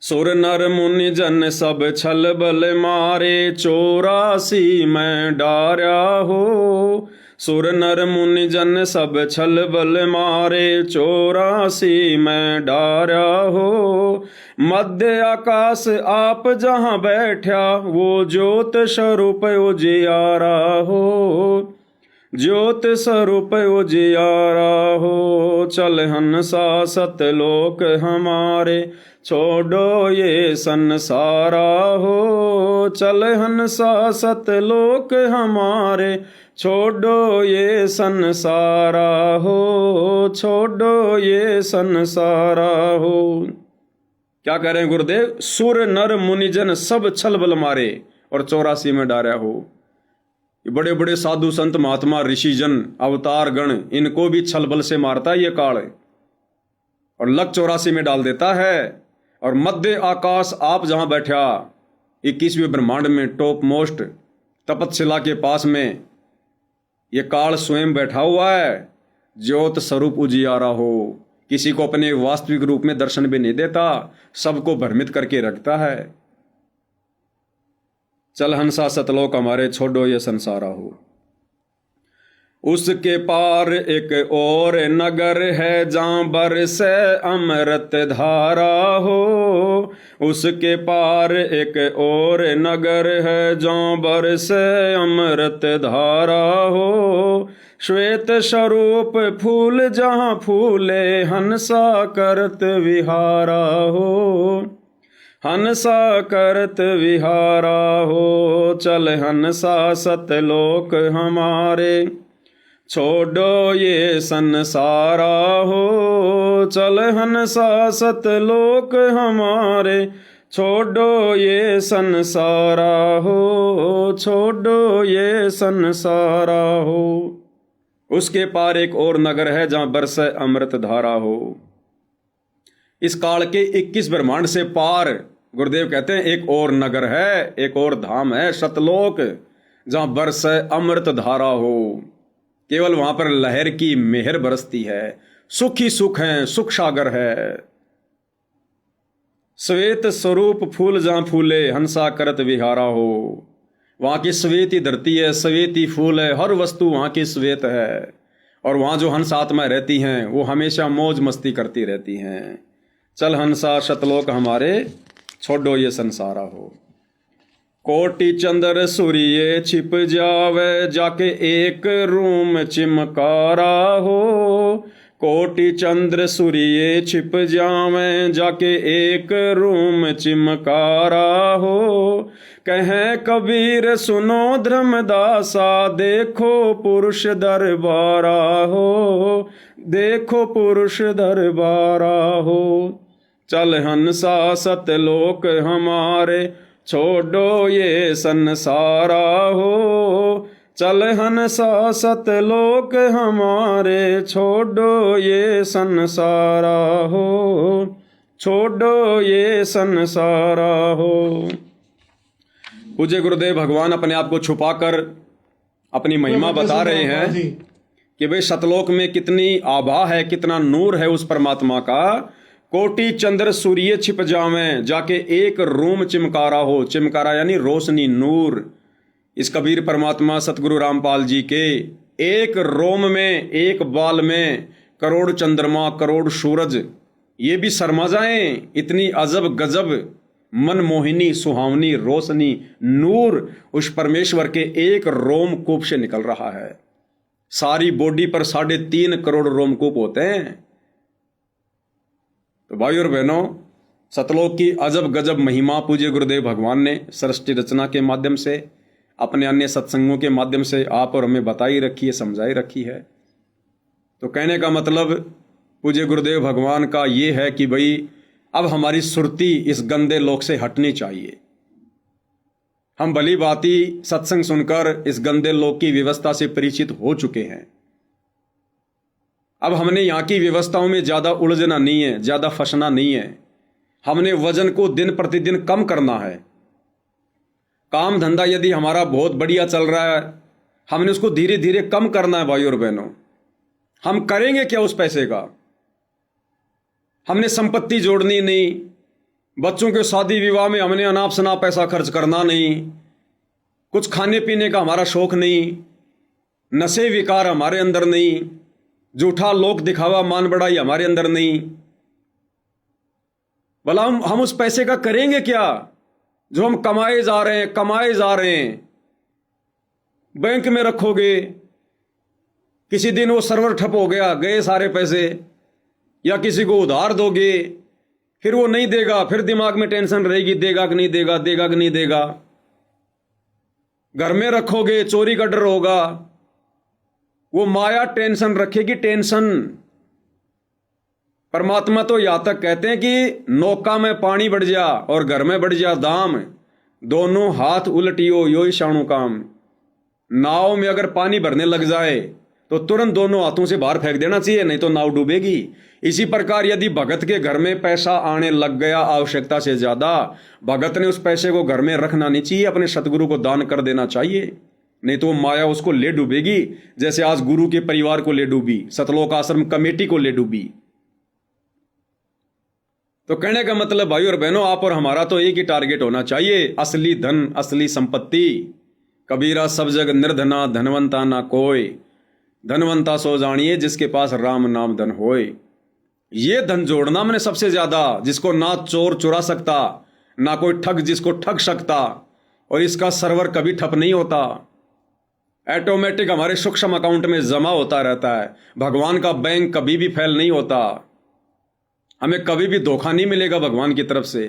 सुर नर मुनि जन सब छल बल मारे, 84 मैं डार्या हो। सुर नर मुनि जन सब छल बल मारे, 84 मैं डार्या हो। मध्य आकाश आप जहां बैठा, वो ज्योत स्वरूप उजियारा हो। ज्योत स्वरूप उजियारा हो। चल हंसा सतलोक हमारे, छोड़ो ये संसारा हो। चल हंसा सतलोक हमारे, छोड़ो ये संसारा हो। छोड़ो ये संसारा हो। क्या कह रहे हैं गुरुदेव? सुर नर मुनिजन सब छल बल मारे और 84 में डारा हो। ये बड़े बड़े साधु संत महात्मा ऋषिजन अवतार गण, इनको भी छल बल से मारता है ये काल और लग 84 में डाल देता है। और मध्य आकाश आप जहां बैठा, 21वें ब्रह्मांड में टॉप मोस्ट तपतशिला के पास में ये काल स्वयं बैठा हुआ है। ज्योत स्वरूप उजियारा हो। किसी को अपने वास्तविक रूप में दर्शन भी नहीं देता, सबको भ्रमित करके रखता है। चल हंसा सतलोक हमारे, छोड़ो ये संसारा हो। उसके पार एक और नगर है, जहां बरसे अमृत धारा हो। उसके पार एक और नगर है, जहां बरसे अमृत धारा हो। श्वेत स्वरूप फूल जहां फूले, हंसा करत विहारा हो। हंसा करत विहारा हो। चल हंसा सतलोक हमारे, छोड़ो ये संसारा हो। चल हंसा सतलोक हमारे, छोड़ो ये संसारा हो। छोड़ो ये संसारा हो। उसके पार एक और नगर है, जहां बरसे अमृत धारा हो। इस काल के 21 ब्रह्मांड से पार गुरुदेव कहते हैं एक और नगर है, एक और धाम है, सतलोक, जहां बरसे अमृत धारा हो। केवल वहां पर लहर की मेहर बरसती है, सुख ही सुख है, सुख सागर है। श्वेत स्वरूप फूल जहां फूले, हंसा करत विहारा हो। वहां की श्वेत ही धरती है, श्वेत ही फूल है, हर वस्तु वहां की श्वेत है। और वहां जो हंस आत्मा रहती हैं, वो हमेशा मौज मस्ती करती रहती हैं। चल हंसा सतलोक हमारे, छोड़ो ये संसारा हो। कोटि चंद्र सूर्य छिप जावे, जाके एक रूम चिमकारा हो। कोटि चंद्र सूर्य छिप जावे, जाके एक रूम चिमकारा हो। कहे कबीर सुनो धर्मदासा, देखो पुरुष दरबारा हो। देखो पुरुष दरबारा हो। चल हंसा सतलोक हमारे, छोड़ो ये संसारा हो। चल हंसा सतलोक हमारे, छोड़ो ये संसारा हो। छोड़ो ये संसारा हो। पूज्य गुरुदेव भगवान अपने आप को छुपाकर अपनी महिमा बता रहे हैं कि भाई सतलोक में कितनी आभा है, कितना नूर है उस परमात्मा का। कोटि चंद्र सूर्य छिप जावें, जाके एक रूम चिमकारा हो। चिमकारा यानी रोशनी, नूर। इस कबीर परमात्मा सतगुरु रामपाल जी के एक रोम में, एक बाल में करोड़ चंद्रमा, करोड़ सूरज, ये भी शर्मा जाएं। इतनी अजब गजब मनमोहिनी सुहावनी रोशनी, नूर उस परमेश्वर के एक रोमकूप से निकल रहा है। सारी बॉडी पर 3.5 करोड़ रोमकूप होते हैं। तो भाइयों और बहनों, सतलोक की अजब गजब महिमा पूज्य गुरुदेव भगवान ने सृष्टि रचना के माध्यम से, अपने अन्य सत्संगों के माध्यम से आप और हमें बताई रखी है, समझाई रखी है। तो कहने का मतलब पूज्य गुरुदेव भगवान का ये है कि भाई अब हमारी सुरती इस गंदे लोक से हटनी चाहिए। हम भली भांति सत्संग सुनकर इस गंदे लोक की व्यवस्था से परिचित हो चुके हैं। अब हमने यहाँ की व्यवस्थाओं में ज़्यादा उलझना नहीं है, ज़्यादा फंसना नहीं है। हमने वजन को दिन प्रतिदिन कम करना है। काम धंधा यदि हमारा बहुत बढ़िया चल रहा है, हमने उसको धीरे धीरे कम करना है भाइयों और बहनों। हम करेंगे क्या उस पैसे का? हमने संपत्ति जोड़नी नहीं, बच्चों के शादी विवाह में हमने अनाप शनाप पैसा खर्च करना नहीं, कुछ खाने पीने का हमारा शौक नहीं, नशे विकार हमारे अंदर नहीं, झूठा लोक दिखावा मान बढ़ाई हमारे अंदर नहीं। भला हम उस पैसे का करेंगे क्या जो हम कमाए जा रहे हैं? बैंक में रखोगे, किसी दिन वो सर्वर ठप हो गया, गए सारे पैसे, या किसी को उधार दोगे, फिर वो नहीं देगा, फिर दिमाग में टेंशन रहेगी, देगा कि नहीं देगा, देगा कि नहीं देगा। घर में रखोगे, चोरी का डर होगा, वो माया टेंशन रखेगी, टेंशन। परमात्मा तो यहां तक कहते हैं कि नौका में पानी बढ़ जा और घर में बढ़ जा दाम, दोनों हाथ उलटियो यो ईशाणु काम। नाव में अगर पानी भरने लग जाए तो तुरंत दोनों हाथों से बाहर फेंक देना चाहिए, नहीं तो नाव डूबेगी। इसी प्रकार यदि भगत के घर में पैसा आने लग गया आवश्यकता से ज्यादा, भगत ने उस पैसे को घर में रखना नहीं चाहिए, अपने सतगुरु को दान कर देना चाहिए, नहीं तो माया उसको ले डूबेगी, जैसे आज गुरु के परिवार को ले डूबी, सतलोक आश्रम कमेटी को ले डूबी। तो कहने का मतलब भाई और बहनों, आप और हमारा तो एक ही टारगेट होना चाहिए, असली धन, असली संपत्ति। कबीरा सब जग निर्धना, धनवंता ना कोई, धनवंता सो जानिए जिसके पास राम नाम धन होए। ये धन जोड़ना मैंने सबसे ज्यादा, जिसको ना चोर चुरा सकता, ना कोई ठग जिसको ठग सकता, और इसका सर्वर कभी ठप नहीं होता, ऑटोमेटिक हमारे सूक्ष्म अकाउंट में जमा होता रहता है। भगवान का बैंक कभी भी फेल नहीं होता, हमें कभी भी धोखा नहीं मिलेगा भगवान की तरफ से।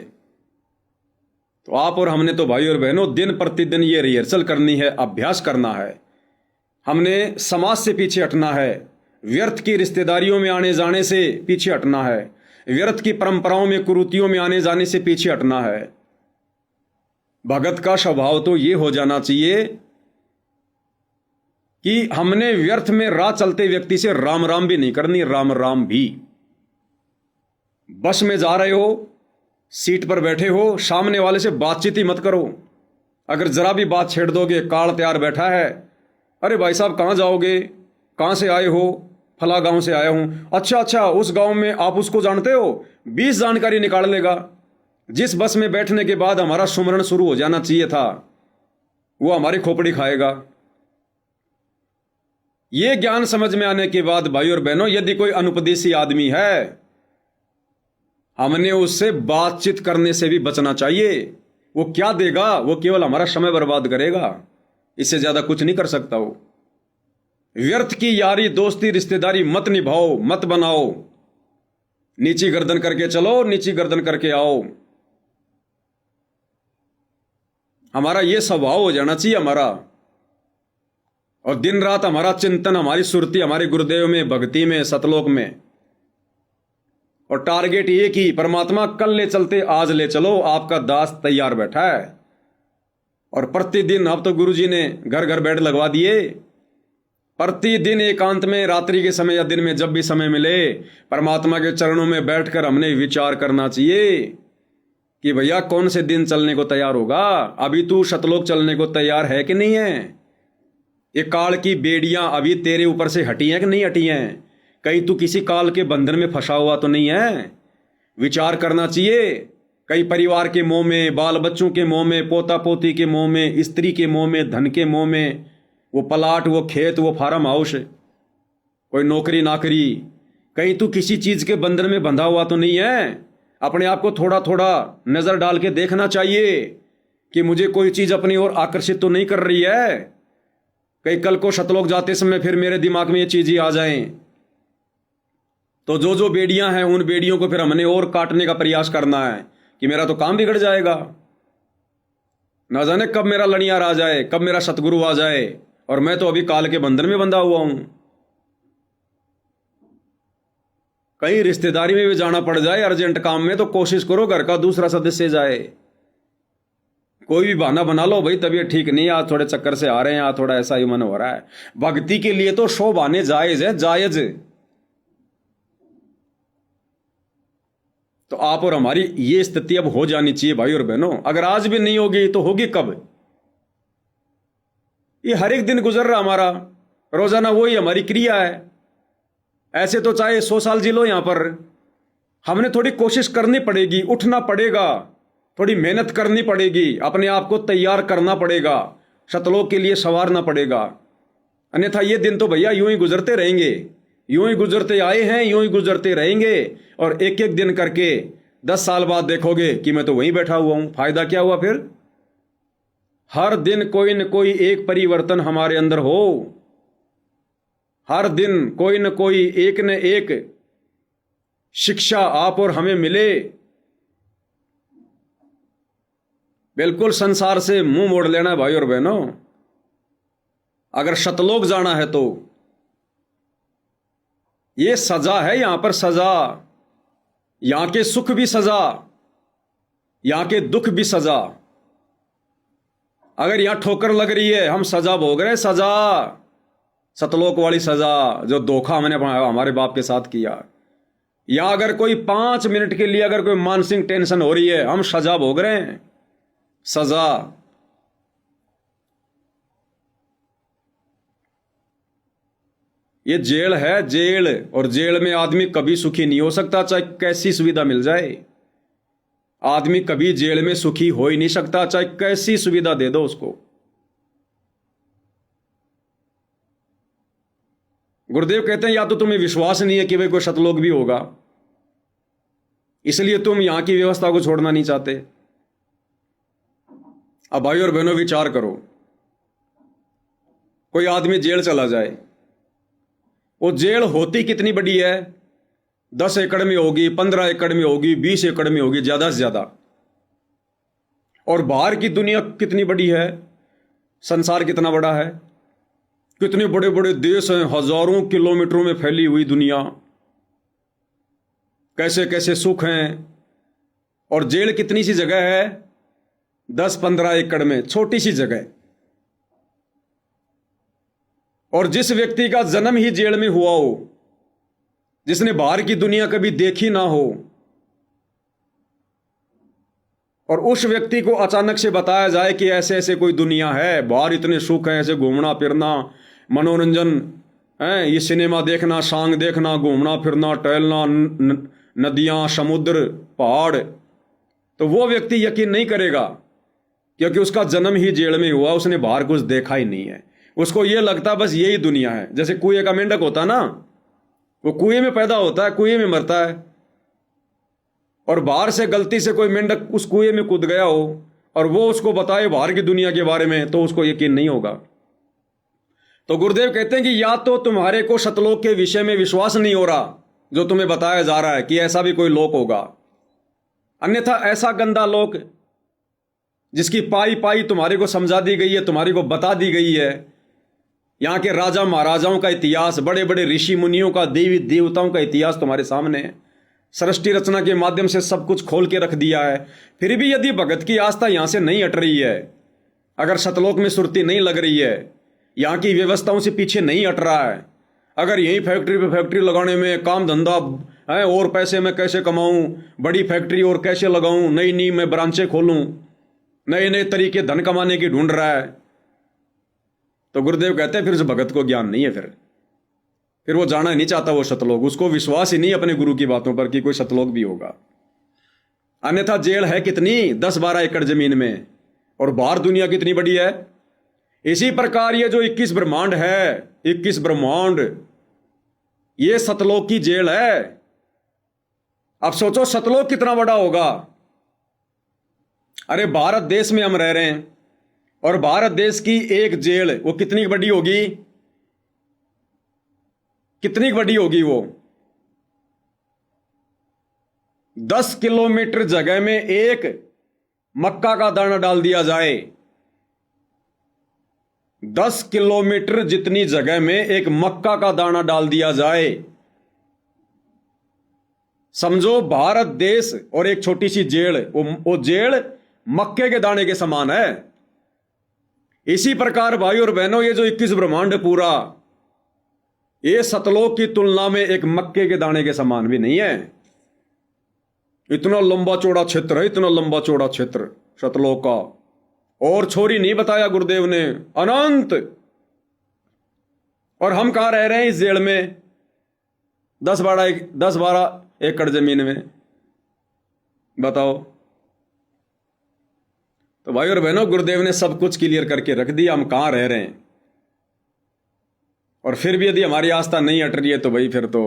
तो आप और हमने तो भाई और बहनों दिन प्रतिदिन ये रिहर्सल करनी है, अभ्यास करना है। हमने समाज से पीछे हटना है, व्यर्थ की रिश्तेदारियों में आने जाने से पीछे हटना है, व्यर्थ की परंपराओं में कुरीतियों में आने जाने से पीछे हटना है। भगत का स्वभाव तो ये हो जाना चाहिए कि हमने व्यर्थ में राह चलते व्यक्ति से राम राम भी नहीं करनी, राम राम भी। बस में जा रहे हो, सीट पर बैठे हो, सामने वाले से बातचीत ही मत करो। अगर जरा भी बात छेड़ दोगे, काल तैयार बैठा है, अरे भाई साहब कहाँ जाओगे, कहाँ से आए हो, फला गांव से आया हूं। अच्छा, उस गांव में आप उसको जानते हो, 20 जानकारी निकाल लेगा। जिस बस में बैठने के बाद हमारा सुमरण शुरू हो जाना चाहिए था, वो हमारी खोपड़ी खाएगा। ये ज्ञान समझ में आने के बाद भाई और बहनों, यदि कोई अनुपदेशी आदमी है, हमने उससे बातचीत करने से भी बचना चाहिए। वो क्या देगा, वो केवल हमारा समय बर्बाद करेगा, इससे ज्यादा कुछ नहीं कर सकता। वो व्यर्थ की यारी दोस्ती रिश्तेदारी मत निभाओ, मत बनाओ। नीची गर्दन करके चलो, नीची गर्दन करके आओ। हमारा ये स्वभाव हो जाना चाहिए हमारा, और दिन रात हमारा चिंतन, हमारी सुरती हमारे गुरुदेव में, भक्ति में, सतलोक में, और टारगेट एक ही, परमात्मा कल ले चलते आज ले चलो, आपका दास तैयार बैठा है। और प्रतिदिन, अब तो गुरुजी ने घर घर बेड लगवा दिए, प्रतिदिन एकांत में, रात्रि के समय या दिन में, जब भी समय मिले, परमात्मा के चरणों में बैठकर हमने विचार करना चाहिए कि भैया कौन से दिन चलने को तैयार होगा, अभी तू सतलोक चलने को तैयार है कि नहीं है। ये काल की बेड़ियां अभी तेरे ऊपर से हटी हैं कि नहीं हटी हैं, कहीं तू किसी काल के बंधन में फंसा हुआ तो नहीं है। विचार करना चाहिए। कई परिवार के मोह में, बाल बच्चों के मोह में, पोता पोती के मोह में, स्त्री के मोह में, धन के मोह में, वो प्लाट, वो खेत, वो फार्म हाउस, कोई नौकरी नाकरी, कहीं तू किसी चीज के बंधन में बंधा हुआ तो नहीं है। अपने आप को थोड़ा थोड़ा नजर डाल के देखना चाहिए कि मुझे कोई चीज अपनी ओर आकर्षित तो नहीं कर रही है। कई कल को सतलोक जाते समय फिर मेरे दिमाग में ये चीज ही आ जाएं, तो जो जो बेड़ियां हैं उन बेड़ियों को फिर हमने और काटने का प्रयास करना है कि मेरा तो काम बिगड़ जाएगा। ना जाने कब मेरा लड़ियार आ जाए, कब मेरा सतगुरु आ जाए, और मैं तो अभी काल के बंधन में बंधा हुआ हूं। कहीं रिश्तेदारी में भी जाना पड़ जाए अर्जेंट काम में, तो कोशिश करो घर का दूसरा सदस्य जाए। कोई भी बहाना बना लो, भाई तबीयत ठीक नहीं, आज थोड़े चक्कर से आ रहे हैं, आज थोड़ा ऐसा ही मन हो रहा है। भक्ति के लिए तो 100 बहाने जायज है, जायज। तो आप और हमारी ये स्थिति अब हो जानी चाहिए भाई और बहनों। अगर आज भी नहीं होगी तो होगी कब। ये हर एक दिन गुजर रहा हमारा, रोजाना वही हमारी क्रिया है। ऐसे तो चाहे 100 साल जी लो यहां पर, हमने थोड़ी कोशिश करनी पड़ेगी, उठना पड़ेगा, थोड़ी मेहनत करनी पड़ेगी, अपने आप को तैयार करना पड़ेगा, सतलोक के लिए संवारना पड़ेगा। अन्यथा ये दिन तो भैया यूं ही गुजरते रहेंगे, यूं ही गुजरते आए हैं, यूं ही गुजरते रहेंगे। और एक एक दिन करके 10 साल बाद देखोगे कि मैं तो वहीं बैठा हुआ हूं, फायदा क्या हुआ फिर? हर दिन कोई न कोई एक परिवर्तन हमारे अंदर हो, हर दिन कोई न कोई एक न एक शिक्षा आप और हमें मिले। बिल्कुल संसार से मुंह मोड़ लेना भाई और बहनों। अगर सतलोक जाना है तो ये सजा है, यहां पर सजा, यहां के सुख भी सजा, यहां के दुख भी सजा। अगर यहां ठोकर लग रही है, हम सजा भोग रहे हैं, सजा, सतलोक वाली सजा, जो धोखा हमने हमारे बाप के साथ किया। या अगर कोई 5 मिनट के लिए अगर कोई मानसिक टेंशन हो रही है, हम सजा भोग रहे हैं, सजा। ये जेल है, जेल। और जेल में आदमी कभी सुखी नहीं हो सकता, चाहे कैसी सुविधा मिल जाए। आदमी कभी जेल में सुखी हो ही नहीं सकता, चाहे कैसी सुविधा दे दो उसको। गुरुदेव कहते हैं या तो तुम्हें विश्वास नहीं है कि भाई कोई सतलोक भी होगा, इसलिए तुम यहां की व्यवस्था को छोड़ना नहीं चाहते। अब भाई और बहनों विचार करो, कोई आदमी जेल चला जाए, वो जेल होती कितनी बड़ी है? 10 एकड़ में होगी, 15 एकड़ में होगी, 20 एकड़ में होगी, ज्यादा से ज्यादा। और बाहर की दुनिया कितनी बड़ी है, संसार कितना बड़ा है, कितने बड़े बड़े देश हैं, हजारों किलोमीटरों में फैली हुई दुनिया, कैसे कैसे सुख हैं। और जेल कितनी सी जगह है? 10-15 एकड़ में, छोटी सी जगह। और जिस व्यक्ति का जन्म ही जेल में हुआ हो, जिसने बाहर की दुनिया कभी देखी ना हो, और उस व्यक्ति को अचानक से बताया जाए कि ऐसे ऐसे कोई दुनिया है, बाहर इतने सुख हैं, ऐसे घूमना फिरना, मनोरंजन है, ये सिनेमा देखना, सांग देखना, घूमना फिरना, टहलना, नदियां, समुद्र, पहाड़, तो वो व्यक्ति यकीन नहीं करेगा, क्योंकि उसका जन्म ही जेल में हुआ, उसने बाहर कुछ देखा ही नहीं है। उसको ये लगता बस यही दुनिया है। जैसे कुएं का मेंढक होता ना, वो कुएं में पैदा होता है, कुएं में मरता है, और बाहर से गलती से कोई मेंढक उस कुएं में कूद गया हो और वो उसको बताए बाहर की दुनिया के बारे में, तो उसको यकीन नहीं होगा। तो गुरुदेव कहते हैं कि या तो तुम्हारे को सतलोक के विषय में विश्वास नहीं हो रहा जो तुम्हें बताया जा रहा है कि ऐसा भी कोई लोक होगा, अन्यथा ऐसा गंदा लोक जिसकी पाई पाई तुम्हारे को समझा दी गई है, तुम्हारे को बता दी गई है, यहाँ के राजा महाराजाओं का इतिहास, बड़े बड़े ऋषि मुनियों का, देवी देवताओं का इतिहास तुम्हारे सामने है, सृष्टि रचना के माध्यम से सब कुछ खोल के रख दिया है। फिर भी यदि भगत की आस्था यहाँ से नहीं हट रही है, अगर सतलोक में सुरती नहीं लग रही है, यहाँ की व्यवस्थाओं से पीछे नहीं हट रहा है, अगर यही फैक्ट्री पे फैक्ट्री लगाने में काम धंधा है, और पैसे मैं कैसे कमाऊं, बड़ी फैक्ट्री और कैसे लगाऊं, नई नई मैं ब्रांचें खोलूं, नए नए तरीके धन कमाने की ढूंढ रहा है, तो गुरुदेव कहते हैं फिर उस भगत को ज्ञान नहीं है, फिर वो जाना नहीं चाहता वो सतलोक, उसको विश्वास ही नहीं अपने गुरु की बातों पर कि कोई सतलोक भी होगा। अन्यथा जेल है कितनी, 10-12 एकड़ जमीन में, और बाहर दुनिया कितनी बड़ी है। इसी प्रकार ये जो 21 ब्रह्मांड है, 21 ब्रह्मांड, ये सतलोक की जेल है। अब सोचो सतलोक कितना बड़ा होगा। अरे भारत देश में हम रह रहे हैं, और भारत देश की एक जेल वो कितनी बड़ी होगी, कितनी बड़ी होगी वो? 10 किलोमीटर जगह में एक मक्का का दाना डाल दिया जाए, 10 किलोमीटर जितनी जगह में एक मक्का का दाना डाल दिया जाए, समझो भारत देश और एक छोटी सी जेल, वो जेल मक्के के दाने के समान है। इसी प्रकार भाई और बहनों, ये जो 21 ब्रह्मांड है पूरा, ये सतलोक की तुलना में एक मक्के के दाने के समान भी नहीं है। इतना लंबा चौड़ा क्षेत्र है, इतना लंबा चौड़ा क्षेत्र सतलोक का, और छोरी नहीं बताया गुरुदेव ने, अनंत। और हम कहां रह रहे हैं? इस जेल में। 10-12 एकड़ जमीन में, बताओ। तो भाई और बहनों, गुरुदेव ने सब कुछ क्लियर करके रख दिया हम कहां रह रहे हैं। और फिर भी यदि हमारी आस्था नहीं हट रही है तो भाई फिर तो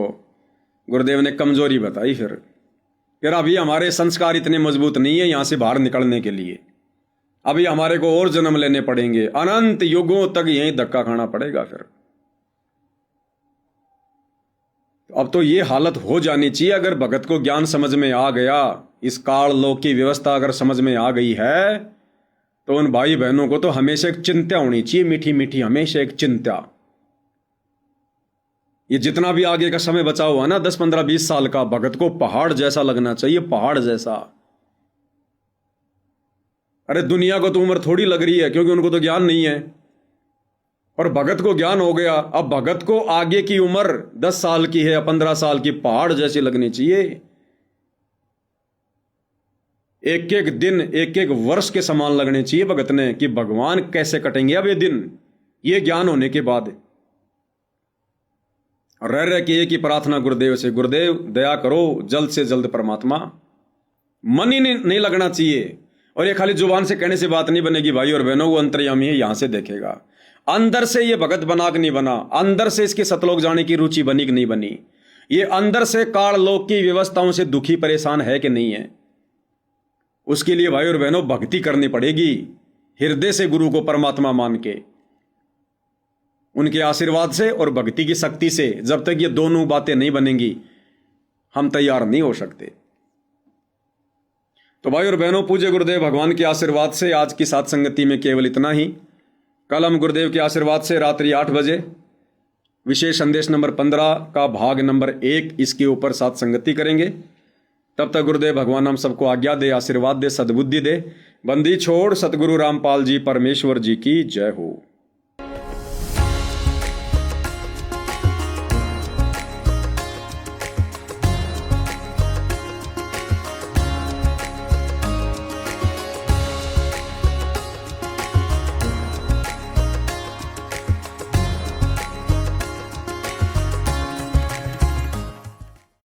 गुरुदेव ने कमजोरी बताई। फिर अभी हमारे संस्कार इतने मजबूत नहीं है यहां से बाहर निकलने के लिए। अभी हमारे को और जन्म लेने पड़ेंगे, अनंत युगों तक यहीं धक्का खाना पड़ेगा। फिर अब तो ये हालत हो जानी चाहिए। अगर भगत को ज्ञान समझ में आ गया, इस काल लोक की व्यवस्था अगर समझ में आ गई है, तो उन भाई बहनों को तो हमेशा एक चिंता होनी चाहिए, मीठी मीठी हमेशा एक चिंता। ये जितना भी आगे का समय बचा हुआ ना, 10, 15, 20 साल का, भगत को पहाड़ जैसा लगना चाहिए, पहाड़ जैसा। अरे दुनिया को तो उम्र थोड़ी लग रही है, क्योंकि उनको तो ज्ञान नहीं है। और भगत को ज्ञान हो गया, अब भगत को आगे की उम्र 10 साल की है या 15 साल की, पहाड़ जैसी लगनी चाहिए। एक एक दिन, एक एक वर्ष के समान लगने चाहिए भगत ने, कि भगवान कैसे कटेंगे अब ये दिन, ये ज्ञान होने के बाद। रह रह के एक ही प्रार्थना गुरुदेव से, गुरुदेव दया करो, जल्द से जल्द परमात्मा। मन ही नहीं लगना चाहिए। और ये खाली जुबान से कहने से बात नहीं बनेगी भाई और बहनों, वो अंतर्यामी है, यहां से देखेगा। अंदर से ये भगत बना कि नहीं बना, अंदर से इसके सतलोक जाने की रुचि बनी कि नहीं बनी, ये अंदर से काल लोक की व्यवस्थाओं से दुखी परेशान है कि नहीं है। उसके लिए भाई और बहनों भक्ति करनी पड़ेगी, हृदय से गुरु को परमात्मा मान के, उनके आशीर्वाद से और भक्ति की शक्ति से। जब तक ये दोनों बातें नहीं बनेंगी हम तैयार नहीं हो सकते। तो भाई और बहनों, पूज्य गुरुदेव भगवान के आशीर्वाद से आज की साथ संगति में केवल इतना ही। कल हम गुरुदेव के आशीर्वाद से रात्रि 8 बजे विशेष संदेश नंबर 15 का भाग नंबर 1 इसके ऊपर साथ संगति करेंगे। तब तक गुरुदेव भगवान हम सबको आज्ञा दे, आशीर्वाद दे, सद्बुद्धि दे। बंदी छोड़ सतगुरु रामपाल जी परमेश्वर जी की जय हो।